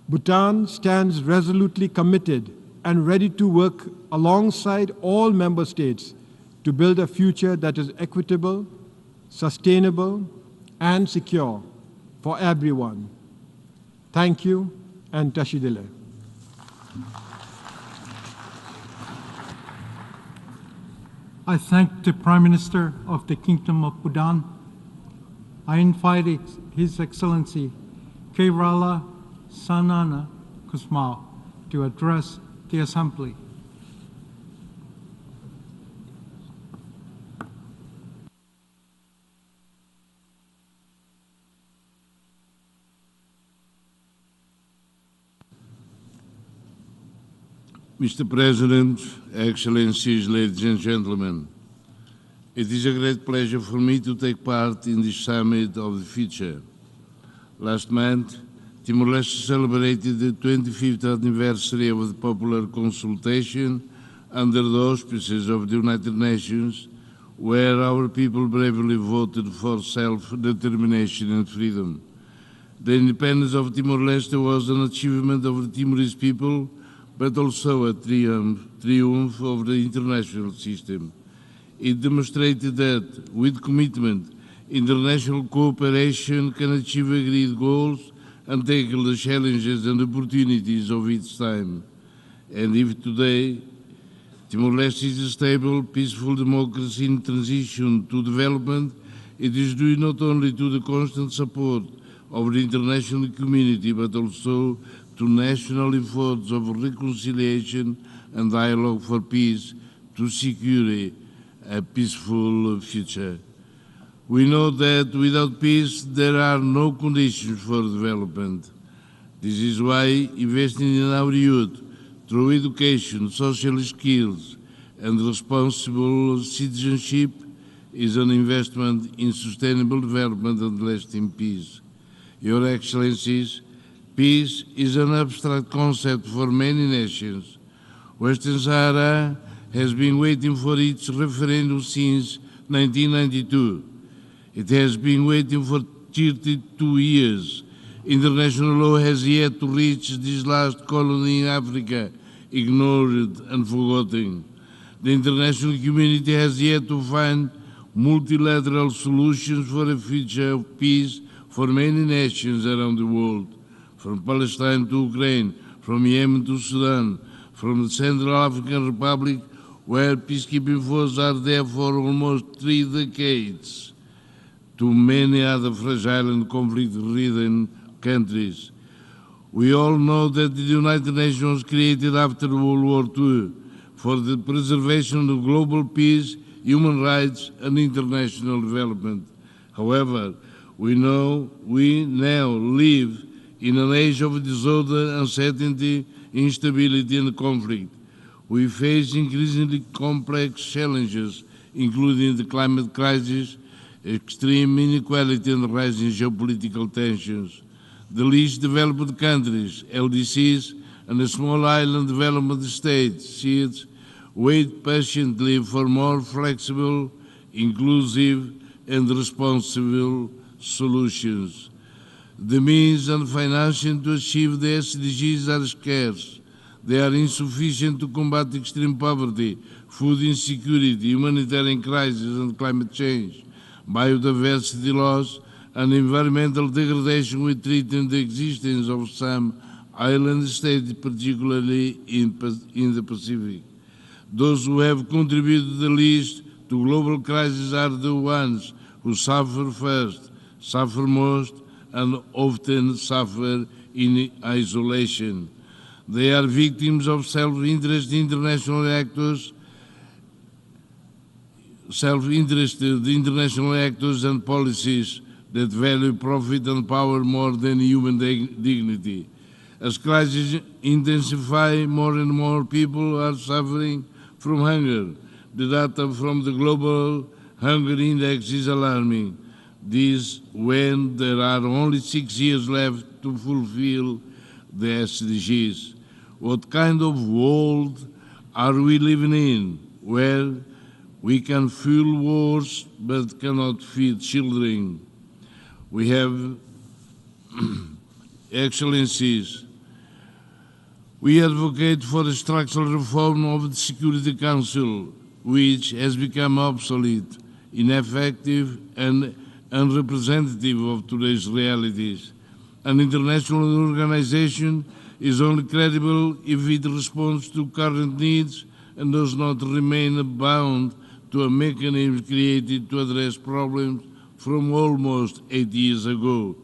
Bhutan stands resolutely committed and ready to work alongside all member states to build a future that is equitable, sustainable, and secure for everyone. Thank you, and Tashidele. I thank the Prime Minister of the Kingdom of Bhutan. I invite His Excellency Kerala Sanana Kusmao to address the Assembly. Mr. President, Excellencies, ladies and gentlemen, it is a great pleasure for me to take part in this Summit of the Future. Last month, Timor-Leste celebrated the 25th anniversary of the popular consultation under the auspices of the United Nations, where our people bravely voted for self-determination and freedom. The independence of Timor-Leste was an achievement of the Timorese people, but also a triumph of the international system. It demonstrated that, with commitment, international cooperation can achieve agreed goals and tackle the challenges and opportunities of its time. And if today Timor-Leste is a stable, peaceful democracy in transition to development, it is due not only to the constant support of the international community, but also to national efforts of reconciliation and dialogue for peace to secure a peaceful future. We know that without peace, there are no conditions for development. This is why investing in our youth through education, social skills, and responsible citizenship is an investment in sustainable development and lasting peace. Your Excellencies, peace is an abstract concept for many nations. Western Sahara has been waiting for its referendum since 1992. It has been waiting for 32 years. International law has yet to reach this last colony in Africa, ignored and forgotten. The international community has yet to find multilateral solutions for a future of peace for many nations around the world, from Palestine to Ukraine, from Yemen to Sudan, from the Central African Republic, where peacekeeping forces are there for almost 3 decades, to many other fragile and conflict-ridden countries. We all know that the United Nations was created after World War II for the preservation of global peace, human rights, and international development. However, we now live in an age of disorder, uncertainty, instability, and conflict. We face increasingly complex challenges, including the climate crisis, extreme inequality, and rising geopolitical tensions. The least developed countries, LDCs, and the small island development states, SEEDs, wait patiently for more flexible, inclusive, and responsible solutions. The means and financing to achieve the SDGs are scarce. They are insufficient to combat extreme poverty, food insecurity, humanitarian crisis and climate change, biodiversity loss, and environmental degradation, which threaten the existence of some island states, particularly in the Pacific. Those who have contributed the least to global crisis are the ones who suffer first, suffer most, and often suffer in isolation. They are victims of self-interested international actors and policies that value profit and power more than human dignity. As crises intensify, more and more people are suffering from hunger. The data from the Global Hunger Index is alarming. This when there are only 6 years left to fulfill the SDGs. What kind of world are we living in, where we can fuel wars but cannot feed children? We have, Excellencies, we advocate for a structural reform of the Security Council, which has become obsolete, ineffective, and unrepresentative of today's realities. An international organization is only credible if it responds to current needs and does not remain bound to a mechanism created to address problems from almost 8 years ago.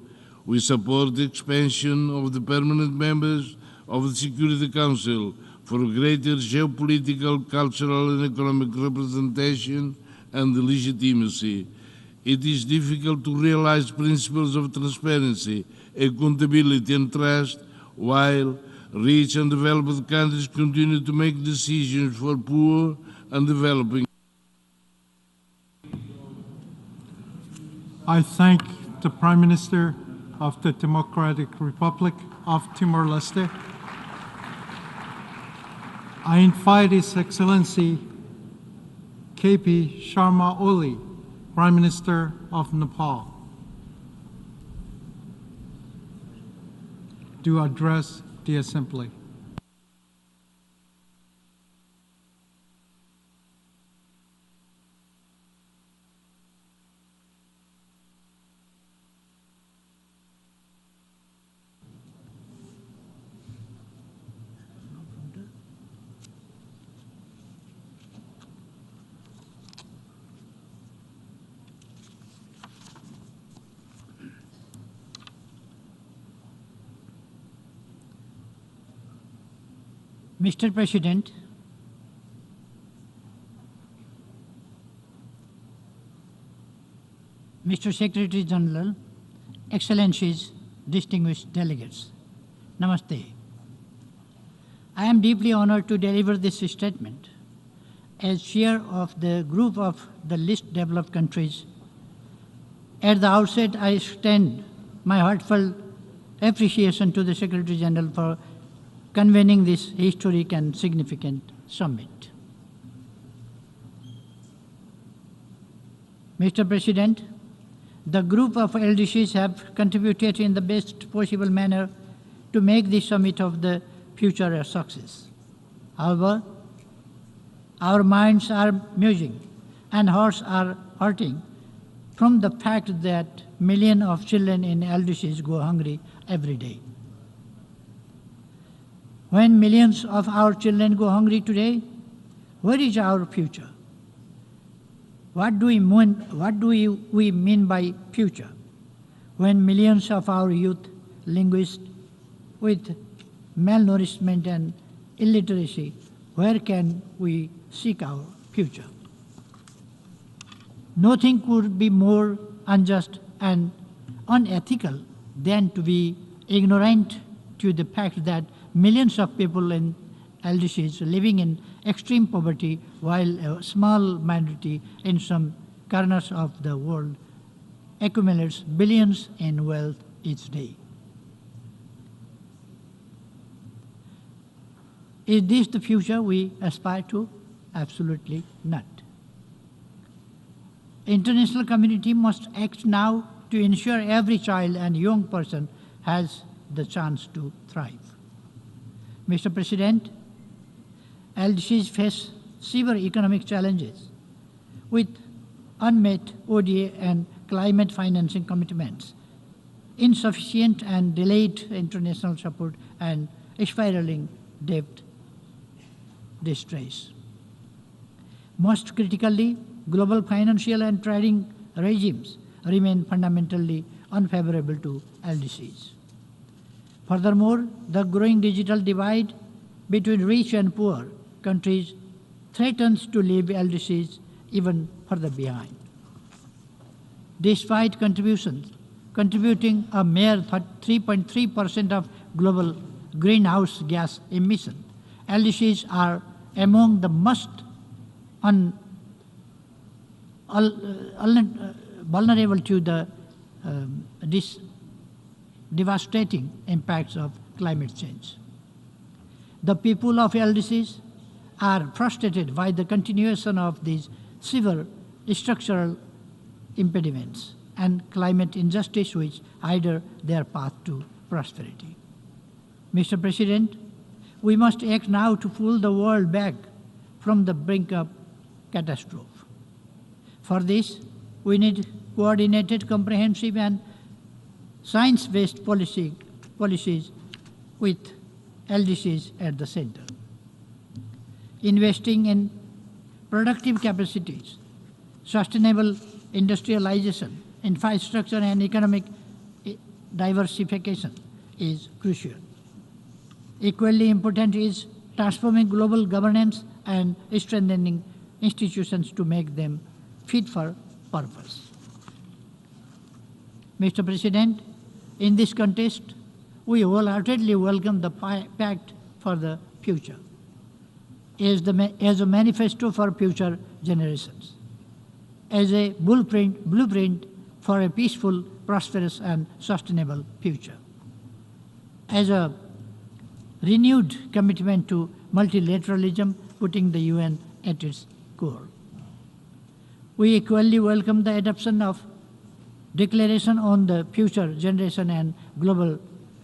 We support the expansion of the permanent members of the Security Council for greater geopolitical, cultural and economic representation and legitimacy. It is difficult to realize principles of transparency, accountability and trust while rich and developed countries continue to make decisions for poor and developing. I thank the Prime Minister of the Democratic Republic of Timor-Leste. I invite His Excellency KP Sharma Oli, Prime Minister of Nepal, to address the Assembly. Mr. President, Mr. Secretary General, Excellencies, distinguished delegates, Namaste. I am deeply honored to deliver this statement. As chair of the group of the least developed countries, at the outset I extend my heartfelt appreciation to the Secretary General for convening this historic and significant summit. Mr. President, the group of LDCs have contributed in the best possible manner to make this summit of the future a success. However, our minds are musing and hearts are hurting from the fact that millions of children in LDCs go hungry every day. When millions of our children go hungry today, where is our future? What do we mean by future? When millions of our youth linguists with malnourishment and illiteracy, where can we seek our future? Nothing could be more unjust and unethical than to be ignorant to the fact that millions of people in LDCs living in extreme poverty while a small minority in some corners of the world accumulates billions in wealth each day. Is this the future we aspire to? Absolutely not. International community must act now to ensure every child and young person has the chance to thrive. Mr. President, LDCs face severe economic challenges with unmet ODA and climate financing commitments, insufficient and delayed international support, and spiraling debt distress. Most critically, global financial and trading regimes remain fundamentally unfavorable to LDCs. Furthermore, the growing digital divide between rich and poor countries threatens to leave LDCs even further behind. Despite contributing a mere 3.3% of global greenhouse gas emissions, LDCs are among the most vulnerable to this devastating impacts of climate change. The people of LDCs are frustrated by the continuation of these severe structural impediments and climate injustice which hinder their path to prosperity. Mr. President, we must act now to pull the world back from the brink of catastrophe. For this, we need coordinated, comprehensive, and science-based policies with LDCs at the center. Investing in productive capacities, sustainable industrialization, infrastructure, and economic diversification is crucial. Equally important is transforming global governance and strengthening institutions to make them fit for purpose. Mr. President, in this context, we wholeheartedly welcome the Pact for the Future as a manifesto for future generations, as a blueprint for a peaceful, prosperous, and sustainable future, as a renewed commitment to multilateralism, putting the UN at its core. We equally welcome the adoption of Declaration on the Future Generation and Global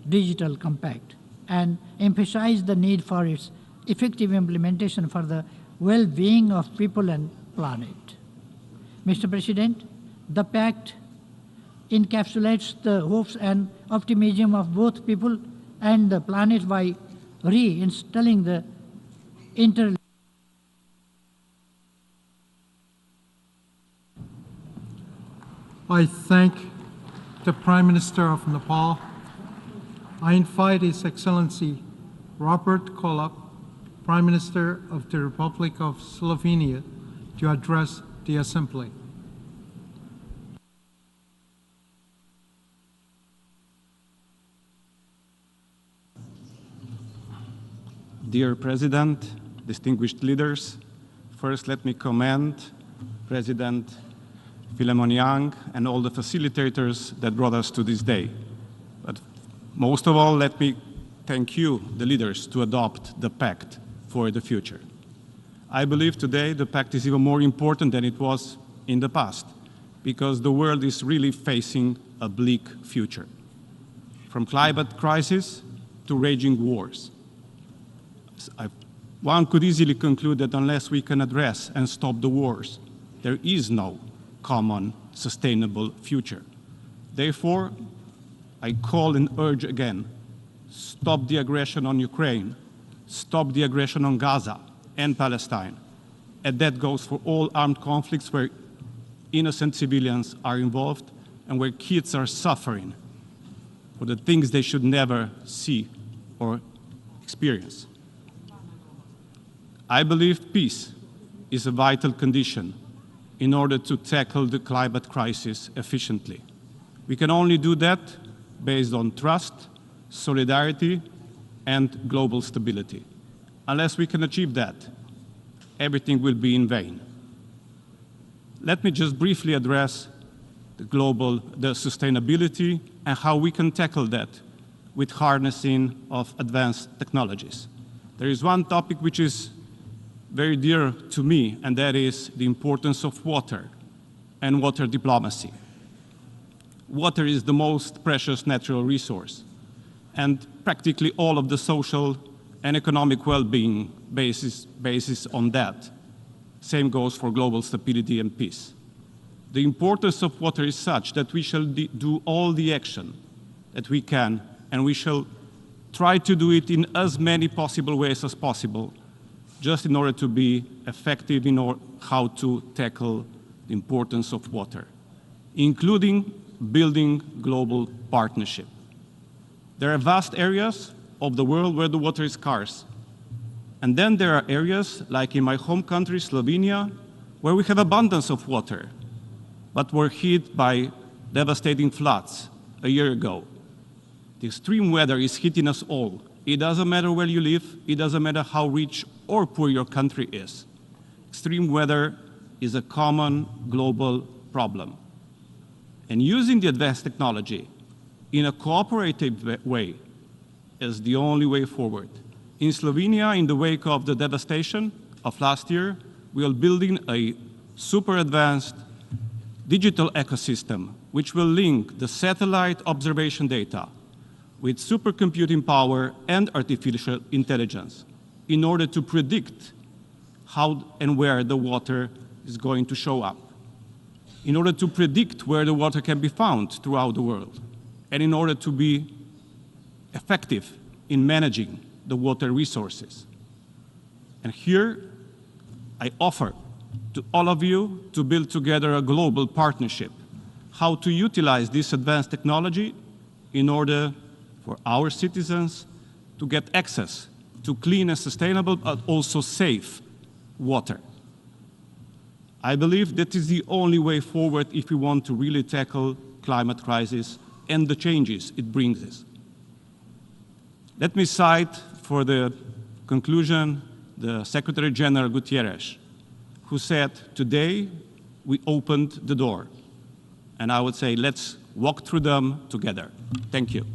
Digital Compact, and emphasize the need for its effective implementation for the well-being of people and planet. Mr. President, the Pact encapsulates the hopes and optimism of both people and the planet by reinstalling the I thank the Prime Minister of Nepal. I invite His Excellency Robert Kolap, Prime Minister of the Republic of Slovenia, to address the Assembly. Dear President, distinguished leaders, first let me commend President Philemon Yang and all the facilitators that brought us to this day. But most of all, let me thank you, the leaders, to adopt the Pact for the Future. I believe today the Pact is even more important than it was in the past, because the world is really facing a bleak future, from climate crisis to raging wars. One could easily conclude that unless we can address and stop the wars, there is no common sustainable future. Therefore, I call and urge again, stop the aggression on Ukraine, stop the aggression on Gaza and Palestine. And that goes for all armed conflicts where innocent civilians are involved and where kids are suffering for the things they should never see or experience. I believe peace is a vital condition in order to tackle the climate crisis efficiently. We can only do that based on trust, solidarity, and global stability. Unless we can achieve that, everything will be in vain. Let me just briefly address the sustainability and how we can tackle that with harnessing of advanced technologies. There is one topic which is very dear to me, and that is the importance of water and water diplomacy. Water is the most precious natural resource, and practically all of the social and economic well-being basis on that. Same goes for global stability and peace. The importance of water is such that we shall do all the action that we can, and we shall try to do it in as many possible ways as possible, just in order to be effective in how to tackle the importance of water, including building global partnership. There are vast areas of the world where the water is scarce. And then there are areas, like in my home country, Slovenia, where we have abundance of water, but were hit by devastating floods a year ago. The extreme weather is hitting us all. It doesn't matter where you live, it doesn't matter how rich or poor your country is. Extreme weather is a common global problem. And using the advanced technology in a cooperative way is the only way forward. In Slovenia, in the wake of the devastation of last year, we are building a super advanced digital ecosystem which will link the satellite observation data with supercomputing power and artificial intelligence in order to predict how and where the water is going to show up, in order to predict where the water can be found throughout the world, and in order to be effective in managing the water resources. And here I offer to all of you to build together a global partnership, how to utilize this advanced technology in order for our citizens to get access to clean and sustainable, but also safe water. I believe that is the only way forward if we want to really tackle climate crisis and the changes it brings us. Let me cite for the conclusion the Secretary General Guterres, who said, today we opened the door. And I would say, let's walk through them together. Thank you.